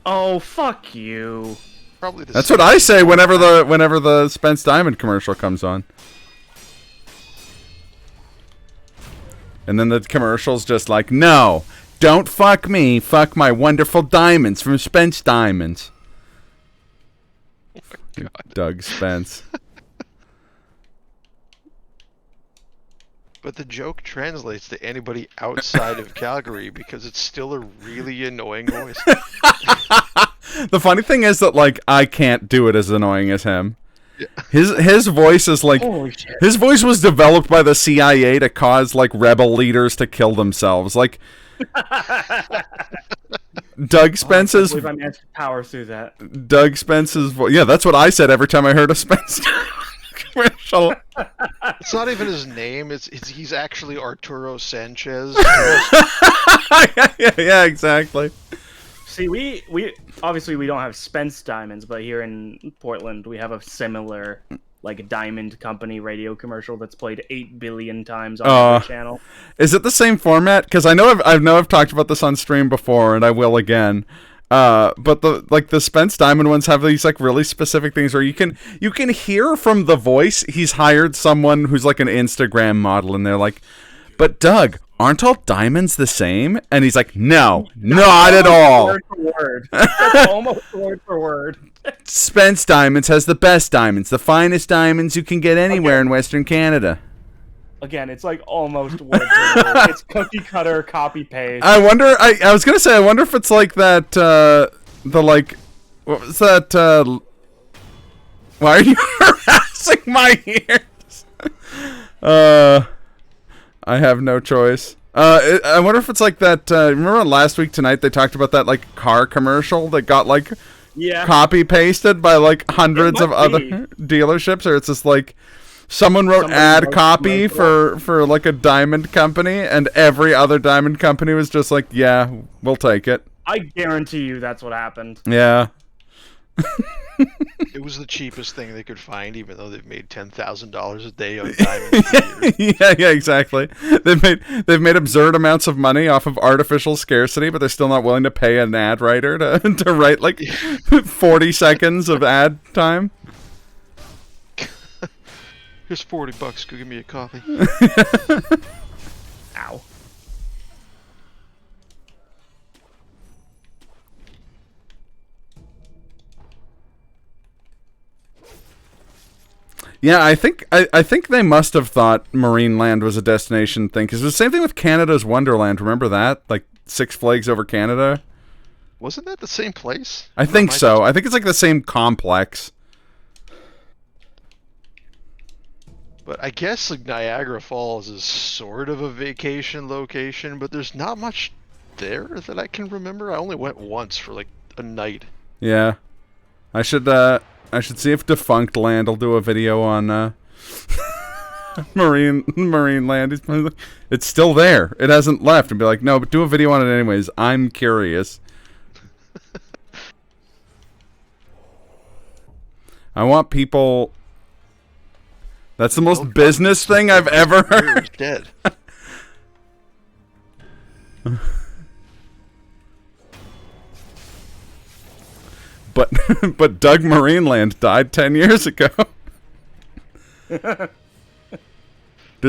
Oh, fuck you. Probably the That's same. what I say whenever the Spence Diamond commercial comes on. And then the commercial's just like, no, don't fuck me, fuck my wonderful diamonds from Spence Diamonds. Oh my God. Doug Spence. But the joke translates to anybody outside of Calgary because it's still a really annoying voice. The funny thing is that, like, I can't do it as annoying as him. Yeah. His voice is like, Holy shit. his voice was developed by the CIA to cause, like, rebel leaders to kill themselves. Like, Doug Spence's... I believe I managed to power through that. Doug Spence's voice... Yeah, that's what I said every time I heard a Spence commercial. It's not even his name. He's actually Arturo Sanchez. yeah, exactly. See, we obviously we don't have Spence Diamonds, but here in Portland we have a similar like diamond company radio commercial that's played 8 billion times on every channel. Is it the same format? Because I know I've talked about this on stream before, and I will again. But the Spence Diamond ones have these like really specific things where you can hear from the voice he's hired someone who's like an Instagram model, and they're like, "But Doug, aren't all diamonds the same?" And he's like, "No, not at all." Word for word. That's almost word for word. Spence Diamonds has the best diamonds, the finest diamonds you can get anywhere in Western Canada. Again, it's like almost word for word. It's cookie cutter, copy paste. I wonder. I was gonna say. I wonder if it's like that. What was that? Why are you harassing my ears? I have no choice. I wonder if it's like that. Remember last week tonight they talked about that like car commercial that got like copy pasted by like hundreds of other dealerships, or it's just like. Someone wrote ad copy for like a diamond company, and every other diamond company was just like, yeah, we'll take it. I guarantee you that's what happened. Yeah. It was the cheapest thing they could find, even though they've made $10,000 a day on diamonds for years. yeah, exactly. They've made absurd amounts of money off of artificial scarcity, but they're still not willing to pay an ad writer to write like 40 seconds of ad time. Here's $40. Go give me a coffee. Ow. Yeah, I think they must have thought Marineland was a destination thing, because it was the same thing with Canada's Wonderland. Remember that? Like Six Flags over Canada? Wasn't that the same place? I think so. I think it's like the same complex. But I guess like Niagara Falls is sort of a vacation location, but there's not much there that I can remember. I only went once for like a night. Yeah. I should see if Defunct Land will do a video on Marine Land. He's probably like, it's still there. It hasn't left. And be like, no, but do a video on it anyways. I'm curious. I want people. That's the most business thing I've ever heard. Dead. But Doug Marineland died 10 years ago. Does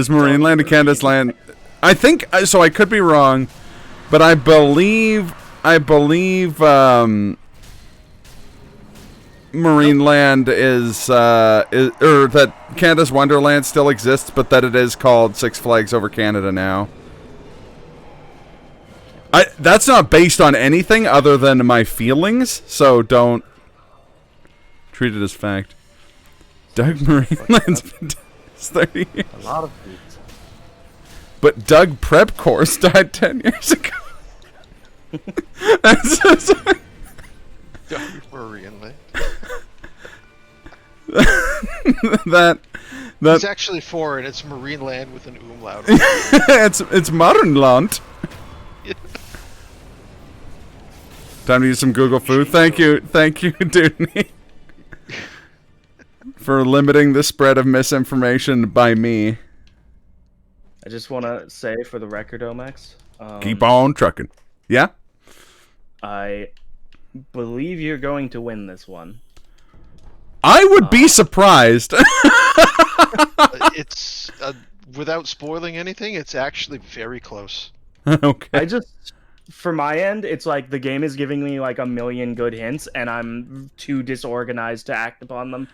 Marineland and Canada's Land? I think so. I could be wrong, but I believe Marineland is or that Canada's Wonderland still exists, but that it is called Six Flags Over Canada now. That's not based on anything other than my feelings, so don't treat it as fact. Doug Marineland's been dead 30 years. A lot of people. But Doug Prep Course died 10 years ago. That's so sorry. Doug Marineland. that It's actually foreign. It's Marineland with an umlaut. it's Marineland. Time to use some Google food. Thank you, Dooney, for limiting the spread of misinformation by me. I just want to say for the record, Omax. Keep on trucking. Yeah? I believe you're going to win this one. I would be surprised. It's without spoiling anything. It's actually very close. Okay. For my end, it's like the game is giving me like a million good hints, and I'm too disorganized to act upon them.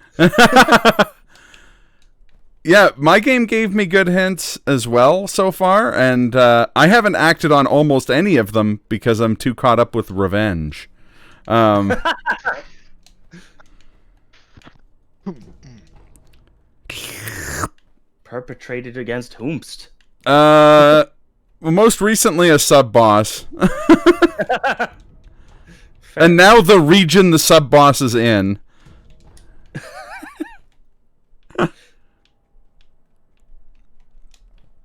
Yeah, my game gave me good hints as well so far, and I haven't acted on almost any of them because I'm too caught up with revenge. Perpetrated against whomst? Well, most recently a sub-boss. And now the region the sub-boss is in.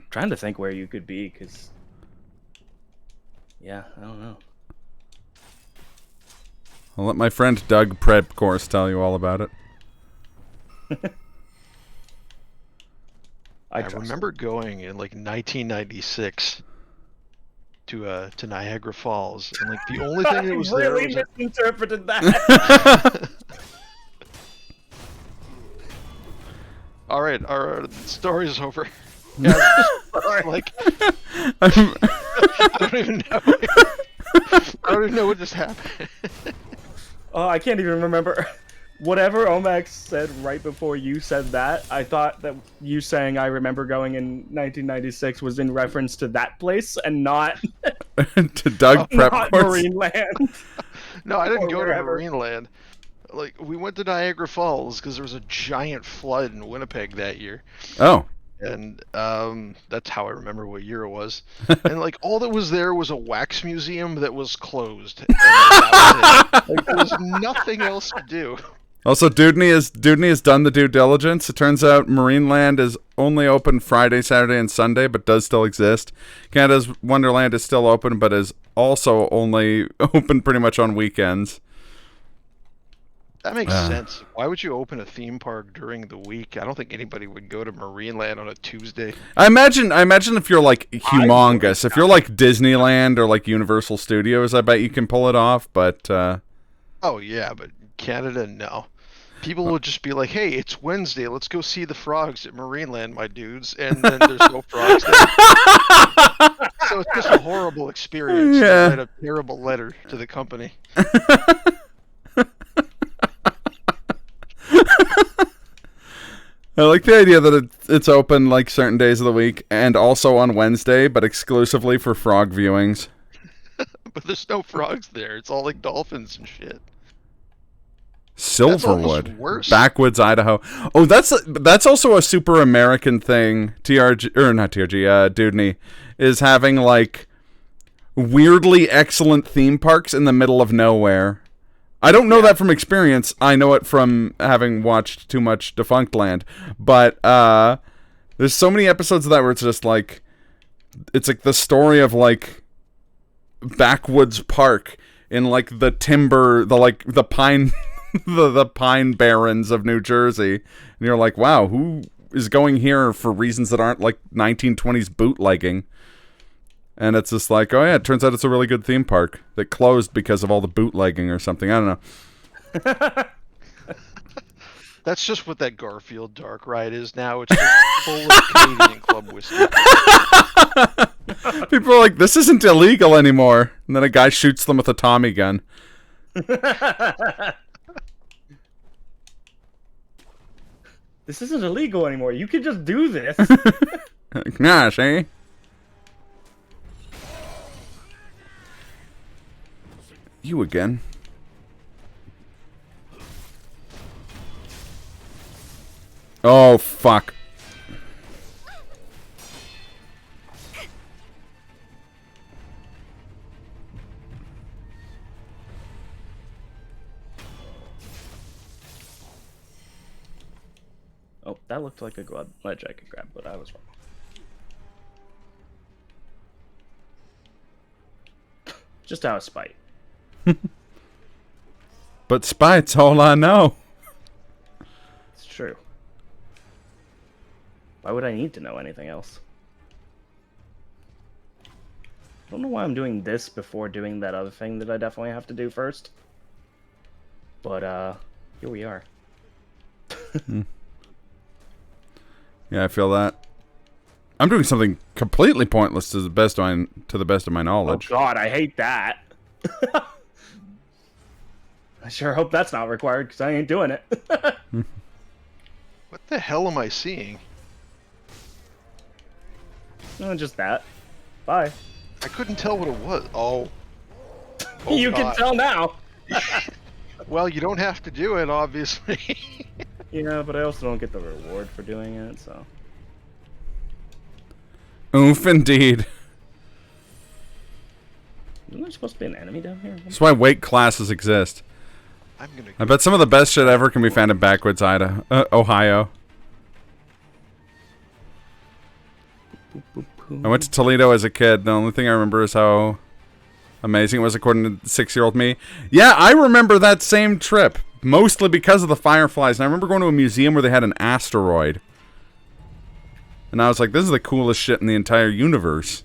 Trying to think where you could be, because... Yeah, I don't know. I'll let my friend Doug Prep Course tell you all about it. I remember going in like 1996 to Niagara Falls, and like the only thing that was I there really was misinterpreted that. all right, our story's over. Yeah, like I don't even know. I don't even know what just happened. Oh, I can't even remember. Whatever Omax said right before you said that, I thought that you saying I remember going in 1996 was in reference to that place and not to Doug Prep not Course. Marineland. No, I didn't Or go wherever. to Marineland. Like we went to Niagara Falls because there was a giant flood in Winnipeg that year. Oh. And that's how I remember what year it was. And like all that was there was a wax museum that was closed. And that was it. Like, there was nothing else to do. Also, Doodney has done the due diligence. It turns out Marineland is only open Friday, Saturday, and Sunday, but does still exist. Canada's Wonderland is still open, but is also only open pretty much on weekends. That makes sense. Why would you open a theme park during the week? I don't think anybody would go to Marineland on a Tuesday. I imagine if you're like humongous, if you're like Disneyland or like Universal Studios, I bet you can pull it off. But oh yeah, but Canada, no. People will just be like, "Hey, it's Wednesday. Let's go see the frogs at Marineland, my dudes." And then there's no frogs there. So it's just a horrible experience. Yeah. I write a terrible letter to the company. I like the idea that it's open like certain days of the week and also on Wednesday, but exclusively for frog viewings. but there's no frogs there. It's all like dolphins and shit. Silverwood, worse. backwoods Idaho. Oh, that's also a super American thing. TRG or not TRG? Dudney is having like weirdly excellent theme parks in the middle of nowhere. I don't know that from experience. I know it from having watched too much Defunctland. But there's so many episodes of that where it's just like, it's like the story of like backwoods park in like the timber, the pine. the pine barrens of New Jersey, and you're like, wow, who is going here for reasons that aren't like 1920s bootlegging? And it's just like, oh yeah, it turns out it's a really good theme park that closed because of all the bootlegging or something. I don't know. That's just what that Garfield dark ride is now. It's just full of Canadian club whiskey. People are like, this isn't illegal anymore, and then a guy shoots them with a Tommy gun. This isn't illegal anymore. You can just do this. Gosh, eh? You again. Oh, fuck. Oh, that looked like a ledge I could grab, but I was wrong. Just out of spite. But spite's all I know. It's true. Why would I need to know anything else? I don't know why I'm doing this before doing that other thing that I definitely have to do first. But, here we are. Yeah, I feel that. I'm doing something completely pointless to the best of my knowledge. Oh god, I hate that. I sure hope that's not required, because I ain't doing it. What the hell am I seeing? No, just that. Bye. I couldn't tell what it was. Oh. You can tell now. Well, you don't have to do it, obviously. Yeah, but I also don't get the reward for doing it, so. Oof, indeed. Isn't there supposed to be an enemy down here? That's why weight classes exist. I'm gonna I bet some of the best shit ever can be found in backwoods Ohio. I went to Toledo as a kid. The only thing I remember is how amazing it was according to 6-year-old me. Yeah, I remember that same trip. Mostly because of the fireflies. And I remember going to a museum where they had an asteroid. And I was like, this is the coolest shit in the entire universe.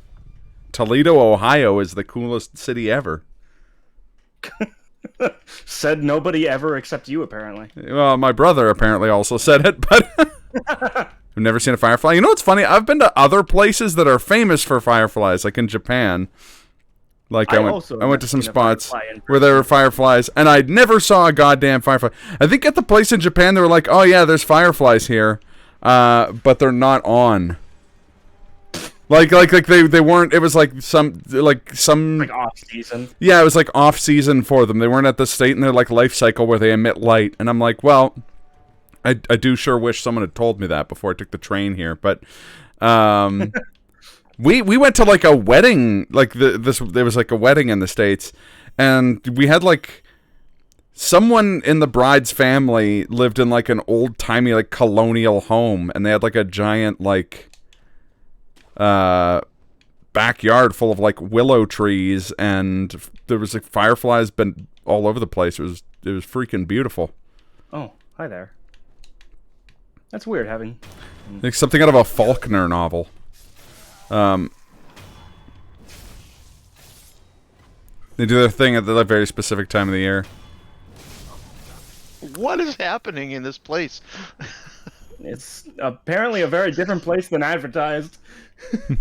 Toledo, Ohio is the coolest city ever. Said nobody ever except you, apparently. Well, my brother apparently also said it, but I've never seen a firefly. You know what's funny? I've been to other places that are famous for fireflies, like in Japan. Like I went to some spots where there were fireflies, and I never saw a goddamn firefly. I think at the place in Japan they were like, "Oh yeah, there's fireflies here," but they're not on. Like they weren't. It was like some off season. Yeah, it was like off season for them. They weren't at the state in their like life cycle where they emit light. And I'm like, well, I do sure wish someone had told me that before I took the train here, but. We went to like a wedding, like there was like a wedding in the States, and we had like someone in the bride's family lived in like an old timey like colonial home, and they had like a giant like backyard full of like willow trees, and there was like fireflies been all over the place. It was freaking beautiful. Oh, hi there. That's weird having like something out of a Faulkner novel. They do their thing at the very specific time of the year. What is happening in this place? It's apparently a very different place than advertised. But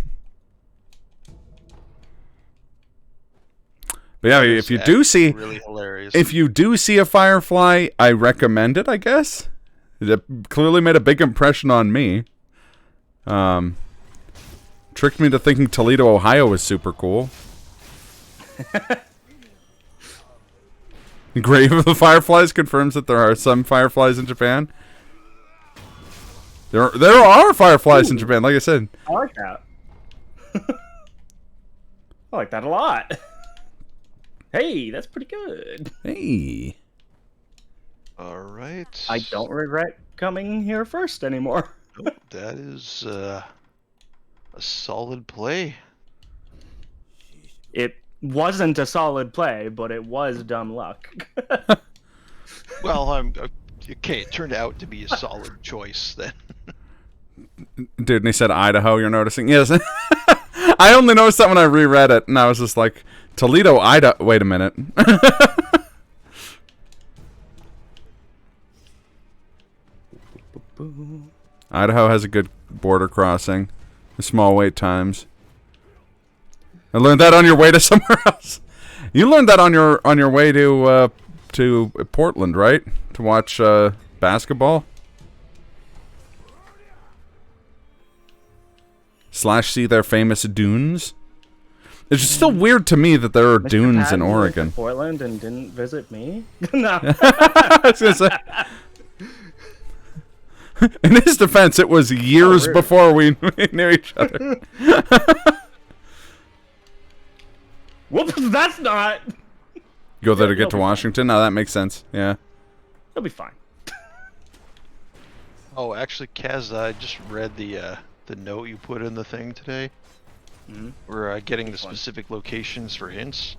yeah, if you do see, really hilarious. If you do see a firefly, I recommend it. I guess it clearly made a big impression on me. Tricked me to thinking Toledo, Ohio was super cool. Grave of the Fireflies confirms that there are some fireflies in Japan. There are fireflies in Japan, like I said. I like that. I like that a lot. Hey, that's pretty good. Hey. All right. I don't regret coming here first anymore. Nope, that is a solid play. It wasn't a solid play, but it was dumb luck. Well, okay. It turned out to be a solid choice then. Dude, and he said Idaho, you're noticing? Yes. I only noticed that when I reread it, and I was just like, Toledo, Idaho. Wait a minute. Idaho has a good border crossing. Small wait times. I learned that on your way to somewhere else. You learned that on your way to Portland, right? To watch basketball. / see their famous dunes. It's just still weird to me that there are Mr. dunes Patton in went to Oregon. Portland and didn't visit me? No. I was gonna say. In his defense, it was years rude. before we knew each other. Whoops, that's not. Go there to get to Washington? No, that makes sense. Yeah. He'll be fine. Oh, actually, Kaz, I just read the note you put in the thing today. Mm-hmm. We're getting the specific locations for hints.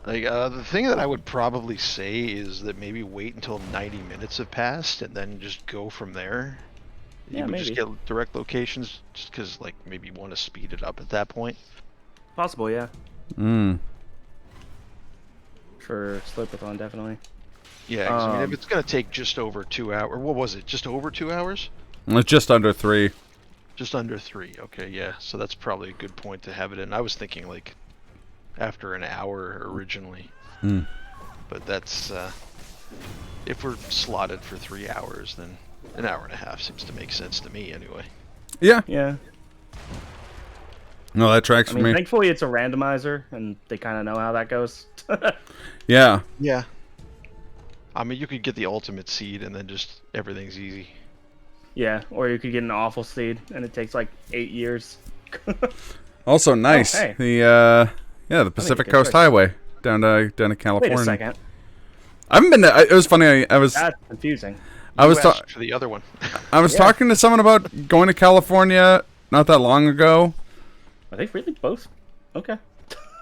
Like, the thing that I would probably say is that maybe wait until 90 minutes have passed and then just go from there. Yeah, You would maybe. just get direct locations just because, like, maybe you want to speed it up at that point. Possible, yeah. Mm. For Slurpathon, definitely. Yeah, 'cause, I mean, if it's going to take just over 2 hours, what was it, just over 2 hours? It's just under 3. Just under 3, okay, yeah. So that's probably a good point to have it in. I was thinking, like, after an hour originally. Mm. But that's, if we're slotted for 3 hours, then an hour and a half seems to make sense to me anyway. Yeah. Yeah. No, that tracks I for mean, me. thankfully it's a randomizer, and they kind of know how that goes. Yeah. Yeah. I mean, you could get the ultimate seed and then just everything's easy. Yeah, or you could get an awful seed, and it takes like 8 years. Also nice. hey. The Pacific good Coast choice. Highway down to Wait California. a second. I haven't been to, it was funny. I was That's confusing. I was You ta- asked for the other one. I was Yeah. talking to someone about going to California not that long ago, Are they really both? Okay.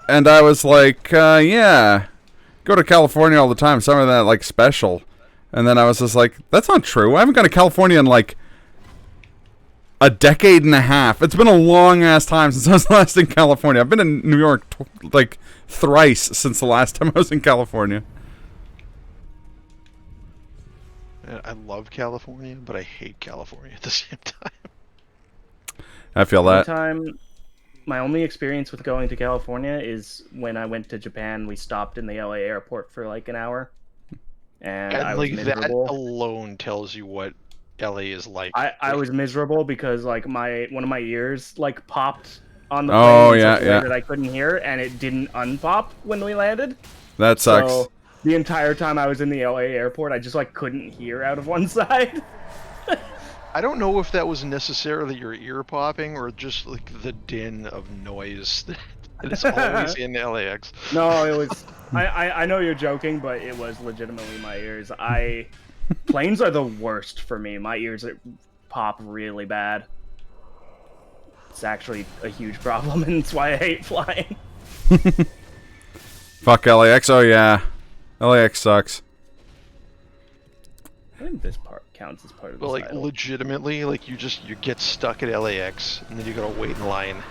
and I was like, yeah, go to California all the time. Some of that like special, and then I was just like, that's not true. I haven't gone to California in like a decade and a half. It's been a long ass time since I was last in California. I've been in New York like thrice since the last time I was in California. I love California, but I hate California at the same time. I feel One that. time, my only experience with going to California is when I went to Japan. We stopped in the LA airport for like an hour, and I And was like that miserable. alone tells you what LA is like. I was miserable because like one of my ears like popped on the Oh, plane in yeah, such a way yeah. that I couldn't hear, and it didn't unpop when we landed. That sucks. So the entire time I was in the LA airport, I just like couldn't hear out of one side. I don't know if that was necessarily your ear popping or just like the din of noise that is always in LAX. No, it was. I know you're joking, but it was legitimately my ears. Planes are the worst for me. My ears pop really bad. It's actually a huge problem, and it's why I hate flying. Fuck LAX. Oh yeah, LAX sucks. I think this part counts as part of the But like title. legitimately, like you get stuck at LAX and then you gotta wait in line.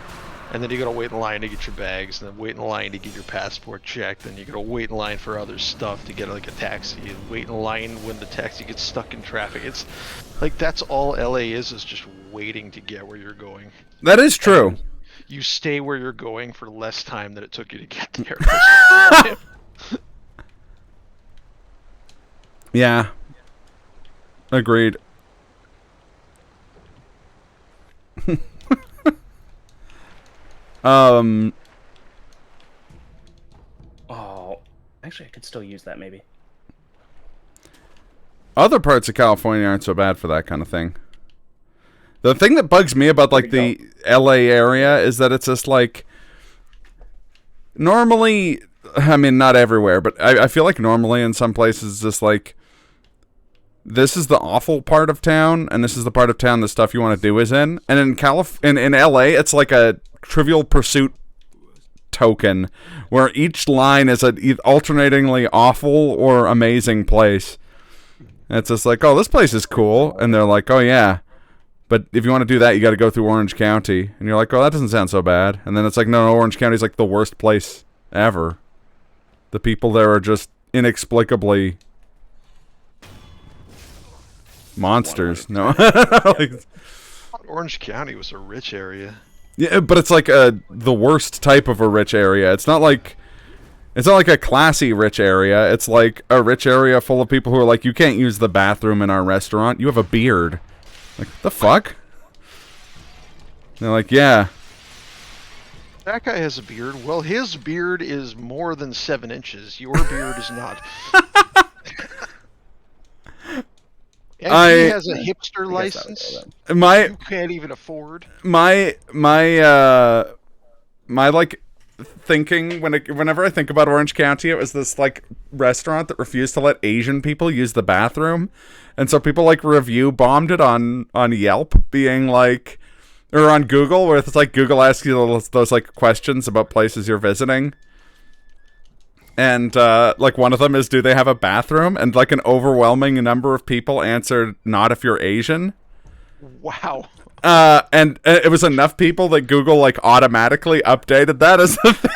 And then you gotta wait in line to get your bags, and then wait in line to get your passport checked, and you gotta wait in line for other stuff to get like a taxi, and wait in line when the taxi gets stuck in traffic. It's like that's all LA is just waiting to get where you're going. That is true. And you stay where you're going for less time than it took you to get there. Yeah. Agreed. Actually, I could still use that maybe. Other parts of California aren't so bad for that kind of thing. The thing that bugs me about like the LA area is that it's just like normally, I mean, not everywhere, but I feel like normally in some places, just like this is the awful part of town, and this is the part of town the stuff you want to do is in. And in LA, it's like a Trivial Pursuit token, where each line is an alternatingly awful or amazing place. And it's just like, oh, this place is cool, and they're like, oh yeah, but if you want to do that, you got to go through Orange County, and you're like, oh, that doesn't sound so bad. And then it's like, no, Orange County's like the worst place ever. The people there are just inexplicably monsters. No. Like, Orange County was a rich area. yeah, but it's like the worst type of a rich area. It's not like a classy rich area. It's like a rich area full of people who are like, you can't use the bathroom in our restaurant. You have a beard. Like, the fuck? They're like, yeah. That guy has a beard. Well, his beard is more than 7 inches. Your beard is not. And he has a hipster license. You can't even afford. My like thinking whenever I think about Orange County, it was this like restaurant that refused to let Asian people use the bathroom, and so people like review bombed it on Yelp, being like, or on Google, where it's like Google asks you those like questions about places you're visiting. And, like, one of them is, do they have a bathroom? And, like, an overwhelming number of people answered, not if you're Asian. Wow. And it was enough people that Google, like, automatically updated that as the thing.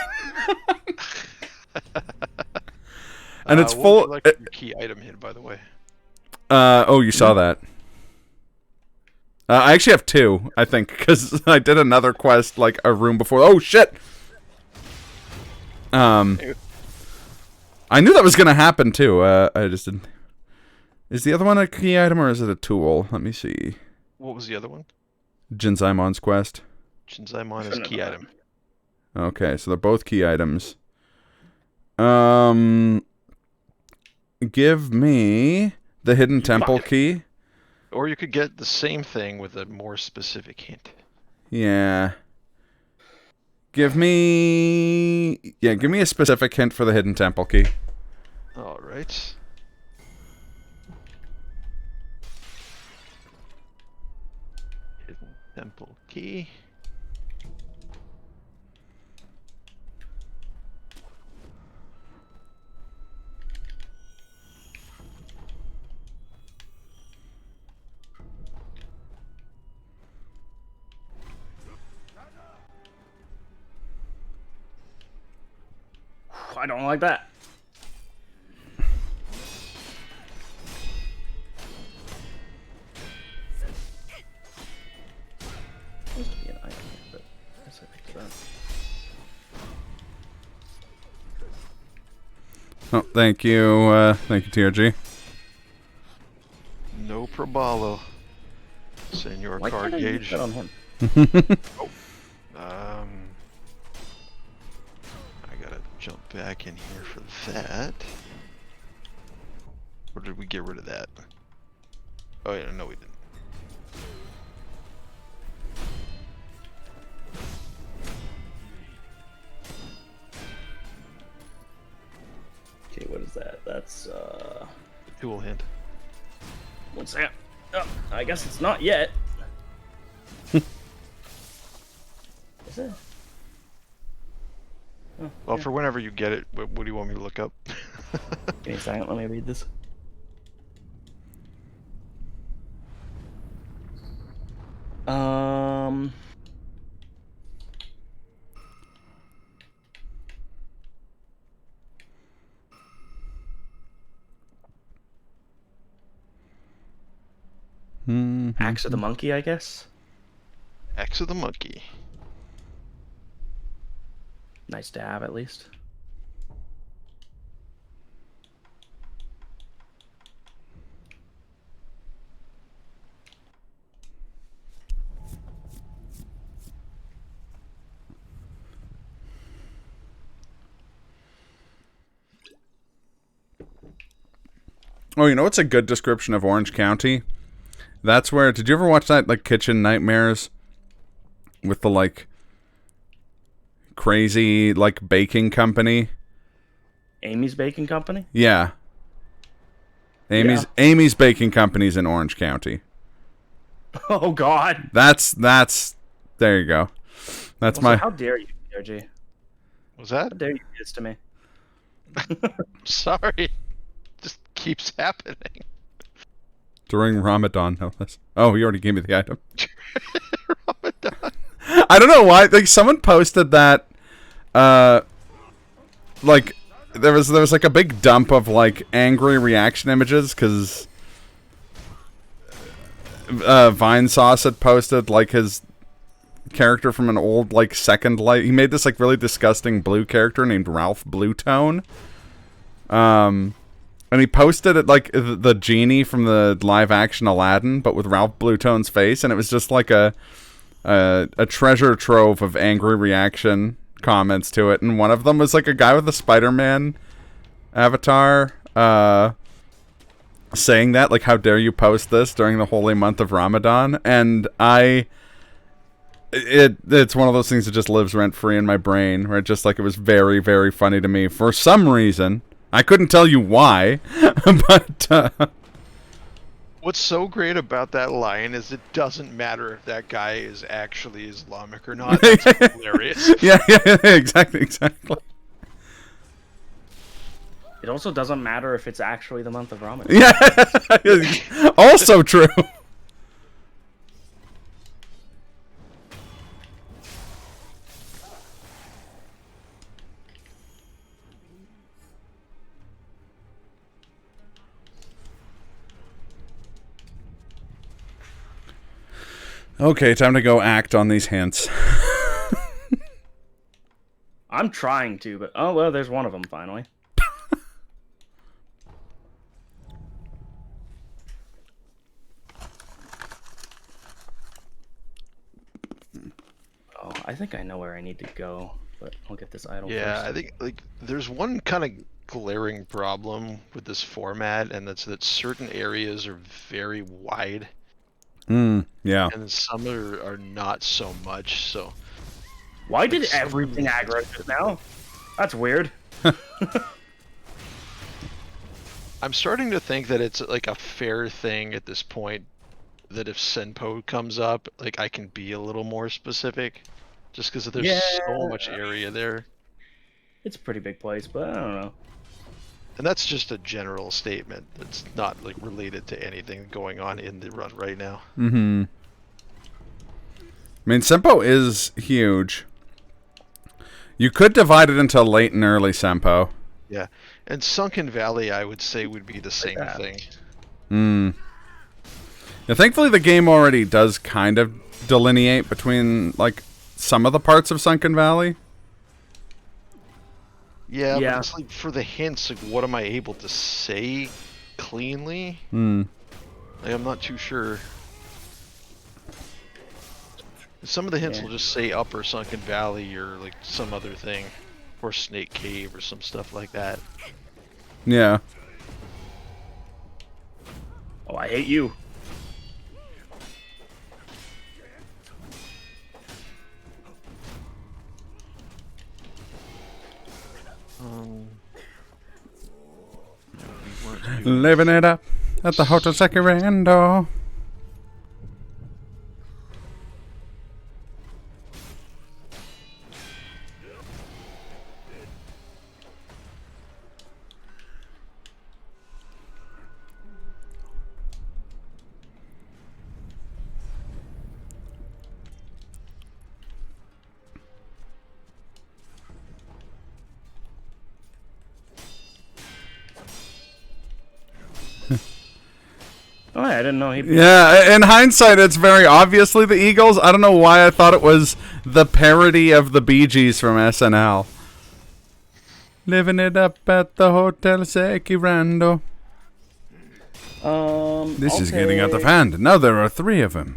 And it's full... What would you like your key item hint, by the way? Oh, you saw that. I actually have 2, I think, because I did another quest, like, a room before. Oh, shit! I knew that was going to happen, too. I just didn't... Is the other one a key item, or is it a tool? Let me see. What was the other one? Jinzaimon's quest. Jinzaimon is key item. Okay, so they're both key items. Give me the hidden temple key. Or you could get the same thing with a more specific hint. Yeah. Give me a specific hint for the hidden temple key. All right. Hidden temple key. I don't like that. Supposed to be an item, but I guess I picked it up. Oh, thank you. Thank you, TRG. No probalo. Senor Why card can't I use gauge. that on him? I gotta jump back in here for that. Or did we get rid of that? Oh yeah, no we didn't. Okay, what is that? That's Tool hint. one second. Oh, I guess it's not yet. Is it? Oh, Well, yeah. for whenever you get it, what do you want me to look up? Give me a second, let me read this. Axe of the Monkey, I guess. Axe of the Monkey. Nice to have, at least. Oh, you know what's a good description of Orange County? That's where. Did you ever watch that like Kitchen Nightmares with the like crazy like baking company? Amy's Baking Company? Yeah. Amy's Baking Company's in Orange County. Oh God. That's there you go. That's Also, my how dare you, DRG? Was How that? dare you do this to me? Sorry. Just keeps happening. during Ramadan, no less. Oh, you already gave me the item. Ramadan. I don't know why. Like someone posted that like there was like a big dump of like angry reaction images because Vine Sauce had posted like his character from an old like Second Life. He made this like really disgusting blue character named Ralph Bluetone. And he posted it like the genie from the live action Aladdin, but with Ralph Bluetone's face, and it was just like a treasure trove of angry reaction comments to it. And one of them was like a guy with a Spider-Man avatar saying that, like, how dare you post this during the holy month of Ramadan? And it's one of those things that just lives rent free in my brain, where it just like it was very, very funny to me for some reason. I couldn't tell you why, but What's so great about that line is it doesn't matter if that guy is actually Islamic or not. That's hilarious. yeah, exactly. It also doesn't matter if it's actually the month of Ramadan. Yeah, also true. Okay, time to go act on these hints. I'm trying to, but oh well, there's one of them finally. Oh, I think I know where I need to go, but I'll get this idol Yeah, first. I think like there's one kind of glaring problem with this format, and that's that certain areas are very wide, Yeah. and some are not so much. So Why did It's everything aggro just now? That's weird. I'm starting to think that it's like a fair thing at this point that if Senpo comes up, like I can be a little more specific, just because there's Yeah. so much area there. It's a pretty big place, but I don't know. And that's just a general statement. It's not like related to anything going on in the run right now. Mm-hmm. I mean, Sempo is huge. You could divide it into late and early Sempo. Yeah, and Sunken Valley, I would say, would be the same thing. Yeah, thankfully, the game already does kind of delineate between like some of the parts of Sunken Valley. Yeah, Yeah. but it's like for the hints, like what am I able to say cleanly? Hmm. Like I'm not too sure. Some of the hints Yeah. will just say Upper Sunken Valley or like some other thing, or Snake Cave or some stuff like that. Yeah. Oh, I hate you. Living it up at the Hotel Sekirando. Oh, I didn't know he. Yeah, in hindsight, it's very obviously the Eagles. I don't know why I thought it was the parody of the Bee Gees from SNL. Living it up at the Hotel Sekirando. This is getting out of hand. Now there are 3 of them.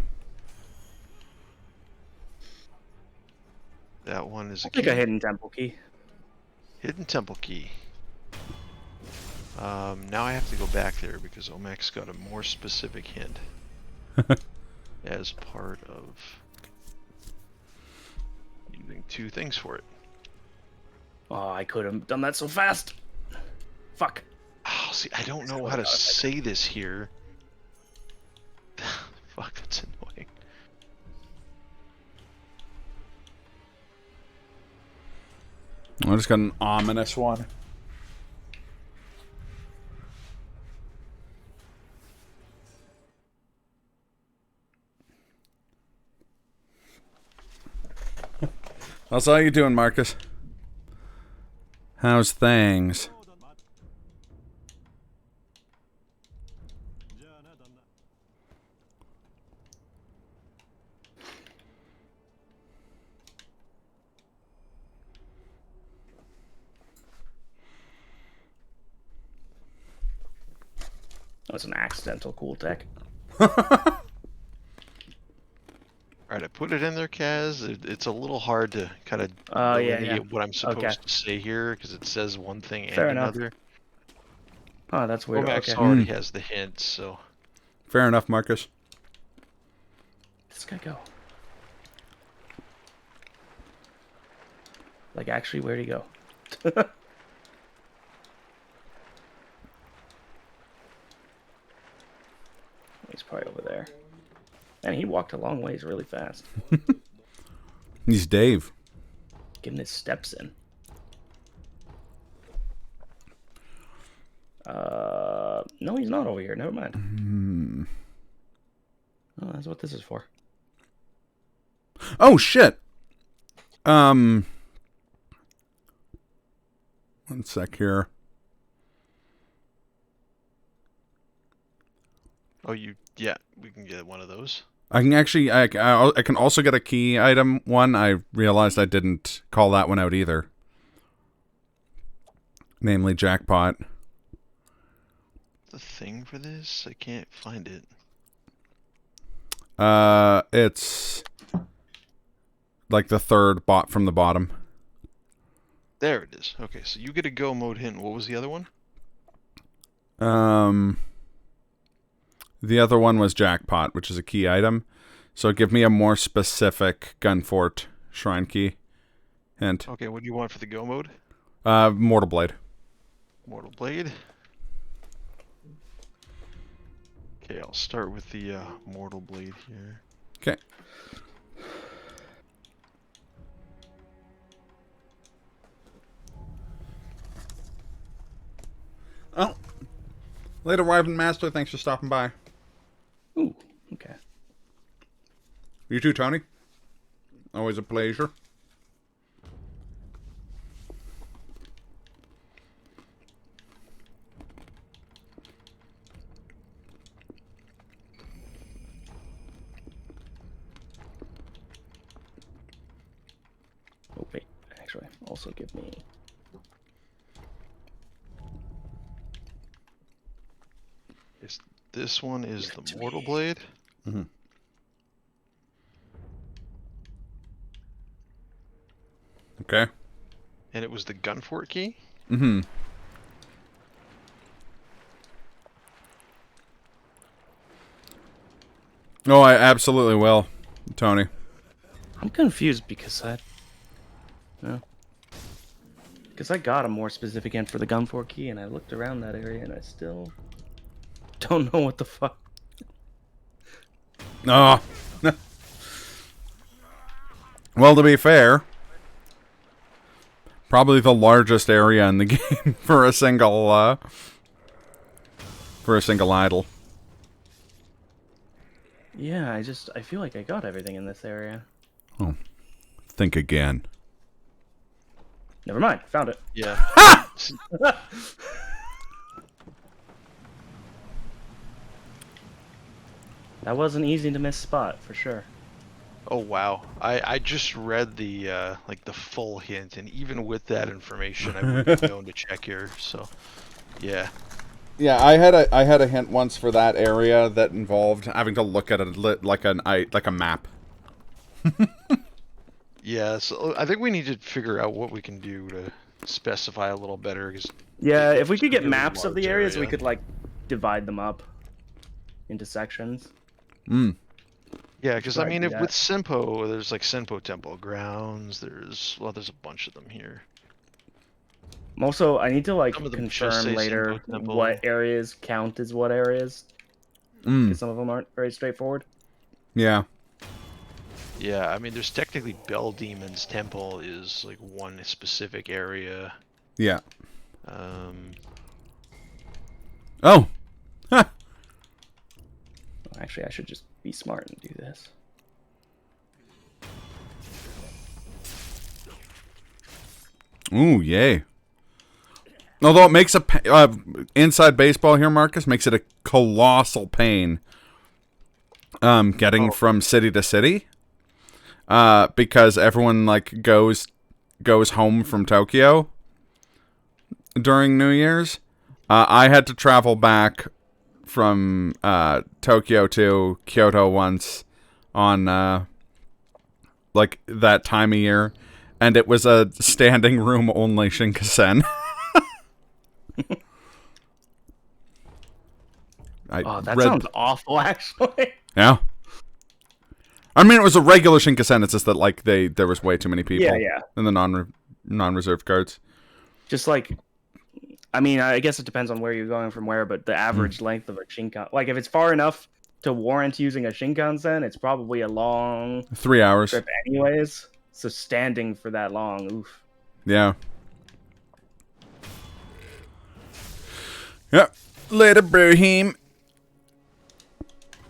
That one is a I think key. a hidden temple key. Hidden temple key. Now I have to go back there because Omex got a more specific hint as part of using 2 things for it. Oh, I could have done that so fast. Fuck. Oh, see, I don't know how to say this here. Fuck, that's annoying. I just got an ominous one. How's all you doing, Marcus? How's things? That was an accidental cool tech. Alright, I put it in there, Kaz. It's a little hard to kind of yeah. what I'm supposed Okay. to say here because it says one thing Fair and enough. another. Oh, that's weird. Omex Okay. already has the hint, so... Fair enough, Marcus. Where'd this guy go? Like, actually, where'd he go? He's probably over there. And he walked a long ways really fast. He's Dave. Getting his steps in. No, he's not over here. Never mind. Oh, that's what this is for. Oh, shit! One sec here. Oh, yeah, we can get one of those. I can actually, I can also get a key item one. I realized I didn't call that one out either. Namely, jackpot. The thing for this? I can't find it. It's like the third bot from the bottom. There it is. Okay, so you get a go mode hint. What was the other one? The other one was jackpot, which is a key item. So give me a more specific Gunfort shrine key hint. Okay, what do you want for the go mode? Mortal Blade. Mortal Blade. Okay, I'll start with the Mortal Blade here. Okay. Oh. Late arriving master, thanks for stopping by. Ooh, okay. You too, Tony. Always a pleasure. Oh, wait. Actually, also give me... This one is the Mortal Blade. Mm-hmm. Okay. And it was the Gunfort key? Mm-hmm. Oh, I absolutely will, Tony. I'm confused because I... No. Because I got a more specific hint for the Gunfort key, and I looked around that area, and I still... don't know what the fuck. Oh. Well, to be fair, probably the largest area in the game for a single idol. Yeah, I feel like I got everything in this area. Oh, think again. Never mind, found it. Yeah. That was an easy to miss spot, for sure. Oh wow. I just read the like the full hint, and even with that information I wouldn't have known to check here, so yeah. Yeah, I had a hint once for that area that involved having to look at it like a map. Yeah, so I think we need to figure out what we can do to specify a little better. Cause Yeah, if we it's could a get really maps of the large areas, we area. could like divide them up into sections. Mm. Yeah, We should because I probably mean, do if with that. Senpo, there's like Senpo Temple grounds. There's a bunch of them here. Also, I need to like Some of them just confirm say Senpo later Temple. what areas count as what areas, Mm. because some of them aren't very straightforward. Yeah. Yeah, I mean, there's technically Bell Demon's Temple is like one specific area. Yeah. Um, Oh. Huh. Actually, I should just be smart and do this. Ooh, yay. Although it makes inside baseball here, Marcus, makes it a colossal pain getting from city to city. Because everyone like goes home from Tokyo during New Year's. I had to travel back from Tokyo to Kyoto once on like that time of year, and it was a standing room only Shinkansen. That sounds awful, actually. Yeah. I mean, it was a regular Shinkansen. It's just that like there was way too many people. Yeah. In the non-reserved cards. Just like, I mean, I guess it depends on where you're going from where, but the average length of a Shinkansen, like if it's far enough to warrant using a Shinkansen, it's probably a long 3 hours. trip anyways. So standing for that long, oof. Yeah. Yep. Later, Brahim.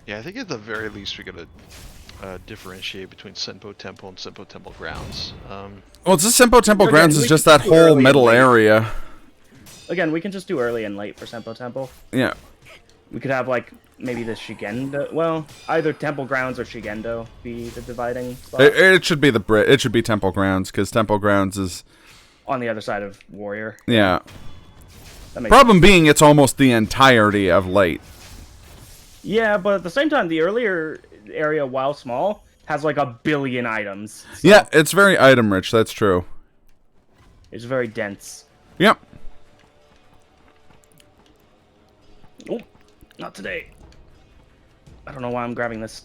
yeah, I think at the very least we gotta differentiate between Senpo Temple and Senpo Temple grounds. Well, it's the Senpo Temple Again, grounds we is just can that do whole early and middle late. area. Again, we can just do early and late for Senpo Temple. Yeah. We could have like maybe the Shigendo. Well, either Temple Grounds or Shigendo be the dividing spot It should be it should be Temple grounds because Temple grounds is on the other side of Warrior. yeah. That makes Problem being, it's almost the entirety of late. Yeah, but at the same time, the earlier area, while small, has like a billion items. So Yeah, it's very item rich. That's true. it's very dense. Yep. Oh, not today. I don't know why I'm grabbing this.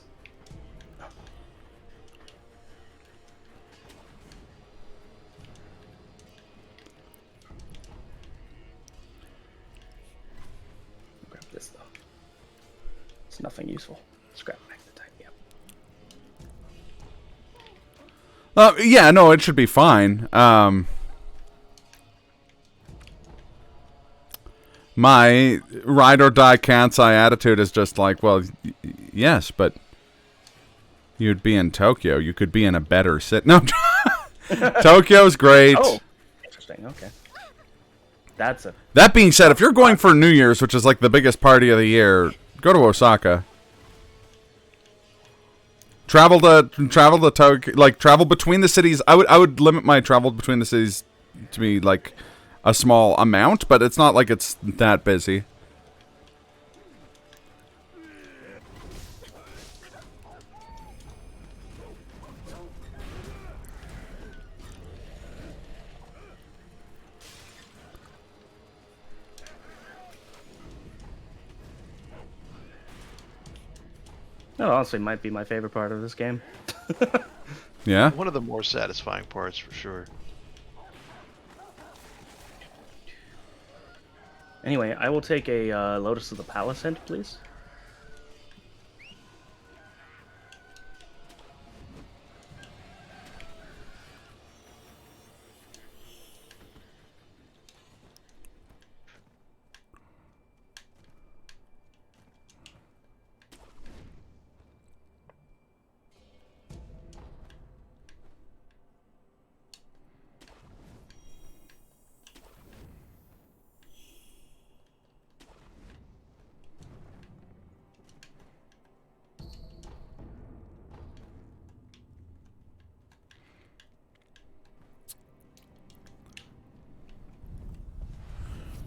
Grab this though. It's nothing useful. Scrap magnetite. Yeah. Yeah. No, it should be fine. My ride or die Kansai attitude is just like, well, yes, but you'd be in Tokyo. You could be in a better city. No, Tokyo's great. Oh, interesting. Okay. That's a. That being said, if you're going for New Year's, which is like the biggest party of the year, go to Osaka. Travel to Tokyo, like travel between the cities. I would limit my travel between the cities to be like a small amount, but it's not like it's that busy. That honestly might be my favorite part of this game. Yeah. one of the more satisfying parts for sure. Anyway, I will take a Lotus of the Palace hint, please.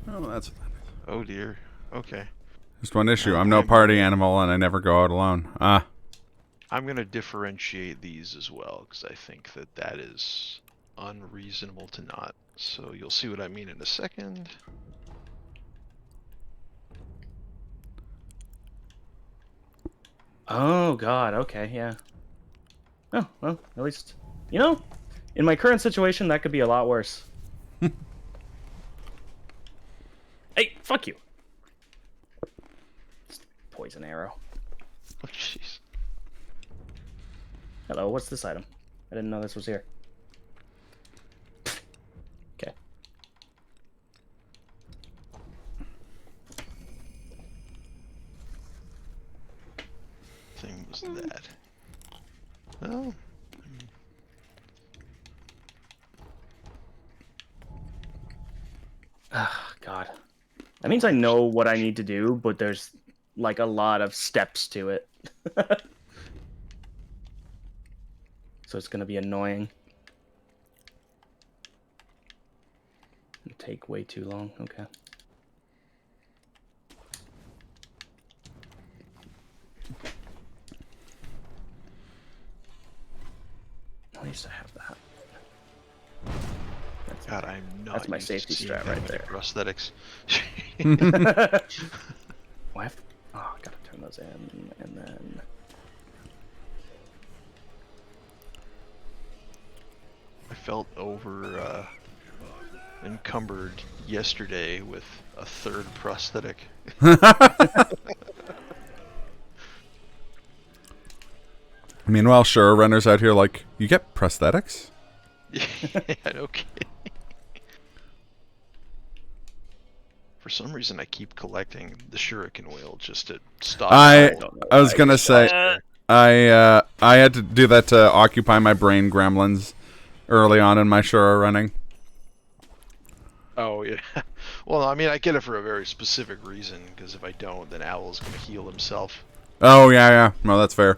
Oh, that's Oh dear. Okay. just one issue. I'm no party animal, and I never go out alone. I'm gonna differentiate these as well because I think that is unreasonable to not. So you'll see what I mean in a second. Oh God. Okay. Yeah. Oh well. At least in my current situation, that could be a lot worse. Hey, fuck you. Poison arrow. Oh jeez. Hello. What's this item? I didn't know this was here. Okay. Thing was that. Well. Ah, God. That means I know what I need to do, but there's like a lot of steps to it. So it's gonna be annoying. It'll take way too long. Okay. I used to have that. God, I'm not. That's my used to safety seeing strat that right many there. Prosthetics. Oh, I have to... Oh, I gotta turn those in, and then... I felt over encumbered yesterday with a third prosthetic. Meanwhile, sure, runners out here like, you get prosthetics? Yeah, no kidding. For some reason, I keep collecting the shuriken wheel just to stop. I was gonna say, I had to do that to occupy my brain gremlins early on in my Shura running. Oh yeah. Well, I mean, I get it for a very specific reason, because if I don't, then Owl's gonna heal himself. Oh yeah. No, that's fair.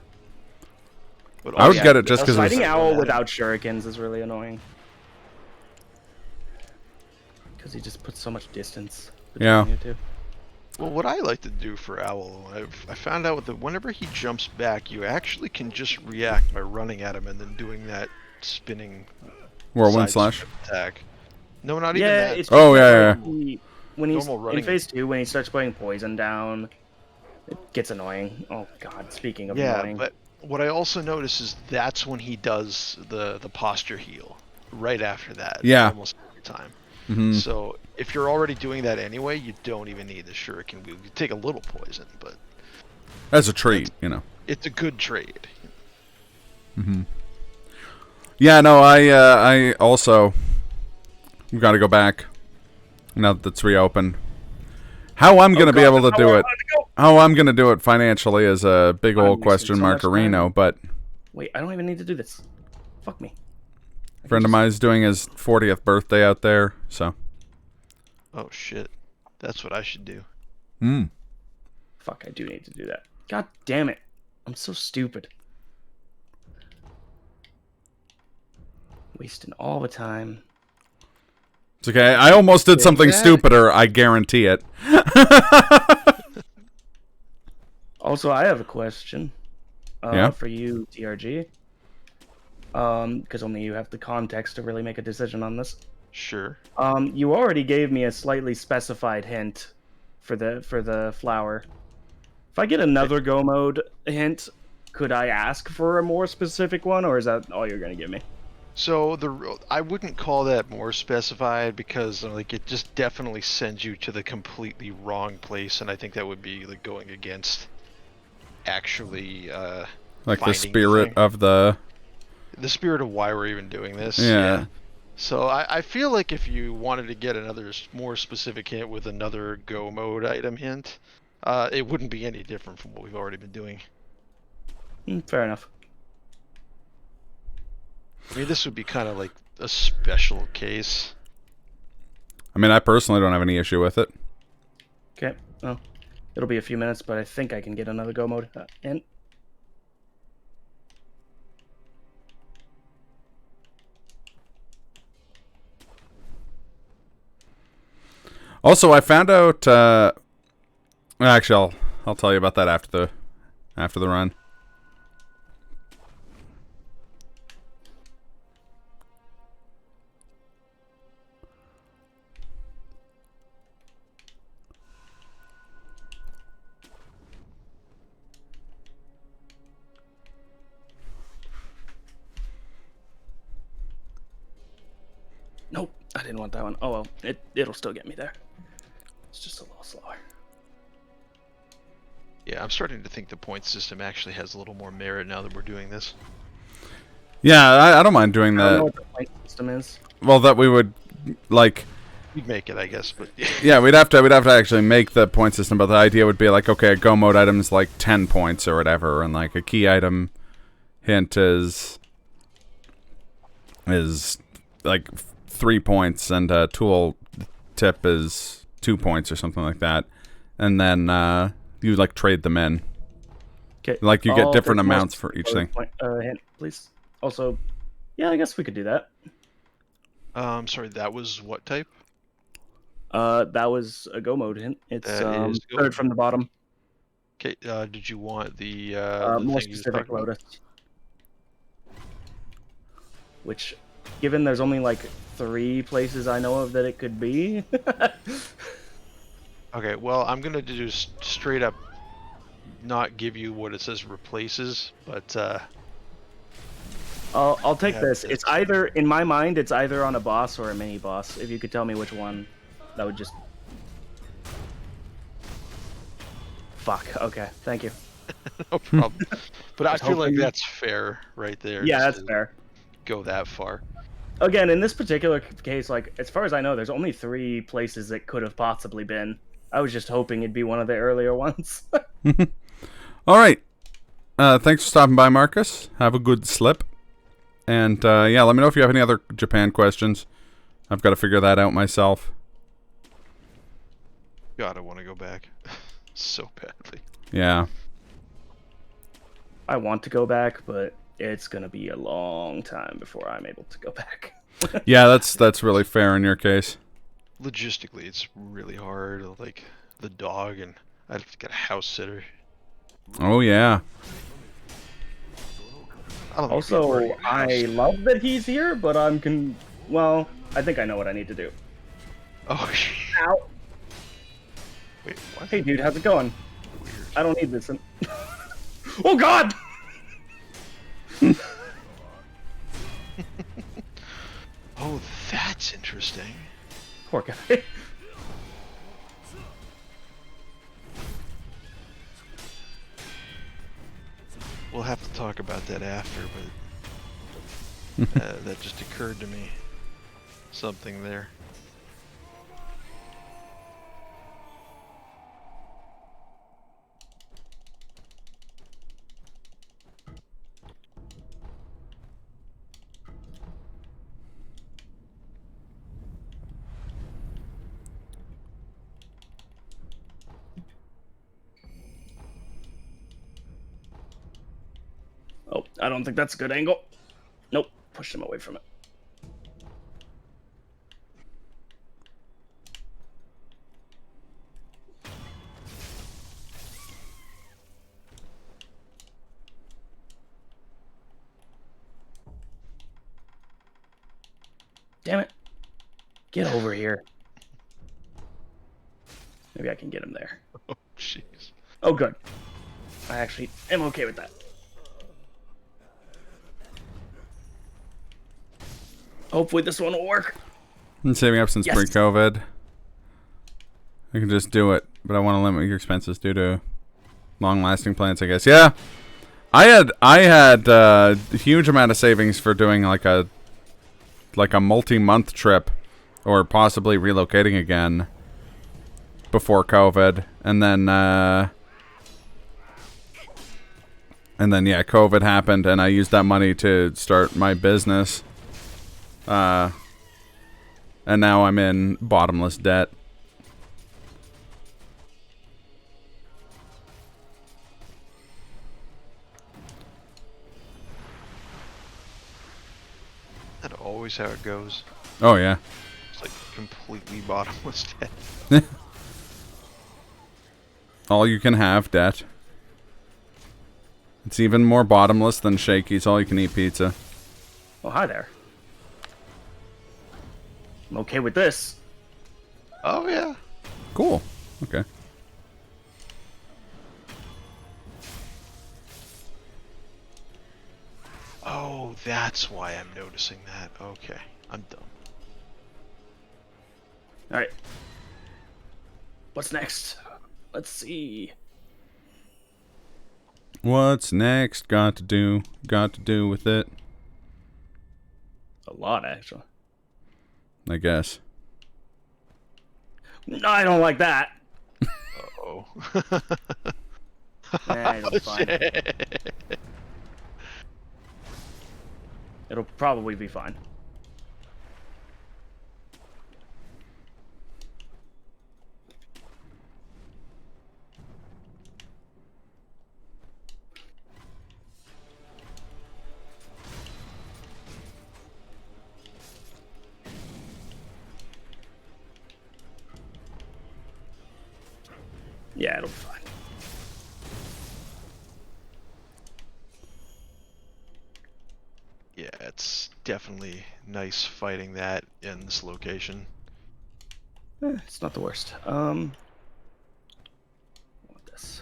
But I would also, get it just because Fighting it's... Owl without shurikens is really annoying. Because he just puts so much distance between Yeah. you two. Well, what I like to do for Owl, I found out that whenever he jumps back, you actually can just react by running at him and then doing that spinning Whirlwind side slash. strip attack. No, not even Yeah, that. it's Oh, just yeah, that, like, when he's Normal running. in phase 2, when he starts putting poison down, it gets annoying. Oh God, speaking of Yeah, annoying. but what I also notice is that's when he does the posture heal. Right after that. Yeah. Almost every time. Mm-hmm. So if you're already doing that anyway, you don't even need the shuriken wheel. You take a little poison, but That's a treat, you know. it's a good trade. Mm-hmm. Yeah, no, I also got to go back now that it's reopened. How I'm going to be able to do it, how I'm going to do it financially is a big I'm old missing question so mark, much time. Areno, but Wait, I don't even need to do this. Fuck me. a friend of mine is doing his 40th birthday out there, so. Oh shit. That's what I should do. Fuck, I do need to do that. God damn it. I'm so stupid. Wasting all the time. It's okay. I almost did something stupider, I guarantee it. Also, I have a question. Yeah? For you, TRG. Because only you have the context to really make a decision on this. Sure. You already gave me a slightly specified hint for the flower. If I get another go mode hint, could I ask for a more specific one, or is that all you're gonna give me? So I wouldn't call that more specified because like it just definitely sends you to the completely wrong place, and I think that would be like going against actually Like the finding spirit thing. of the spirit of why we're even doing this. Yeah. So I feel like if you wanted to get another more specific hint with another go mode item hint, it wouldn't be any different from what we've already been doing. Fair enough. I mean, this would be kind of like a special case. I mean, I personally don't have any issue with it. Okay. Well, it'll be a few minutes, but I think I can get another go mode hint. Also, I found out actually I'll tell you about that after the run. Nope, I didn't want that one. Oh well, it'll still get me there. It's just a little slower. Yeah, I'm starting to think the point system actually has a little more merit now that we're doing this. Yeah, I don't mind doing I don't know that. what the point system is. Well, that we would like. We'd make it, I guess, but Yeah, we'd have to actually make the point system, but the idea would be like, okay, a go mode item is like 10 points or whatever, and like a key item hint is like 3 points, and a tool tip is 2 points or something like that, and then you like trade them in. Okay. Like you get different amounts for each thing. Hint, please. Also, yeah, I guess we could do that. sorry, that was what type? That was a go mode hint. It's That is go. third from the bottom. Okay, did you want the More thing you just specific talked about? Lotus. Which, given there's only like 3 places I know of that it could be. Okay, well, I'm gonna do straight up not give you what it says replaces, but I'll take Yeah, this. It's either, in my mind, it's either on a boss or a mini boss. If you could tell me which one, that would just. Fuck. Okay. Thank you. no problem. But I Just feel like hoping- that's fair right there. Yeah, just that's to fair. Go that far. Again, in this particular case, like as far as I know, there's only 3 places it could have possibly been. I was just hoping it'd be one of the earlier ones. All right. Thanks for stopping by, Marcus. Have a good slip. And yeah, let me know if you have any other Japan questions. I've got to figure that out myself. God, I want to go back so badly. Yeah. I want to go back, but it's gonna be a long time before I'm able to go back. Yeah, that's really fair in your case. Logistically, it's really hard. Like the dog, and I have to get a house sitter. Oh, yeah. I don't think people are Also, even I house- love that he's here, but well, I think I know what I need to do. Oh, Ow! wait, what? Hey, dude, how's it going? Weird. I don't need this. Oh God! Oh, that's interesting. Poor guy. We'll have to talk about that after, but that just occurred to me. Something there. Oh, I don't think that's a good angle. Nope, pushed him away from it. Damn it. Get over here. Maybe I can get him there. Oh, jeez. Oh, good. I actually am okay with that. Hopefully this one will work. Been saving up since Yes. pre-COVID. I can just do it, but I want to limit your expenses due to long-lasting plans, I guess. Yeah, I had a huge amount of savings for doing like a multi-month trip, or possibly relocating again before COVID, and then yeah, COVID happened, and I used that money to start my business. And now I'm in bottomless debt. That's always how it goes. Oh, yeah. It's like completely bottomless debt. All you can have debt. It's even more bottomless than Shakey's all-you-can-eat pizza. Oh, hi there. I'm okay with this. Oh, yeah. Cool. Okay. Oh, that's why I'm noticing that. Okay, I'm done. All right. What's next? Let's see. What's next? Got to do with it. A lot, actually. I guess. No, I don't like that. Oh. It'll be fine. It'll probably be fine. Yeah, it'll be fine. Yeah, it's definitely nice fighting that in this location. It's not the worst. What this?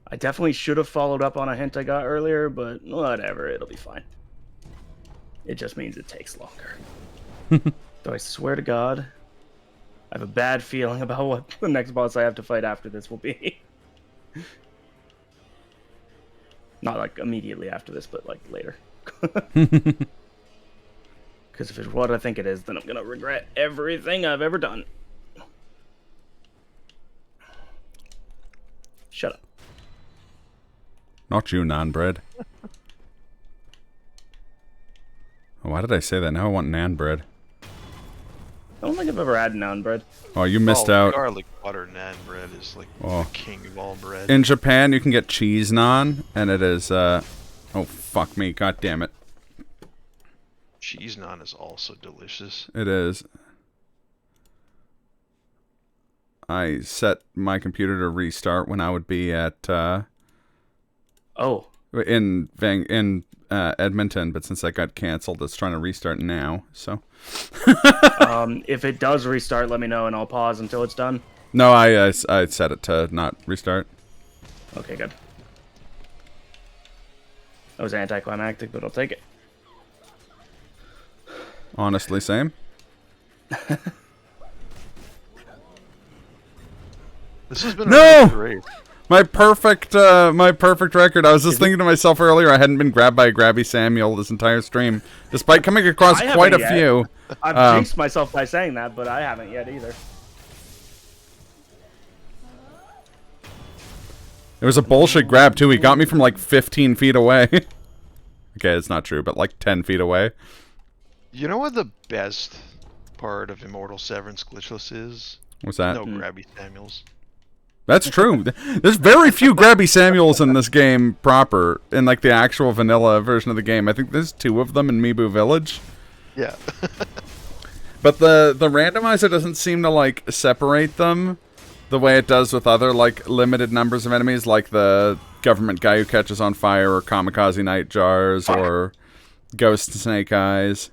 I definitely should have followed up on a hint I got earlier, but whatever, it'll be fine. It just means it takes longer. Though I swear to God, I have a bad feeling about what the next boss I have to fight after this will be. Not like immediately after this, but like later. Because if it's what I think it is, then I'm gonna regret everything I've ever done. Shut up. Not you, Nan bread. Why did I say that? Now I want Nan bread. I don't think I've ever had naan bread. Oh, you missed out. Garlic butter naan bread is like the king of all bread. In Japan, you can get cheese naan, and it is, oh, fuck me. God damn it. Cheese naan is also delicious. It is. I set my computer to restart when I would be at, in Edmonton, but since that got canceled, it's trying to restart now, so. If it does restart, let me know and I'll pause until it's done. No, I set it to not restart. Okay, good. That was anticlimactic, but I'll take it. Honestly, same. This has been No! great. My perfect record. I was just thinking to myself earlier, I hadn't been grabbed by a Grabby Samuel this entire stream, despite coming across quite a few. I've jinxed myself by saying that, but I haven't yet either. It was a bullshit grab, too. He got me from like 15 feet away. Okay, it's not true, but like 10 feet away. You know what the best part of Immortal Severance Glitchless is? What's that? No Grabby Samuels. That's true. There's very few Grabby Samuels in this game proper, in like the actual vanilla version of the game. I think there's 2 of them in Mibu Village. Yeah. But the randomizer doesn't seem to like separate them the way it does with other like limited numbers of enemies, like the government guy who catches on fire, or Kamikaze Nightjars, or Ghost Snake Eyes.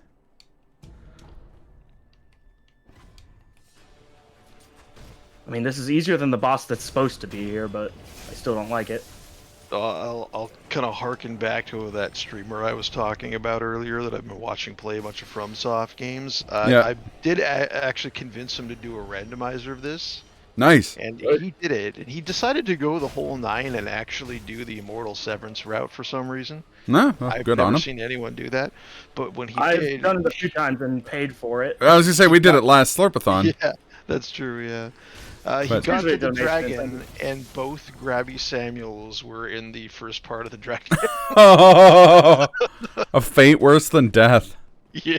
I mean, this is easier than the boss that's supposed to be here, but I still don't like it. I'll kind of harken back to that streamer I was talking about earlier that I've been watching play a bunch of FromSoft games. Yeah. I did actually convince him to do a randomizer of this. Nice. And he did it. And he decided to go the whole 9 and actually do the Immortal Severance route for some reason. No, well, I've good on never him. seen anyone do that. But when he I've did... done it a few times and paid for it. I was gonna say we did it last Slurpathon. Yeah, that's true, yeah. He But- got to Usually the donation, dragon, and both Grabby Samuels were in the first part of the dragon. Oh, a fate worse than death. Yeah.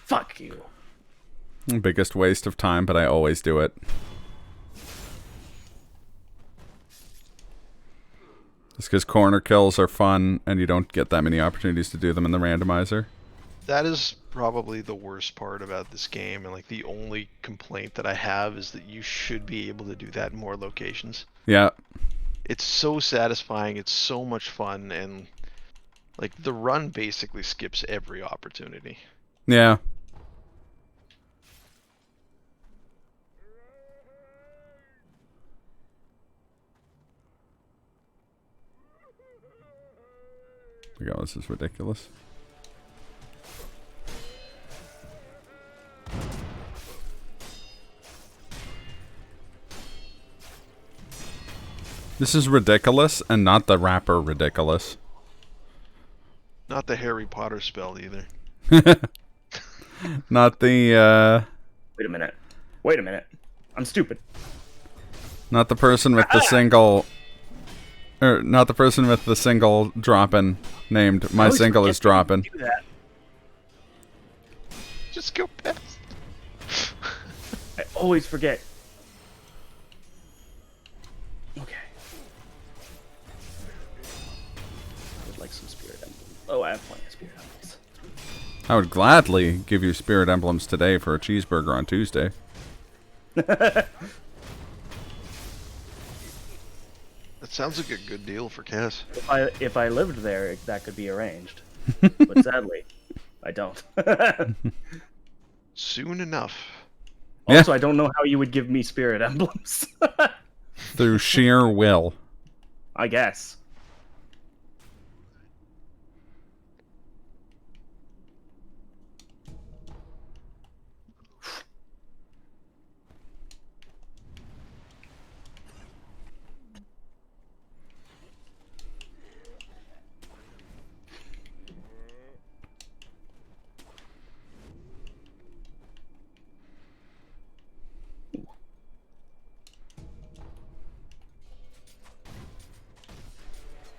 Fuck you. Biggest waste of time, but I always do it. Just because corner kills are fun, and you don't get that many opportunities to do them in the randomizer. That is probably the worst part about this game, and like the only complaint that I have is that you should be able to do that in more locations. Yeah. It's so satisfying, it's so much fun, and Like, the run basically skips every opportunity. Yeah. Oh, this is ridiculous. This is ridiculous, and not the rapper ridiculous. Not the Harry Potter spell either. Not the, Wait a minute. Wait a minute. I'm stupid. not the person with the single... Or, not the person with the single dropping named My Single is Dropping. Do that. Just go past. I always forget. Okay. I would like some spirit emblems. Oh, I have plenty of spirit emblems. I would gladly give you spirit emblems today for a cheeseburger on Tuesday. That sounds like a good deal for Cass. If I lived there, that could be arranged. But sadly, I don't. Soon enough. Also, I don't know how you would give me spirit emblems. Through sheer will. I guess.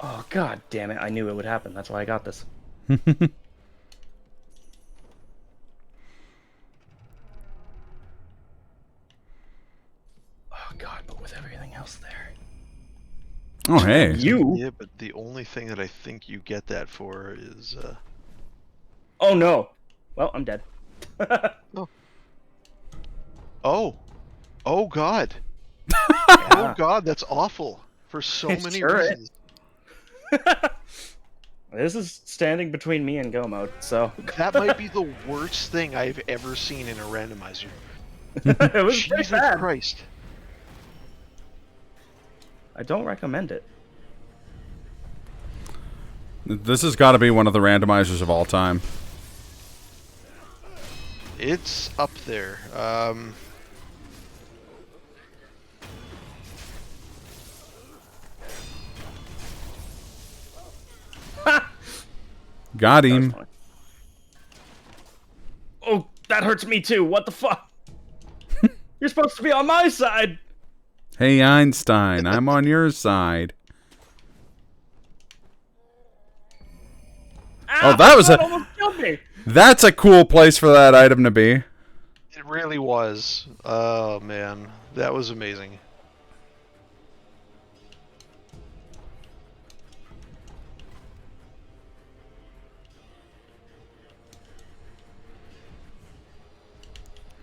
Oh, god damn it. I knew it would happen. That's why I got this. Oh, god, but with everything else there. Oh, hey. You? Yeah, but the only thing that I think you get that for is, Oh, no. Well, I'm dead. Oh! Oh, God! Yeah. Oh, God, that's awful! For so many Sure is. reasons. This is standing between me and go mode, so... That might be the worst thing I've ever seen in a randomizer. It was pretty Jesus bad. Christ. I don't recommend it. This has got to be one of the randomizers of all time. It's up there. Got That was him. funny. Oh, that hurts me too. What the fuck? You're supposed to be on my side. Hey, Einstein, I'm on your side. Ow, Oh, that was that a... almost killed me. That's a cool place for that item to be. It really was. Oh, man. That was amazing.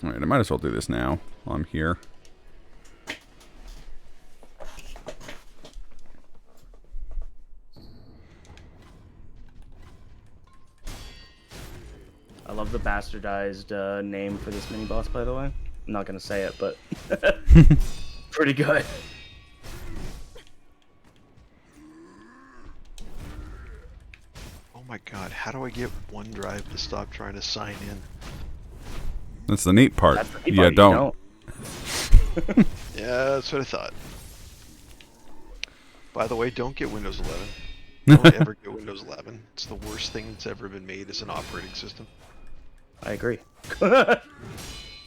Alright, I might as well do this now while I'm here. I love the bastardized name for this mini boss, by the way. I'm not gonna say it, but pretty good. Oh my god, how do I get OneDrive to stop trying to sign in? That's the neat part. That's the key You part, don't. Yeah, that's what I thought. By the way, don't get Windows 11. Don't ever get Windows 11. It's the worst thing that's ever been made as an operating system. I agree.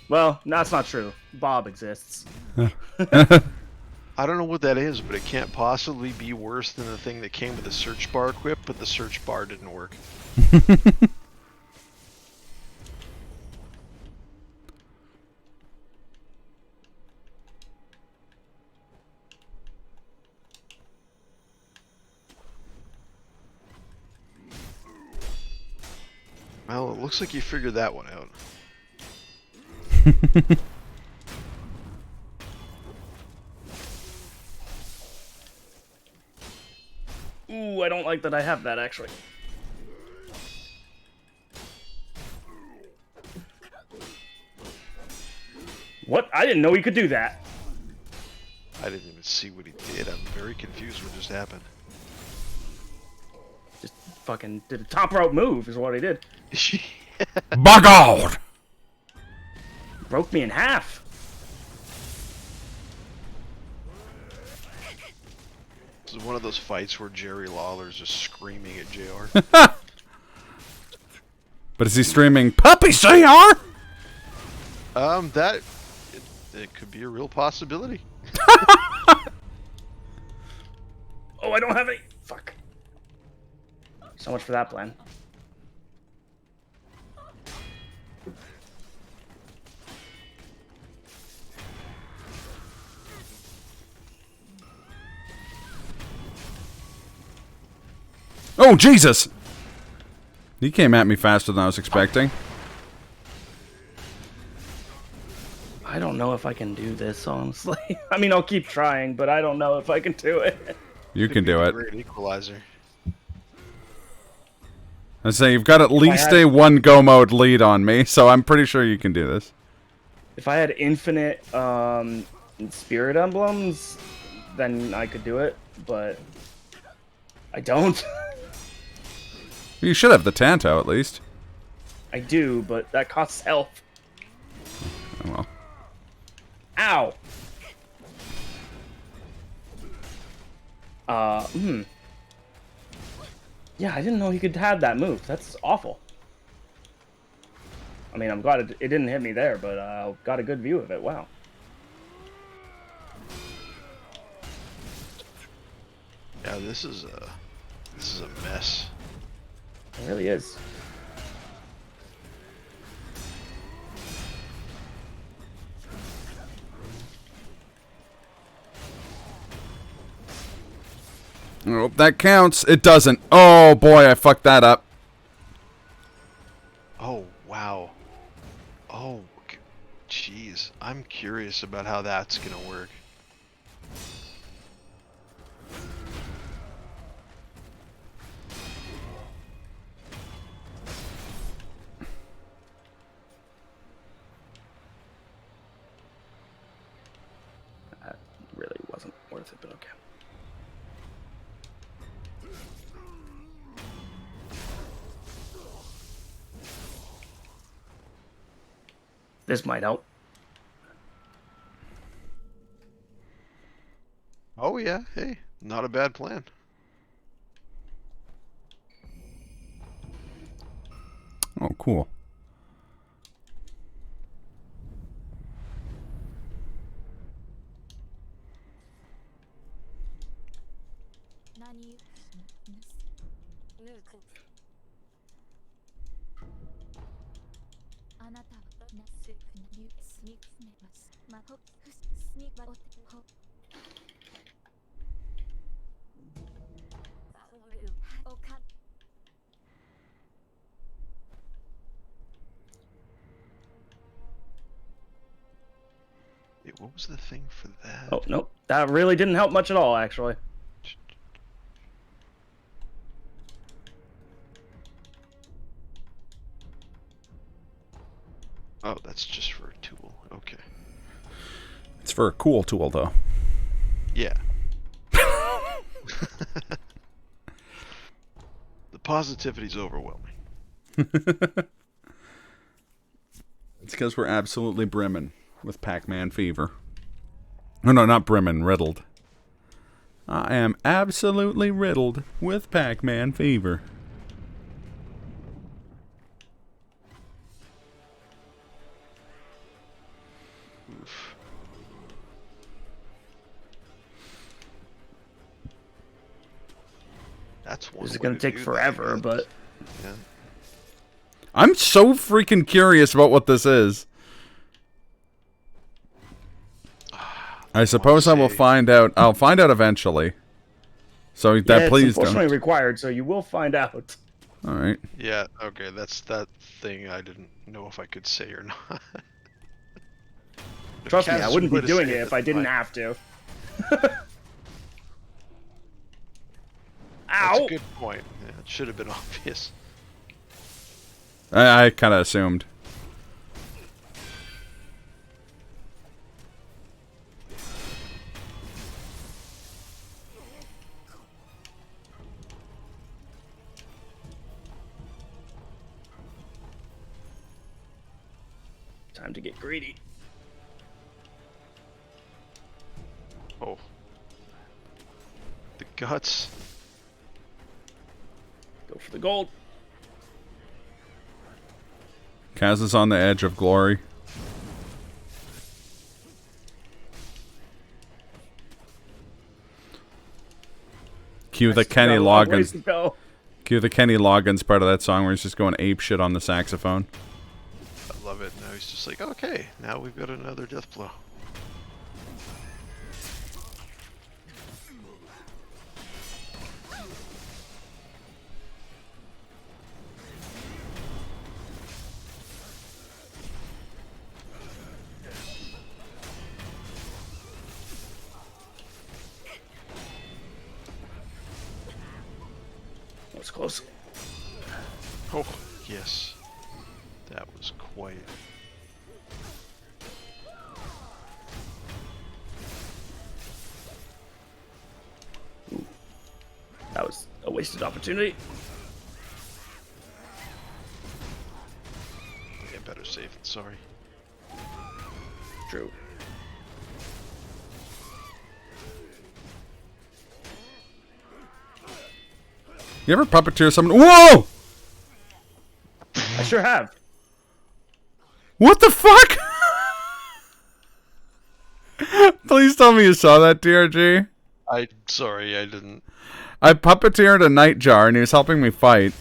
Well, that's not true. Bob exists. I don't know what that is, but it can't possibly be worse than the thing that came with the search bar equipped, but the search bar didn't work. Well, it looks like you figured that one out. Ooh, I don't like that I have that, actually. What? I didn't know he could do that. I didn't even see what he did. I'm very confused what just happened. Just fucking did a top rope move is what he did. By God! Broke me in half. This is one of those fights where Jerry Lawler's just screaming at JR. But is he streaming Puppy CR? It could be a real possibility. Oh, I don't have any. Fuck. So much for that plan. Oh, Jesus! He came at me faster than I was expecting. I don't know if I can do this, honestly. I mean, I'll keep trying, but I don't know if I can do it. You can do it. Great equalizer. I say you've got at least a 1-go mode lead on me, so I'm pretty sure you can do this. If I had infinite spirit emblems, then I could do it, but I don't. You should have the Tanto at least. I do, but that costs health. Oh well. Ow! Yeah, I didn't know he could have that move. That's awful. I mean, I'm glad it didn't hit me there, but got a good view of it. Wow. Yeah, this is a mess. It really is. Oh, that counts. It doesn't. Oh boy, I fucked that up. Oh, wow. Oh, jeez. I'm curious about how that's gonna work. That really wasn't worth it, but okay. This might help. Oh yeah, hey, not a bad plan. Oh, cool. Wait, what was the thing for that? Oh, nope. That really didn't help much at all, actually. Oh, that's just for a tool. Okay. It's for a cool tool, though. Yeah. The positivity's overwhelming. It's because we're absolutely brimming with Pac-Man fever. Oh no, not brimming, riddled. I am absolutely riddled with Pac-Man fever. Oof. That's one. This is way going to take do that, forever, I guess. but Yeah. I'm so freaking curious about what this is. I suppose I will find out. I'll find out eventually. So that yeah, please it's unfortunately don't. required, so you will find out. All right. Yeah, okay, that's that thing I didn't know if I could say or not. Trust me, I Kaz wouldn't be would've doing said it if I didn't fine. have to. That's Ow! a good point. Yeah, it should have been obvious. I kind of assumed. Time to get greedy. Oh. The guts. Go for the gold. Kaz is on the edge of glory. Cue the Kenny Loggins. Cue the Kenny Loggins part of that song where he's just going ape shit on the saxophone. I love it. Now he's just like, okay, now we've got another death blow. That was close. Oh, yes. That was quite... Ooh. That was a wasted opportunity. Yeah, better safe than sorry. True. You ever puppeteer someone? Whoa! I sure have. What the fuck? Please tell me you saw that, TRG. I'm sorry, I didn't. I puppeteered a nightjar and he was helping me fight.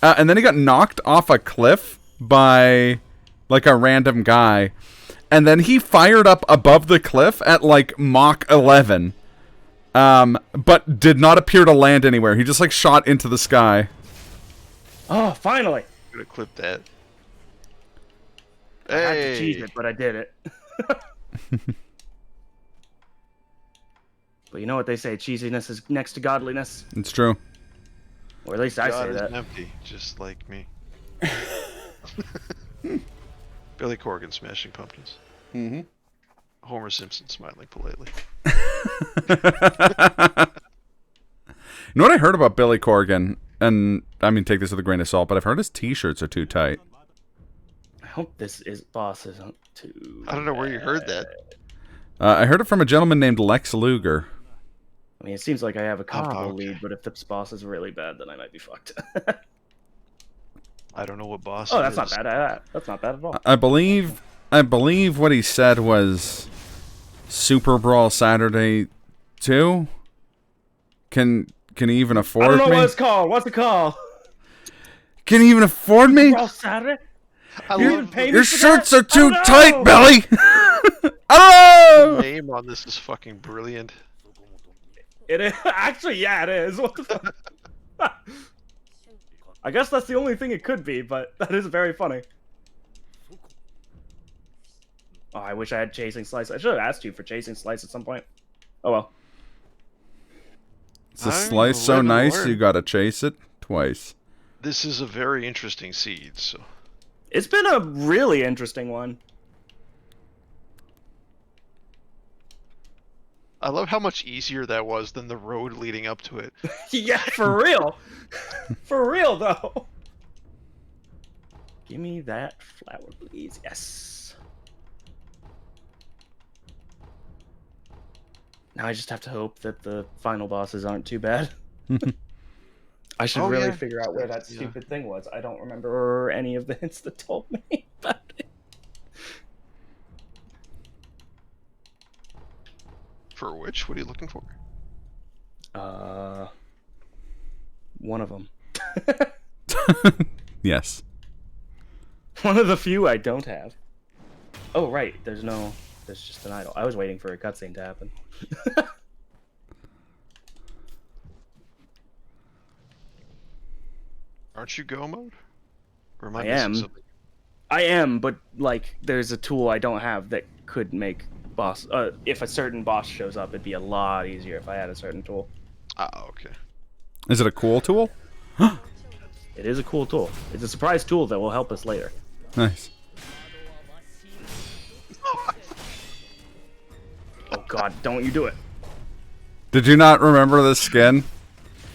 And then he got knocked off a cliff by like a random guy. And then he fired up above the cliff at like Mach 11. But did not appear to land anywhere. He just like shot into the sky. Oh, finally. I'm gonna clip that. I had to Hey! cheese it, but I did it. But you know what they say, cheesiness is next to godliness. It's true. Or at least I God say is that. empty, just like me. Billy Corgan smashing pumpkins. Mm-hmm. Homer Simpson smiling politely. You know what I heard about Billy Corgan? And, I mean, take this with a grain of salt, but I've heard his t-shirts are too tight. I hope this boss isn't too I don't know where you heard that. I heard it from a gentleman named Lex Luger. I mean, it seems like I have a comfortable okay. lead, but if this boss is really bad, then I might be fucked. I don't know what boss. Oh, it that's not is. bad. That's not bad at all. I believe what he said was Super Brawl Saturday 2? Can he even I afford don't know me? what it's called. What's it called? Can he even afford me? Brawl Saturday? I You love even pay me Your for shirts that? are too I don't tight, know. Billy! the Oh! name on this is fucking brilliant. It is. Actually, yeah, it is. What the fuck? I guess that's the only thing it could be, but that is very funny. Oh, I wish I had Chasing Slice. I should have asked you for Chasing Slice at some point. Oh well. Is the I'm slice so living nice word. you gotta chase it twice? This is a very interesting seed. So It's been a really interesting one. I love how much easier that was than the road leading up to it. Yeah, for real. For real, though. Give me that flower, please. Yes. Now I just have to hope that the final bosses aren't too bad. I should Oh, really yeah. figure out where that Yeah. stupid thing was. I don't remember any of the hints that told me about it. For which? What are you looking for? One of them. Yes. One of the few I don't have. Oh, right. There's just an idol. I was waiting for a cutscene to happen. Aren't you go mode? Or am I I missing am. something? I am, but like, there's a tool I don't have that could make boss. If a certain boss shows up, it'd be a lot easier if I had a certain tool. Ah, okay. Is it a cool tool? It is a cool tool. It's a surprise tool that will help us later. Nice. Oh God, don't you do it! Did you not remember the skin?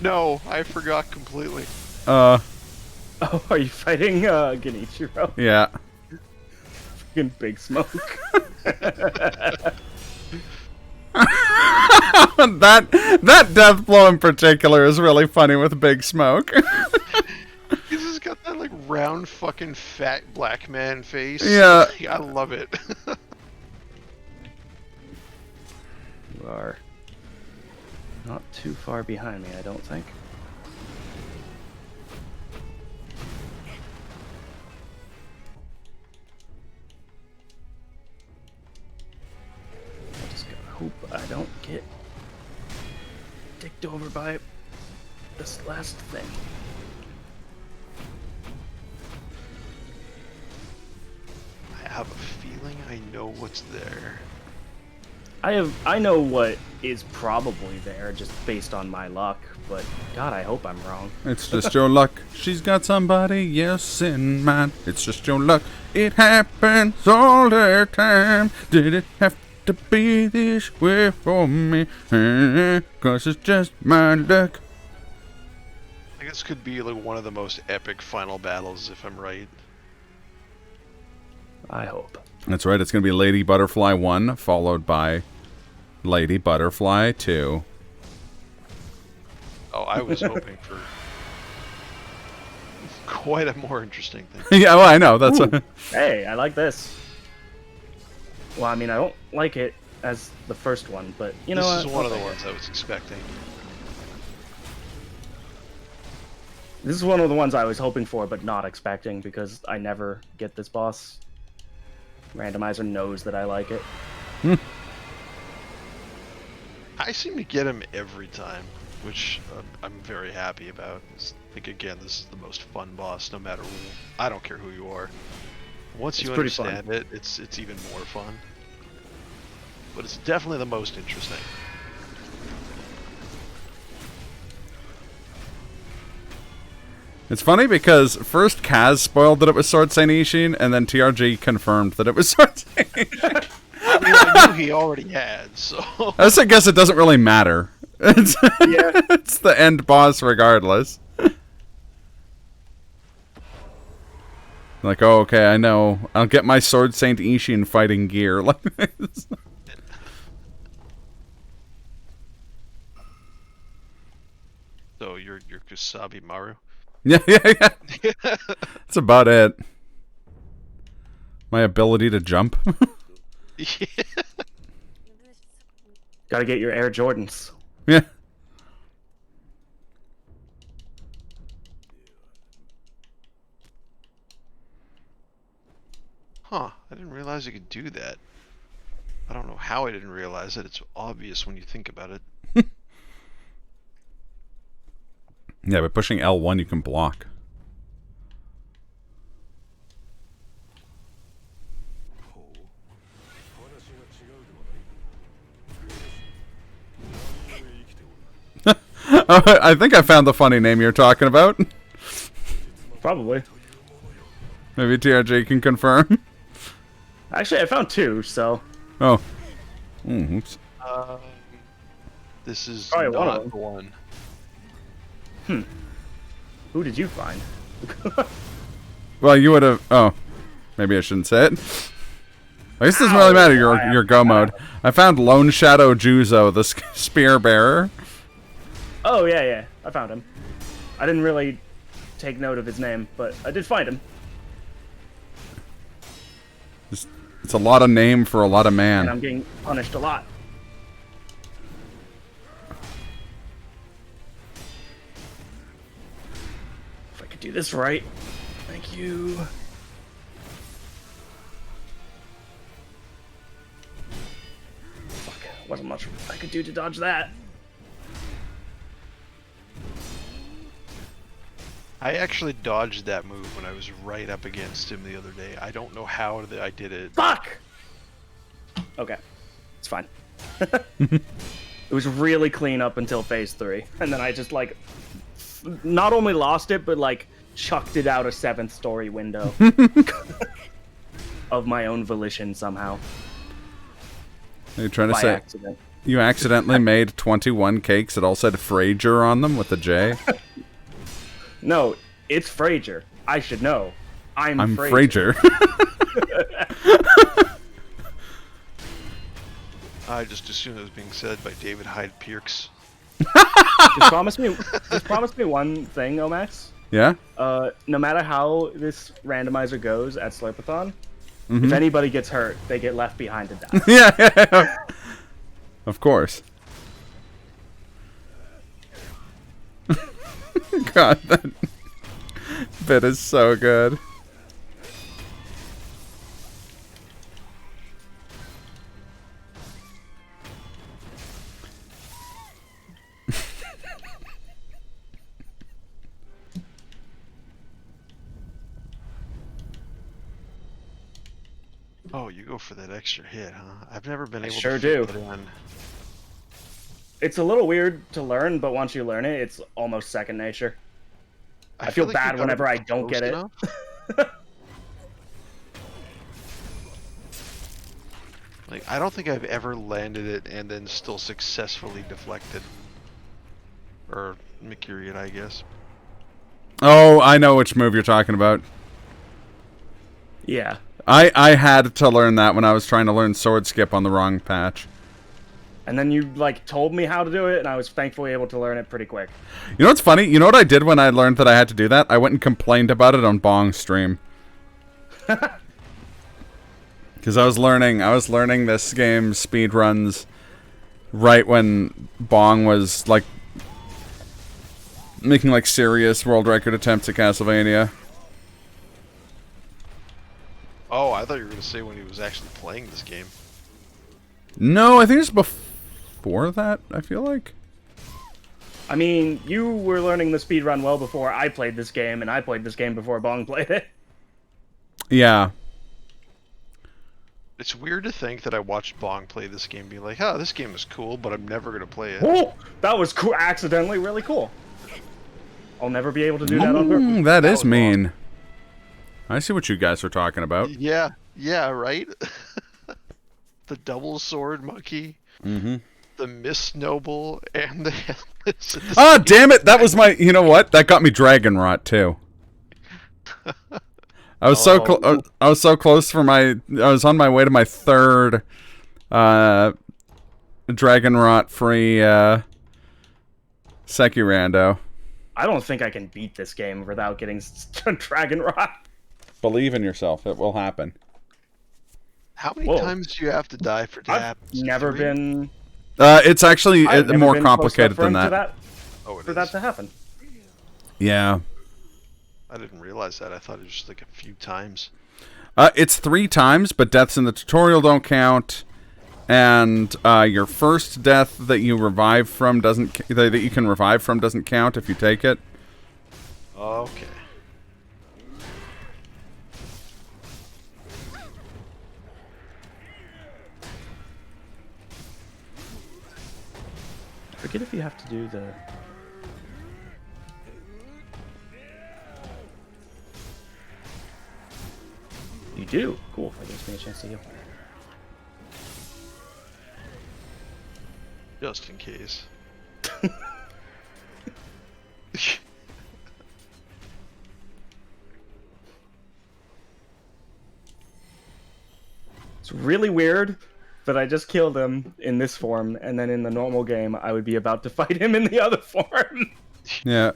No, I forgot completely. Oh, are you fighting Genichiro? Yeah. fucking Big Smoke. that death blow in particular is really funny with Big Smoke. He's just got that like round fucking fat black man face. Yeah. I love it. You are not too far behind me, I don't think. I just gotta hope I don't get dicked over by this last thing. I have a feeling I know what's there. I know what is probably there just based on my luck, but God, I hope I'm wrong. It's just your luck. She's got somebody else in mind. It's just your luck. It happens all the time. Did it have to be this way for me? 'Cause it's just my luck. I think this could be like one of the most epic final battles, if I'm right. I hope. That's right. It's going to be Lady Butterfly 1, followed by Lady Butterfly 2. Oh, I was hoping for quite a more interesting thing. Yeah, well, I know. That's what... Hey, I like this. Well, I mean, I don't like it as the first one, but you know This what? is one of the ones I was expecting. This is one of the ones I was hoping for, but not expecting, because I never get this boss. Randomizer knows that I like it. I seem to get him every time, which I'm very happy about. I think, again, this is the most fun boss, no matter who. I don't care who you are. Once you understand it, it's even more fun. But it's definitely the most interesting. It's funny because first Kaz spoiled that it was Sword Saint Ishin, and then TRG confirmed that it was Sword Saint Ishin. I mean, I knew he already had, so... I guess it doesn't really matter. It's, it's the end boss regardless. Like, oh, okay, I know. I'll get my Sword Saint Ishin fighting gear. Like this. So you're Kusabi Maru? Yeah. That's about it. My ability to jump. Yeah. Gotta get your Air Jordans. Yeah. Huh, I didn't realize you could do that. I don't know how I didn't realize it. It's obvious when you think about it. Yeah, by pushing L1 you can block. I think I found the funny name you're talking about. Probably. Maybe TRJ can confirm. Actually, I found two, so... Oh. Oops. This is Probably one of not them. the one. Who did you find? Well, you would have... Oh. Maybe I shouldn't say it. I guess it doesn't really matter, your go mode. I found Lone Shadow Juzo, the spear bearer. Oh, yeah. I found him. I didn't really take note of his name, but I did find him. It's a lot of name for a lot of man. And I'm getting punished a lot. If I could do this right. Thank you. Fuck. Wasn't much I could do to dodge that. I actually dodged that move when I was right up against him the other day. I don't know how I did it. Fuck! Okay. It's fine. It was really clean up until phase 3. And then I just, like, not only lost it, but, like, chucked it out a 7th story window. Of my own volition, somehow. Are you trying to By say accident. you accidentally made 21 cakes that all said Fraser on them with a J? No, it's Fraser. I should know. I'm Fraser. I just assumed it was being said by David Hyde Pierce. Just promise me one thing, Omax. Yeah? No matter how this randomizer goes at Slurpathon, if anybody gets hurt, they get left behind to die. Yeah. Of course. God, that bit is so good. Oh, you go for that extra hit, huh? I've never been able sure to do. fit it in. It's a little weird to learn, but once you learn it, it's almost second nature. I feel like bad you gotta whenever be I don't close get it. enough. Like, I don't think I've ever landed it and then still successfully deflected. Or McCurried, I guess. Oh, I know which move you're talking about. Yeah. I had to learn that when I was trying to learn sword skip on the wrong patch. And then you, like, told me how to do it, and I was thankfully able to learn it pretty quick. You know what's funny? You know what I did when I learned that I had to do that? I went and complained about it on Bong's stream. Because I was learning this game speed runs right when Bong was, like, making, like, serious world record attempts at Castlevania. Oh, I thought you were going to say when he was actually playing this game. No, I think it was before that, I feel like. I mean, you were learning the speedrun well before I played this game, and I played this game before Bong played it. Yeah. It's weird to think that I watched Bong play this game being like, oh, this game is cool, but I'm never going to play it. Oh, that was cool. Accidentally really cool. I'll never be able to do that on purpose. That is was mean. awesome. I see what you guys are talking about. Yeah, right? The double sword monkey, the Miss Noble, and the Headless. Ah, damn it! That was my... You know what? That got me Dragon Rot, too. I was I was so close for my... I was on my way to my third Dragon Rot free Sekirando. I don't think I can beat this game without getting Dragon Rot. Believe in yourself. It will happen. How many times do you have to die for that? I've never been... It's actually I've never more been complicated close than enough that. For that to happen. Yeah. I didn't realize that. I thought it was just like a few times. It's 3 times, but deaths in the tutorial don't count. And your first death that you revive from doesn't... that you can revive from doesn't count if you take it. Okay. I forget if you have to do the... You do? Cool. That gives me a chance to heal. Just in case. It's really weird that I just killed him in this form, and then in the normal game, I would be about to fight him in the other form. Yeah.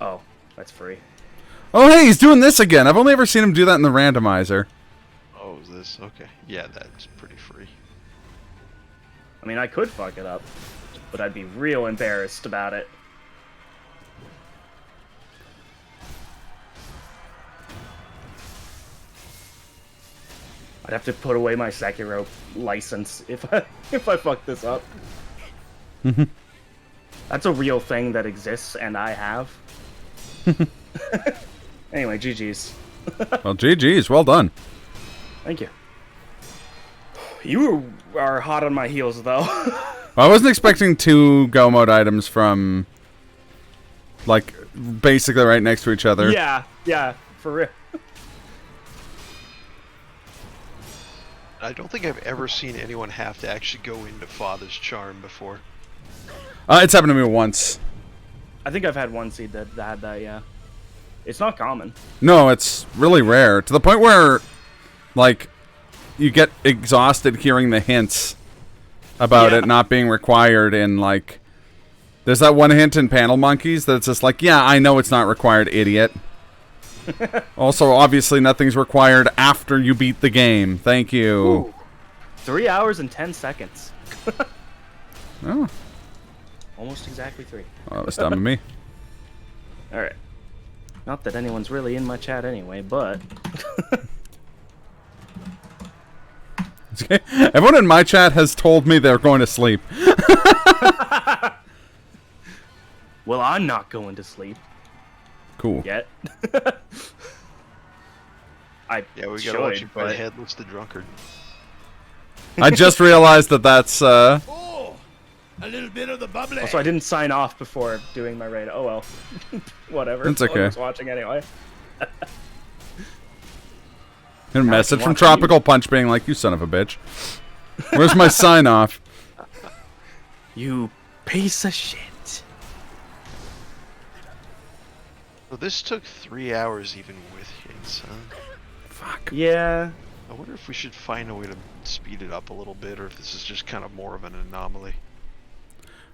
Oh, that's free. Oh, hey, he's doing this again. I've only ever seen him do that in the randomizer. Oh, is this? Okay. Yeah, that's pretty free. I mean, I could fuck it up, but I'd be real embarrassed about it. I'd have to put away my Sekiro license if I fuck this up. That's a real thing that exists, and I have. Anyway, GG's. Well, GG's. Well done. Thank you. You are hot on my heels, though. I wasn't expecting 2 go mode items from, like, basically right next to each other. Yeah, for real. I don't think I've ever seen anyone have to actually go into Father's Charm before. It's happened to me once. I think I've had one seed that had that. Yeah, it's not common. No, it's really rare. To the point where, like, you get exhausted hearing the hints about it not being required in, like... There's that one hint in Panel Monkeys that's just like, yeah, I know it's not required, idiot. Also, obviously, nothing's required after you beat the game. Thank you. Ooh. 3 hours and 10 seconds. Oh. Almost exactly 3. Well, that was dumb of me. Alright. Not that anyone's really in my chat anyway, but... Everyone in my chat has told me they're going to sleep. Well, I'm not going to sleep. Cool. Yet. Yeah, we gotta watch you fight Headless the Drunkard. I just realized that that's, Oh, a little bit of the bubbly. Also, I didn't sign off before doing my raid. Oh well. Whatever. It's okay. I was watching anyway. a message from Tropical Punch being like, you son of a bitch. Where's my sign off? You piece of shit. So this took 3 hours even with hints, huh? Fuck. Yeah. I wonder if we should find a way to speed it up a little bit, or if this is just kind of more of an anomaly.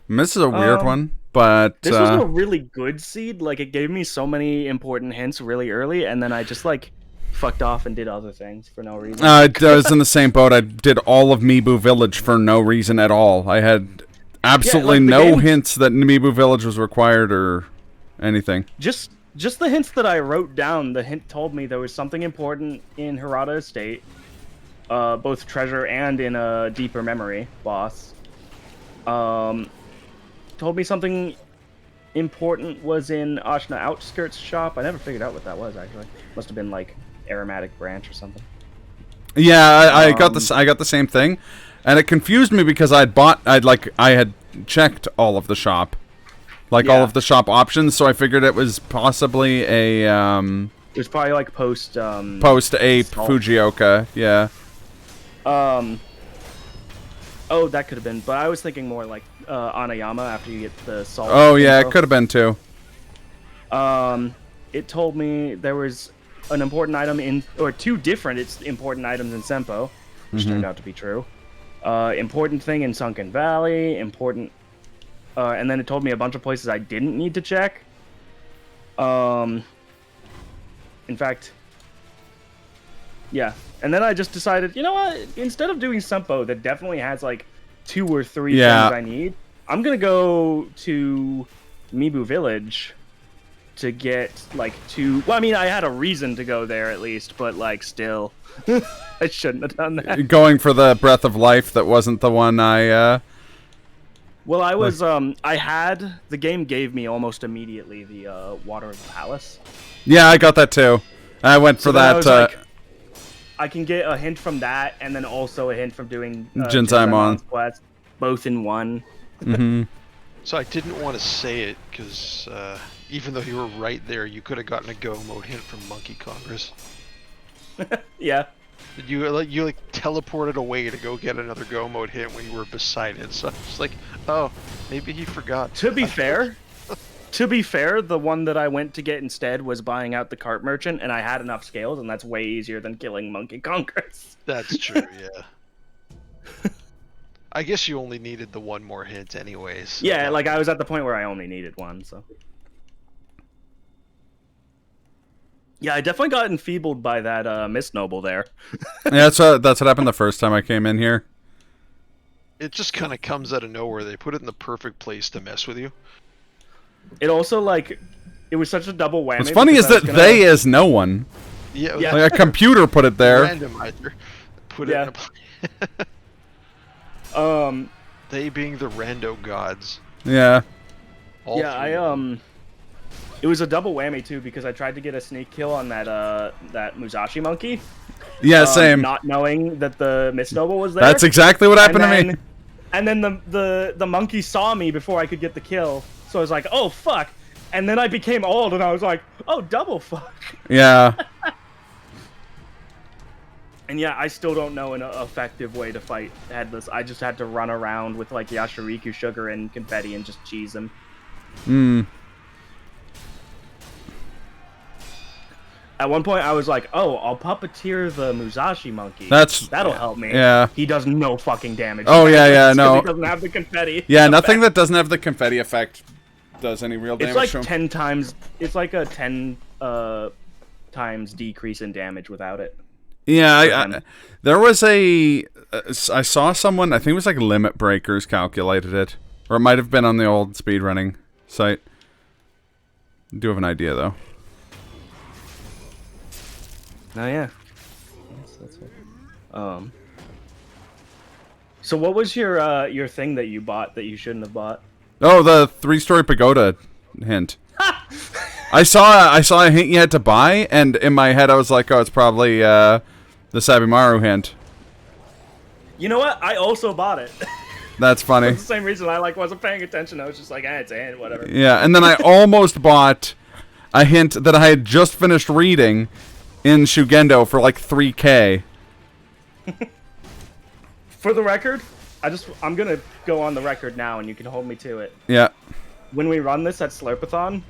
This is a weird one, but... This was a really good seed. Like, it gave me so many important hints really early, and then I just, like, fucked off and did other things for no reason. I was in the same boat. I did all of Mibu Village for no reason at all. I had absolutely no hints that Mibu Village was required or anything. Just the hints that I wrote down, the hint told me there was something important in Hirata Estate, both treasure and in a deeper memory boss. Told me something important was in Ashna Outskirts shop. I never figured out what that was actually. Must have been like aromatic branch or something. Yeah, I got this. I got the same thing, and it confused me because I had checked all of the shop. All of the shop options, so I figured it was possibly a, It was probably like post-ape Fujioka, yeah. Oh, that could have been, but I was thinking more like, Anayama after you get the salt. Oh, yeah, it could have been, too. It told me there was an important item in, or 2 different important items in Senpo, which turned out to be true. Important thing in Sunken Valley, and then it told me a bunch of places I didn't need to check. In fact, yeah. And then I just decided, you know what? Instead of doing Senpo that definitely has like 2 or 3 things I need, I'm gonna go to Mibu Village to get like 2. Well, I mean, I had a reason to go there at least, but like still, I shouldn't have done that. Going for the Breath of Life that wasn't the one I. Well, I was, the game gave me almost immediately the Water of the Palace. Yeah, I got that too. I went for that, like, I can get a hint from that, and then also a hint from doing Jinsaimon's quest, both in one. Mm-hmm. So I didn't want to say it, because even though you were right there, you could have gotten a go mode hint from Monkey Congress. Yeah. You teleported away to go get another go mode hit when you were beside it. So I was like, oh, maybe he forgot. To be fair, the one that I went to get instead was buying out the cart merchant, and I had enough scales, and that's way easier than killing Monkey Congress. That's true, yeah. I guess you only needed the one more hint anyways. So yeah, like I was at the point where I only needed one, so. Yeah, I definitely got enfeebled by that Miss Noble there. Yeah, that's what happened the first time I came in here. It just kind of comes out of nowhere. They put it in the perfect place to mess with you. It also, like, it was such a double whammy. What's funny is that they is no one. Yeah. Like a computer put it there. Randomizer. Put it in a They being the rando gods. Yeah. It was a double whammy too because I tried to get a sneak kill on that Musashi monkey. Yeah, same. Not knowing that the Miss Noble was there. That's exactly what happened to me. And then the monkey saw me before I could get the kill, so I was like, oh fuck. And then I became old, and I was like, oh, double fuck. Yeah. And yeah, I still don't know an effective way to fight Headless. I just had to run around with like Yashiriku sugar and confetti and just cheese him. Hmm. At one point, I was like, "Oh, I'll puppeteer the Musashi monkey. That'll help me." Yeah. He does no fucking damage. Oh yeah, no. He doesn't have the confetti. Yeah, nothing that doesn't have the confetti effect does any real damage. It's like to him. 10 times. It's like a 10 times decrease in damage without it. Yeah, there was I saw someone, I think it was like Limit Breakers calculated it. Or it might have been on the old speedrunning site. I do have an idea, though. Oh, yeah. That's it. So what was your thing that you bought that you shouldn't have bought? Oh, the 3-story pagoda hint. I saw a hint you had to buy, and in my head I was like, oh, it's probably the Sabimaru hint. You know what? I also bought it. That's funny. That's the same reason I wasn't paying attention. I was just like, it's a hint, whatever. Yeah, and then I almost bought a hint that I had just finished reading in Shugendo for like 3K. For the record, I'm gonna go on the record now, and you can hold me to it. Yeah. When we run this at Slurpathon,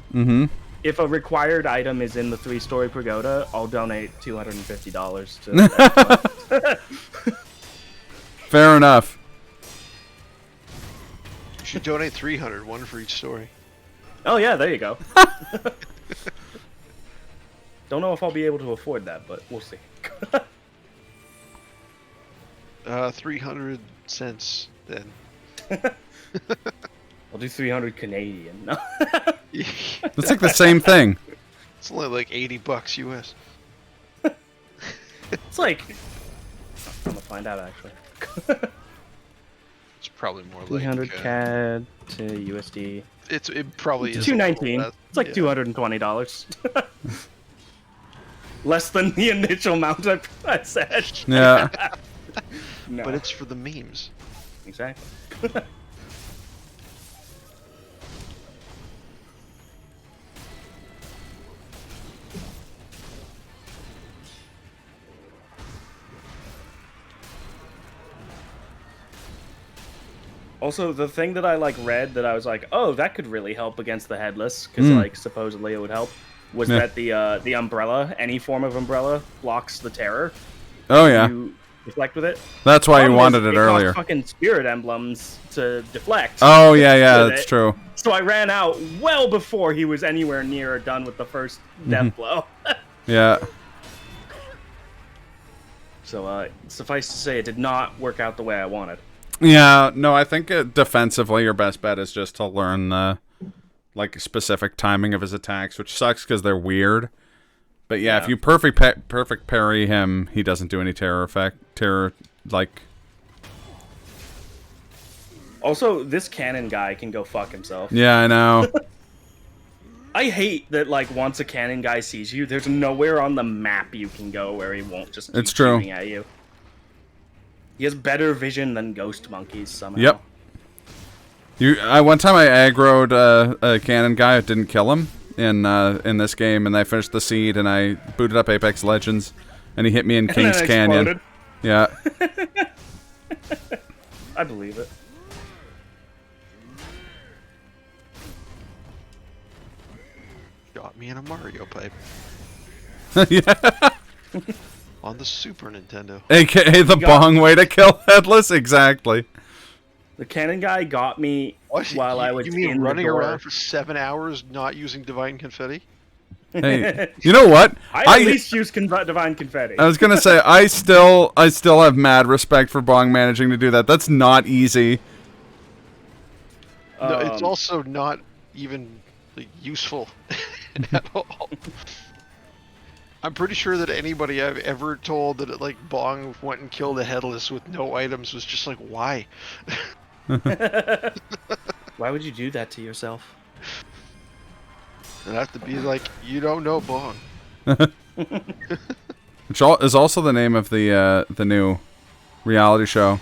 if a required item is in the 3-story pagoda, I'll donate $250 to. Fair enough. You should donate 300, one for each story. Oh yeah, there you go. Don't know if I'll be able to afford that, but we'll see. 300 cents then. I'll do 300 Canadian. It's like the same thing. It's only like $80 US. It's like I'm gonna find out actually. It's probably more like 300 CAD to USD. It probably is $219. It's like $220. Less than the initial amount I said. Yeah. No. But it's for the memes. Exactly. Also, the thing that I read that I was like, oh, that could really help against the Headless, because supposedly it would help, was that the umbrella, any form of umbrella, blocks the terror. Oh yeah. You deflect with it. That's why you wanted it earlier. Fucking spirit emblems to deflect. Oh yeah, that's true. So I ran out well before he was anywhere near or done with the first death blow. Yeah. So suffice to say, it did not work out the way I wanted. Yeah, no, I think defensively your best bet is just to learn the specific timing of his attacks, which sucks because they're weird. But yeah, if you perfect parry him, he doesn't do any terror Also, this cannon guy can go fuck himself. Yeah, I know. I hate that once a cannon guy sees you, there's nowhere on the map you can go where he won't just keep shooting at you. He has better vision than ghost monkeys somehow. Yep. One time I aggroed a cannon guy. It didn't kill him in this game, and I finished the seed, and I booted up Apex Legends, and he hit me in King's Canyon. Yeah. I believe it. Got me in a Mario pipe. Yeah. On the Super Nintendo. AKA the bong way to kill Headless, exactly. The cannon guy got me while I was You mean in running the door. around for 7 hours not using Divine Confetti? Hey, you know what? I at least use Divine Confetti. I was gonna say I still have mad respect for Bong managing to do that. That's not easy. No, it's also not even useful at all. I'm pretty sure that anybody I've ever told that Bong went and killed a Headless with no items was just like, why? Why would you do that to yourself? It'd have to be like, you don't know Bong. Which is also the name of the new reality show.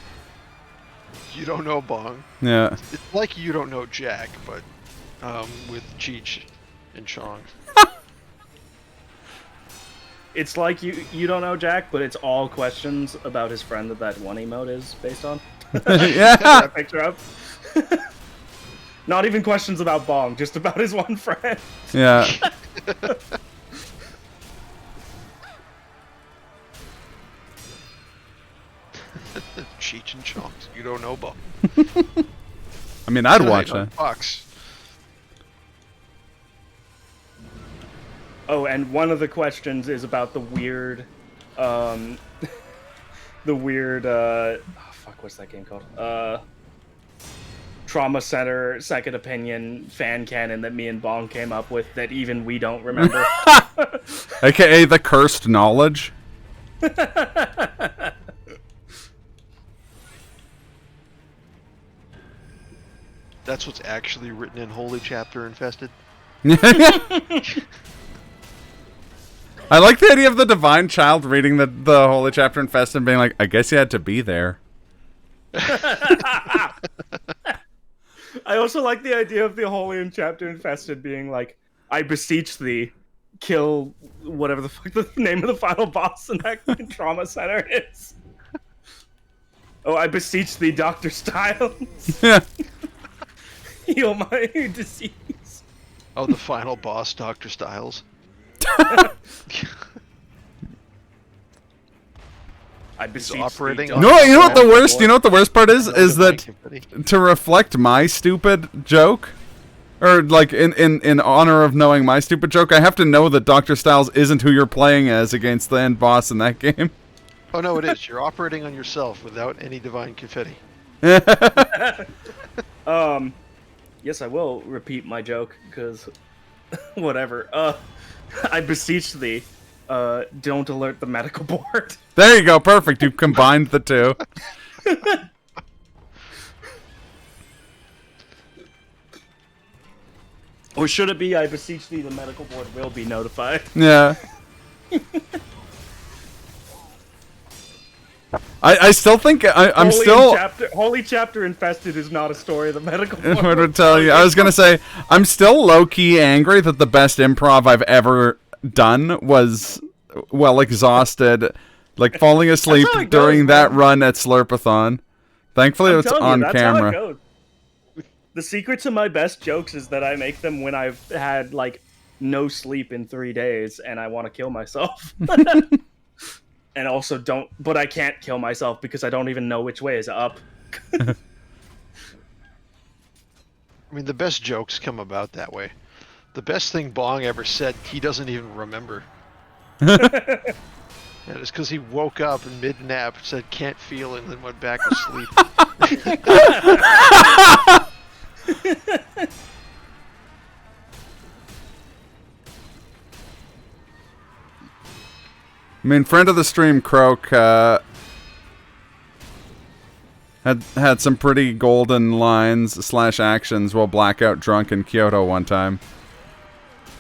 You don't know Bong. Yeah. It's like you don't know Jack, but with Cheech and Chong. It's like you don't know Jack, but it's all questions about his friend that one emote is based on. Yeah. That picture up. Not even questions about Bong, just about his one friend. Yeah. Cheech and Chongs. You don't know Bong. I mean, I'd watch Tonight on that. Fox. Oh, and one of the questions is about the weird, the weird, oh, fuck, what's that game called? Trauma Center Second Opinion fan canon that me and Bong came up with that even we don't remember. AKA the cursed knowledge. That's what's actually written in Holy Chapter Infested. I like the idea of the divine child reading the Holy Chapter Infested and being like, I guess you had to be there. I also like the idea of the Holy and Chapter Infested being like, I beseech thee, kill whatever the fuck the name of the final boss in that trauma center is. Oh, I beseech thee, Dr. Styles. Yeah. Heal my disease. Oh, the final boss, Dr. Styles. I beseech operating thee, on- No, you know what the worst? You know what the worst part is? No Is divine that confetti. to reflect my stupid joke, or like in honor of knowing my stupid joke, I have to know that Dr. Styles isn't who you're playing as against the end boss in that game. Oh no, it is. You're operating on yourself without any divine confetti. Yes, I will repeat my joke, because whatever. I beseech thee, don't alert the medical board. There you go, perfect. You've combined the two. Or should it be, I beseech thee, the medical board will be notified? Yeah. I still think I'm still. Holy Chapter Infested is not a story the medical board I would tell you. I was gonna say I'm still low key angry that the best improv I've ever done was exhausted, like falling asleep how it during goes, that man. run at Slurpathon. Thankfully, I'm it's telling on you, that's camera. How it goes. The secret to my best jokes is that I make them when I've had like no sleep in 3 days and I want to kill myself. And also but I can't kill myself because I don't even know which way is up. I mean, the best jokes come about that way. The best thing Bong ever said, he doesn't even remember. And it's because he woke up in mid-nap, said can't feel, and then went back to sleep. I mean, friend of the stream, Croak, had some pretty golden lines / actions while blackout drunk in Kyoto one time.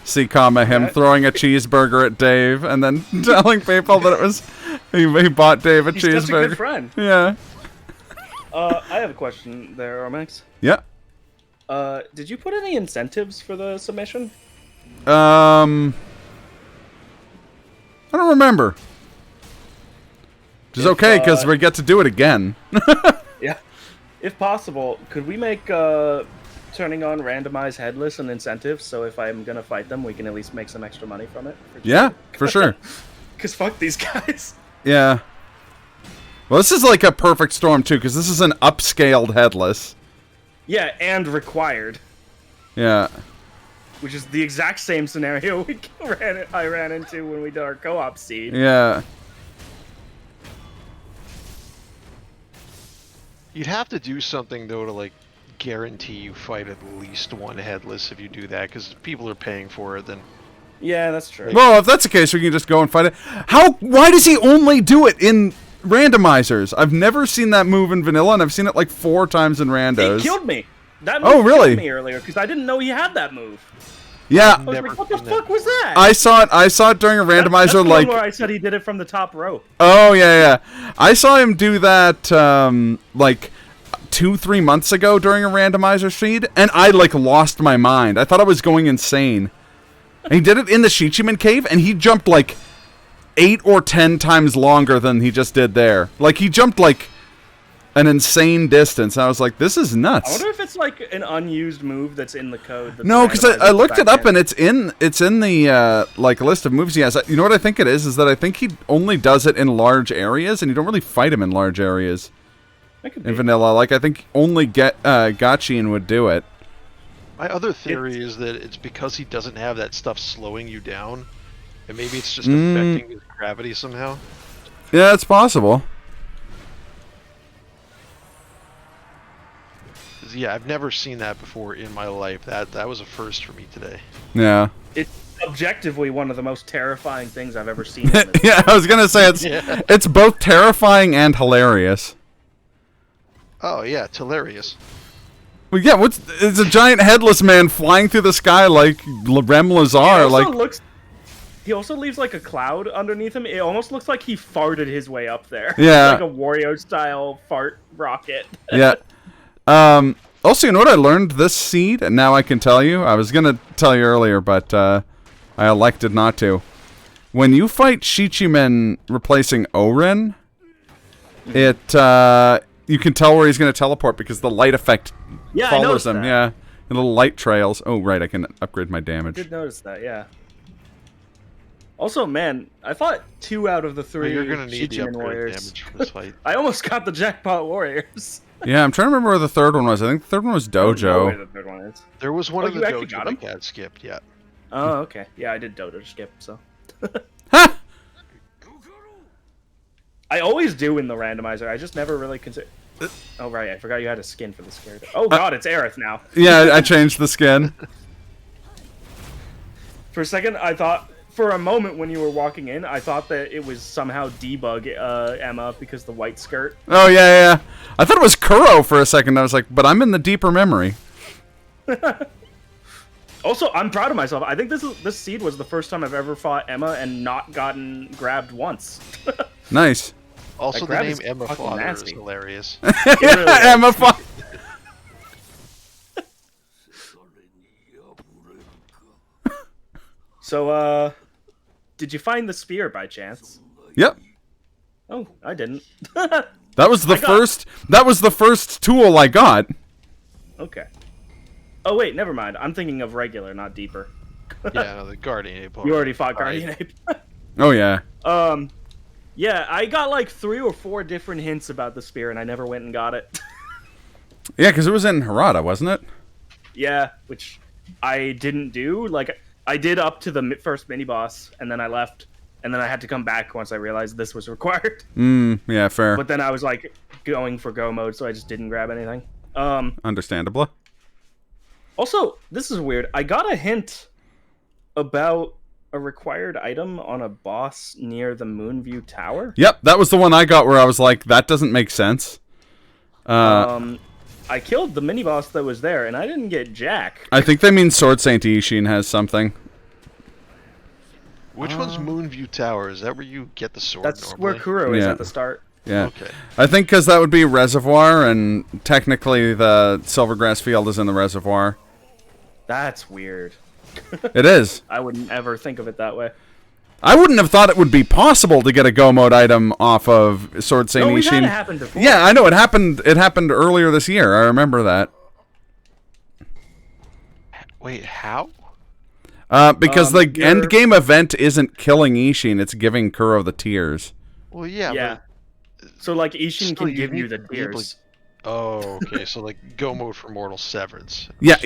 See, him throwing a cheeseburger at Dave and then telling people that it was he bought Dave a He's cheeseburger. such a good friend. Yeah. I have a question there, Armax. Yeah. Did you put any incentives for the submission? I don't remember. Which is okay, because we get to do it again. Yeah. If possible, could we make turning on randomized headless an incentive, so if I'm gonna fight them, we can at least make some extra money from it? Yeah, for sure. Because fuck these guys. Yeah. Well, this is like a perfect storm, too, because this is an upscaled headless. Yeah, and required. Yeah. Which is the exact same scenario I ran into when we did our co-op seed. Yeah. You'd have to do something, though, to, like, guarantee you fight at least one headless if you do that, because people are paying for it, then... Yeah, that's true. Well, if that's the case, we can just go and fight it. Why does he only do it in randomizers? I've never seen that move in vanilla, and I've seen it like 4 times in randos. He killed me. That move really? killed me earlier, because I didn't know he had that move. Yeah. I was Never like, what the seen that. fuck was that? I saw it during a randomizer, That's the one like... where I said he did it from the top rope. Oh, yeah. I saw him do that, like... 2-3 months ago during a randomizer seed, and I like lost my mind. I thought I was going insane. And he did it in the Shichiman cave, and he jumped like 8 or 10 times longer than he just did there. Like, he jumped, like, an insane distance. I was like, this is I nuts. wonder if it's like an unused move that's in the code. No, because I looked it up, and it's in the, like, list of moves he has. You know what I think it is that I think he only does it in large areas, and you don't really fight him in large areas. In vanilla. Like, I think only Gachin would do it. My other theory is that it's because he doesn't have that stuff slowing you down, and maybe it's just affecting his gravity somehow. Yeah, it's possible. Yeah, I've never seen that before in my life. That was a first for me today. Yeah. It's objectively one of the most terrifying things I've ever seen. In this Yeah, I was gonna say it's both terrifying and hilarious. Oh yeah, it's hilarious. Well, yeah, it's a giant headless man flying through the sky like Rem Lazar. He also leaves like a cloud underneath him. It almost looks like he farted his way up there. Yeah. Like a Wario-style fart rocket. Yeah. Also, you know what I learned this seed, and now I can tell you? I was gonna tell you earlier, but I elected not to. When you fight Shichimen replacing Oren, you can tell where he's gonna teleport because the light effect follows him. That. Yeah. The little light trails. Oh, right, I can upgrade my damage. I did notice that, yeah. Also, man, I thought 2 out of the 3 You're gonna need the Shichimen upgrade warriors. damage for this fight. I almost got the jackpot warriors. Yeah, I'm trying to remember where the third one was. I think the third one was I don't know where Dojo. the third one is. There was one Oh, of the you actually dojo got that him? got skipped. Yeah. Oh, okay. Yeah, I did Dojo skip, so. Ha! I always do in the randomizer. I just never really consider. Oh, right. I forgot you had a skin for this character. Oh, God, it's Aerith now. Yeah, I changed the skin. For a second, I thought, for a moment when you were walking in, I thought that it was somehow debug Emma because the white skirt. Oh, yeah. I thought it was Kuro for a second. I was like, but I'm in the deeper memory. Also, I'm proud of myself. I think this seed was the first time I've ever fought Emma and not gotten grabbed once. Nice. Also, That the grab name is Emma fucking Father nasty. is hilarious. It really is. Emma So, did you find the spear by chance? Yep. Oh, I didn't. That was the first tool I got. Okay. Oh, wait, never mind. I'm thinking of regular, not deeper. Yeah, no, the Guardian Ape. You already fought Guardian Ape. Oh, yeah. Yeah, I got like 3 or 4 different hints about the spear, and I never went and got it. Yeah, because it was in Harada, wasn't it? Yeah, which I didn't do. Like, I did up to the first mini-boss, and then I left, and then I had to come back once I realized this was required. Yeah, fair. But then I was, like, going for go mode, so I just didn't grab anything. Understandable. Also, this is weird. I got a hint about a required item on a boss near the Moonview Tower. Yep, that was the one I got where I was like, that doesn't make sense. I killed the mini-boss that was there, and I didn't get jack. I think they mean Sword Saint Ishin has something. Which one's Moonview Tower? Is that where you get the sword That's normally? where Kuro is Yeah. at the start. Yeah. Okay. I think because that would be Reservoir, and technically the Silvergrass Field is in the Reservoir. That's weird. It is. I wouldn't ever think of it that way. I wouldn't have thought it would be possible to get a Go Mode item off of Sword Saint No, we've had Ishin. it happen before. Yeah, I know it happened. It happened earlier this year. I remember that. Wait, how? Because the you're- end game event isn't killing Ishin; it's giving Kuro the tears. Well, yeah. Yeah. So, like, Ishin Still, can you give you need the to be able to- tears. Oh, okay. So like go mode for Mortal Severance. Yeah.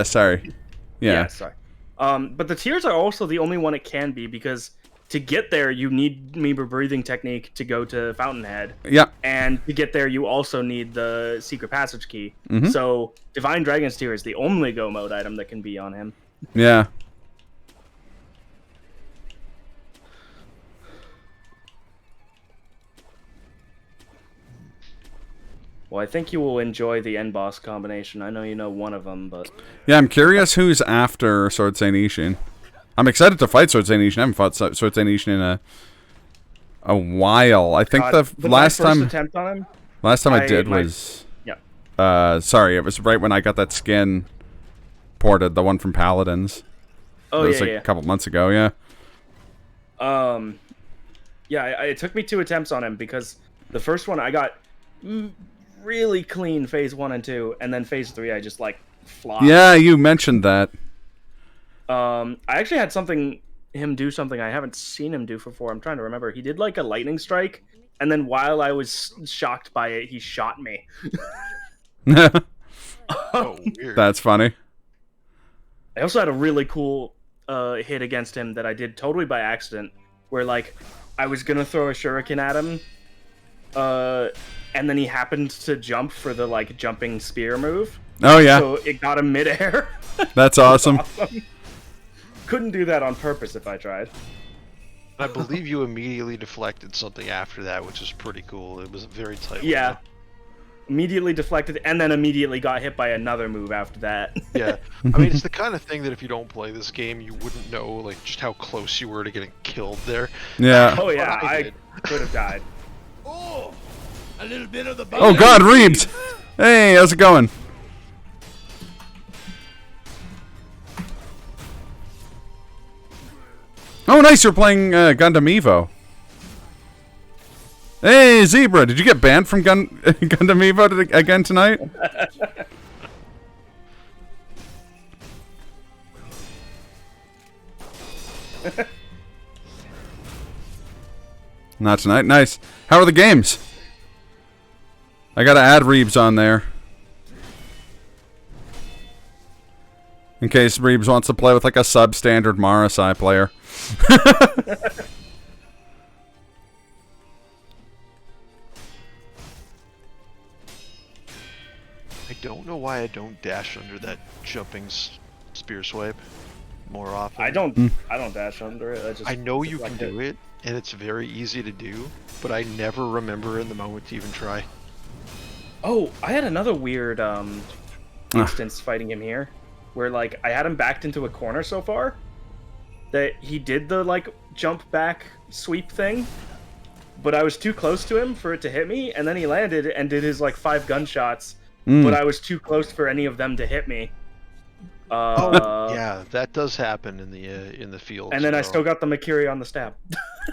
Sorry. Yeah. Sorry. But the tears are also the only one it can be, because to get there, you need Meaber breathing technique to go to Fountainhead. Yeah. And to get there, you also need the secret passage key. Mhm. So, Divine Dragon's Tear is the only go mode item that can be on him. Yeah. Well, I think you will enjoy the end boss combination. I know you know one of them, but Yeah, I'm curious who's after Sword Saint Ishin. I'm excited to fight Sword Saint Ishin. I haven't fought Sword Saint Ishin in a while. I think With the my last first time attempt on him. I did my- was Yeah. sorry, it was right when I got that skin ported, the one from Paladins. Oh That was yeah, like yeah. a couple months ago, yeah. Yeah, it took me 2 attempts on him because the first one I got really clean phase 1 and 2, and then phase 3 I just like flopped. Yeah, you mentioned that. I actually had him do something I haven't seen him do before. I'm trying to remember. He did like a lightning strike, and then while I was shocked by it, he shot me. Oh, weird. That's funny. I also had a really cool hit against him that I did totally by accident, where like I was gonna throw a shuriken at him, and then he happened to jump for the like jumping spear move. Oh yeah, So it got him midair. that's awesome. Couldn't do that on purpose if I tried. I believe you immediately deflected something after that, which is pretty cool. It was a very tight. Yeah. window. Immediately deflected, and then immediately got hit by another move after that. Yeah. I mean, it's the kind of thing that if you don't play this game, you wouldn't know like just how close you were to getting killed there. Yeah. Oh yeah, I I did. could have died. Oh, a little bit of the bubbly. Oh God, Reeves! Hey, how's it going? Oh, nice. You're playing Gundam Evo. Hey, Zebra, did you get banned from Gundam Evo again tonight? Not tonight. Nice. How are the games? I gotta add Reeves on there. In case Reeves wants to play with like a substandard Marasai player. I don't know why I don't dash under that jumping spear swipe more often. I don't dash under it. I know you can do it, and it's very easy to do, but I never remember in the moment to even try. Oh, I had another weird instance fighting him here, where like I had him backed into a corner so far that he did the like jump back sweep thing, but I was too close to him for it to hit me, and then he landed and did his like 5 gunshots, but I was too close for any of them to hit me. Yeah, that does happen in the field. And then I still got the Makiri on the stab.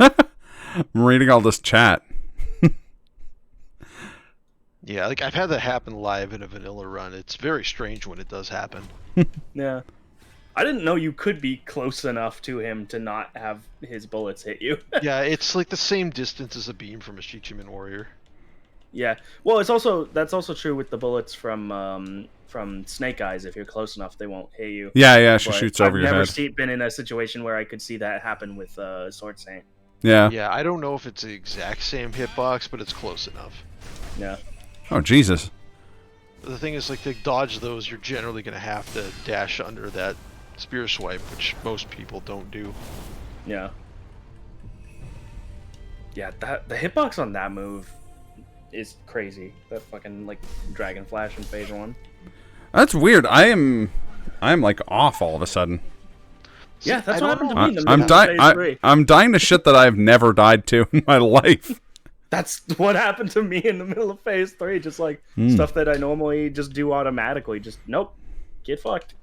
I'm reading all this chat. Yeah, like I've had that happen live in a vanilla run. It's very strange when it does happen. Yeah. I didn't know you could be close enough to him to not have his bullets hit you. Yeah, it's like the same distance as a beam from a Shichiman warrior. Yeah. Well, that's also true with the bullets from Snake Eyes. If you're close enough, they won't hit you. Yeah, she But shoots over your I've head. never been in a situation where I could see that happen with Sword Saint. Yeah. Yeah, I don't know if it's the exact same hitbox, but it's close enough. Yeah. Oh, Jesus. The thing is, like, to dodge those, you're generally going to have to dash under that spear swipe, which most people don't do. Yeah. Yeah, the hitbox on that move is crazy. That fucking like Dragon Flash in phase 1. That's weird. I am like off all of a sudden. Yeah, that's I what happened don't to me in the I'm middle of phase dying. 3. I'm dying to shit that I've never died to in my life. That's what happened to me in the middle of phase 3. Just like stuff that I normally just do automatically. Just nope, get fucked.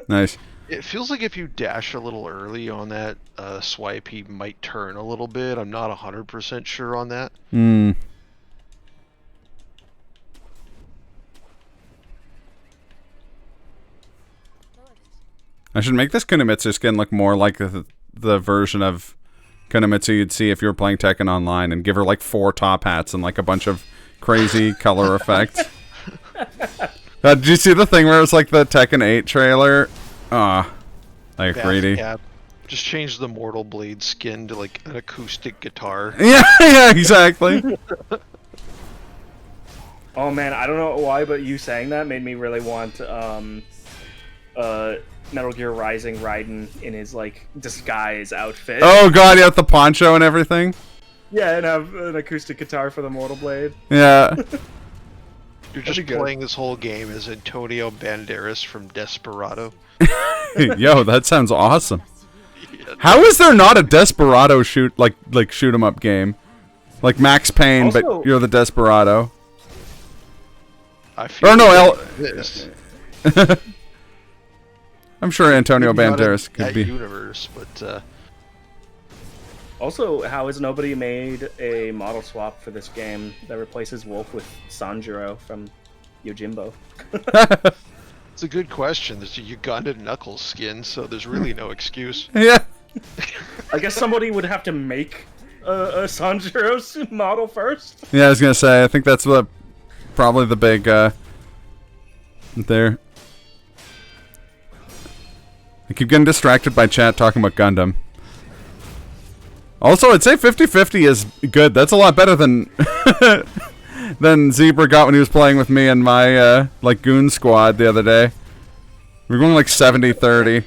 Nice. It feels like if you dash a little early on that swipe, he might turn a little bit. I'm not 100% sure on that. I should make this Kunomitsu skin look more like the version of Kunomitsu you'd see if you were playing Tekken Online, and give her like 4 top hats and like a bunch of crazy color effects. Did you see the thing where it was like the Tekken 8 trailer? Like Bath greedy. cap. Just change the Mortal Blade skin to like an acoustic guitar. Yeah, exactly. Oh man, I don't know why, but you saying that made me really want Metal Gear Rising Raiden in his like disguise outfit. Oh god, yeah, with the poncho and everything. Yeah, and have an acoustic guitar for the Mortal Blade. Yeah. You're just That'd be good. playing this whole game as Antonio Banderas from Desperado. Yo, that sounds awesome. How is there not a Desperado shoot 'em up game? Like Max Payne, Also- but you're the Desperado. I feel Or no, like this. I'm sure Antonio Maybe not in Banderas could that be. universe, but Also, how has nobody made a model swap for this game that replaces Wolf with Sanjuro from Yojimbo? It's a good question. There's a Uganda Knuckles skin, so there's really no excuse. Yeah. I guess somebody would have to make a Sanjuro model first. Yeah, I was gonna say. I think that's probably the big there. I keep getting distracted by chat talking about Gundam. Also, I'd say 50-50 is good. That's a lot better than than Zebra got when he was playing with me and my like goon squad the other day. We're going like 70-30.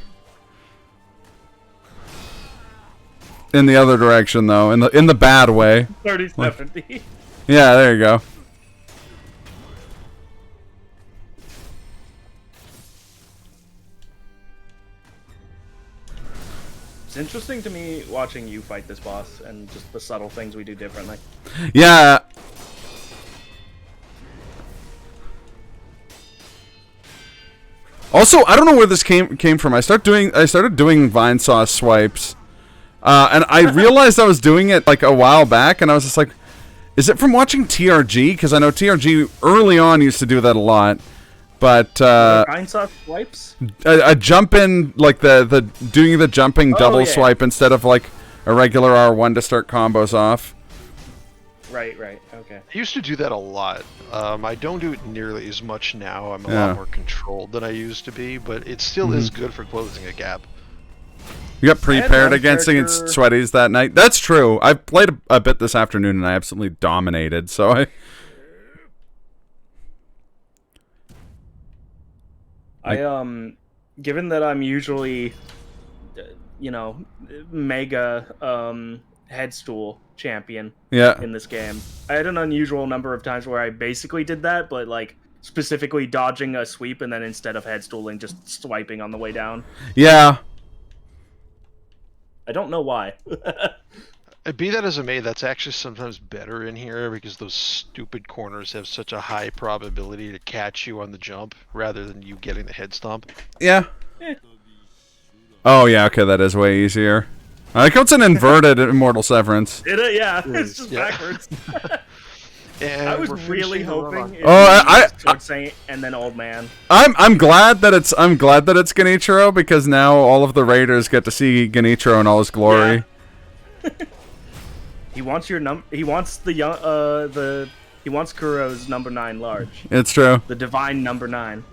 In the other direction, though, in the bad way. 30-70. Yeah, there you go. It's interesting to me watching you fight this boss and just the subtle things we do differently. Yeah. Also, I don't know where this came from. I started doing vine sauce swipes, and I realized I was doing it like a while back, and I was just like, "Is it from watching TRG?" Because I know TRG early on used to do that a lot. But Vine sauce swipes? a jump in, like the doing the jumping double swipe instead of like a regular R1 to start combos off. Right, okay. I used to do that a lot. I don't do it nearly as much now. I'm a lot more controlled than I used to be, but it still is good for closing a gap. You got prepared against Sweaties that night? That's true. I've played a bit this afternoon and I absolutely dominated, so given that I'm usually, mega headstool champion in this game, I had an unusual number of times where I basically did that, but like specifically dodging a sweep and then instead of headstooling, just swiping on the way down. Yeah. I don't know why. Be that as it may, that's actually sometimes better in here because those stupid corners have such a high probability to catch you on the jump rather than you getting the head stomp. Yeah. Oh, yeah, okay, that is way easier. I like how it's an inverted Immortal Severance. Yeah, it's just backwards. I was really hoping. Saint and then Old Man. I'm glad that it's Genichiro because now all of the raiders get to see Genichiro in all his glory. Yeah. He wants He wants He wants Kuro's number 9 large. It's true. The divine number 9.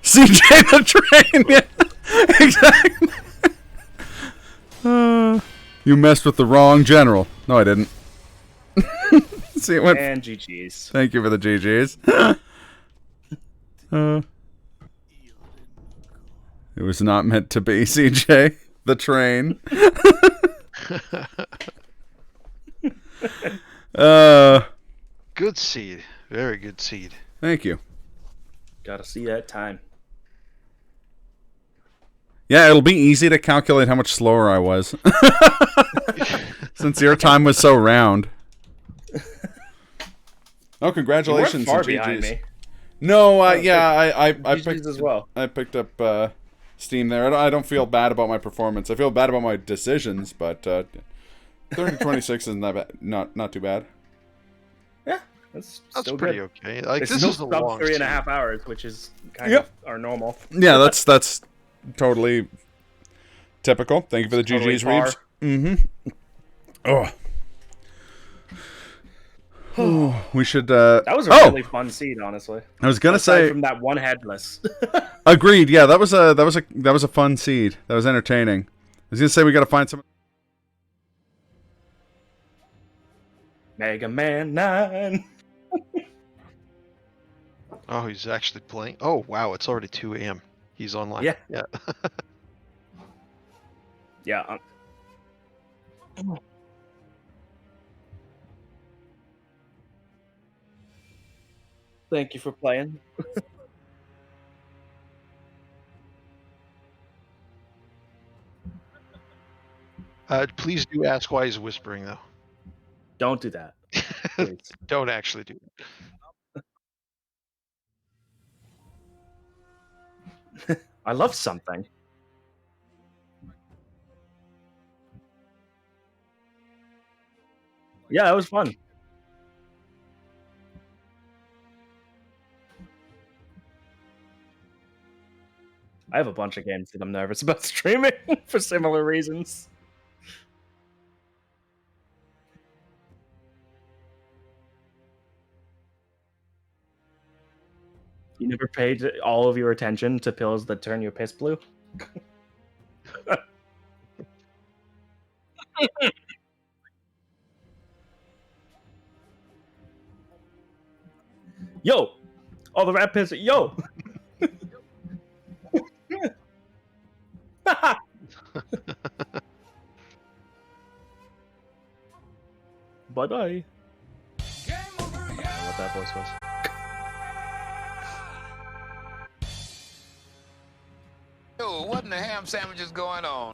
CJ the train. Yeah, exactly. You messed with the wrong general. No, I didn't. See, and GG's. Thank you for the GG's. It was not meant to be, CJ. The train. Good seed. Very good seed. Thank you. Gotta see that time. Yeah, it'll be easy to calculate how much slower I was. Since your time was so round. Oh, congratulations. You weren't far behind me. No, I picked as well. I picked up steam there. I don't feel bad about my performance. I feel bad about my decisions, but 30-26 isn't that bad. Not too bad. Yeah, that's still pretty good. Okay. Like it's this still is a long 3.5 hours, which is kind of our normal. Yeah, that's totally typical. Thank you for the GG's, Reeves. Mm-hmm. Oh, we should. That was a really fun seed, honestly. I was gonna say from that one headless. Agreed. Yeah, that was a fun seed. That was entertaining. I was gonna say we gotta find some. Mega Man 9. Oh, he's actually playing. Oh, wow! It's already 2 a.m. He's online. Yeah. Yeah. Yeah. Thank you for playing. Please do ask why he's whispering, though. Don't do that. Don't actually do it. I love something. Yeah, it was fun. I have a bunch of games that I'm nervous about streaming for similar reasons. You never paid all of your attention to pills that turn your piss blue? Yo! All the rat piss. Yo! Bye bye. What that voice was. Yo, what in the ham sandwich is going on?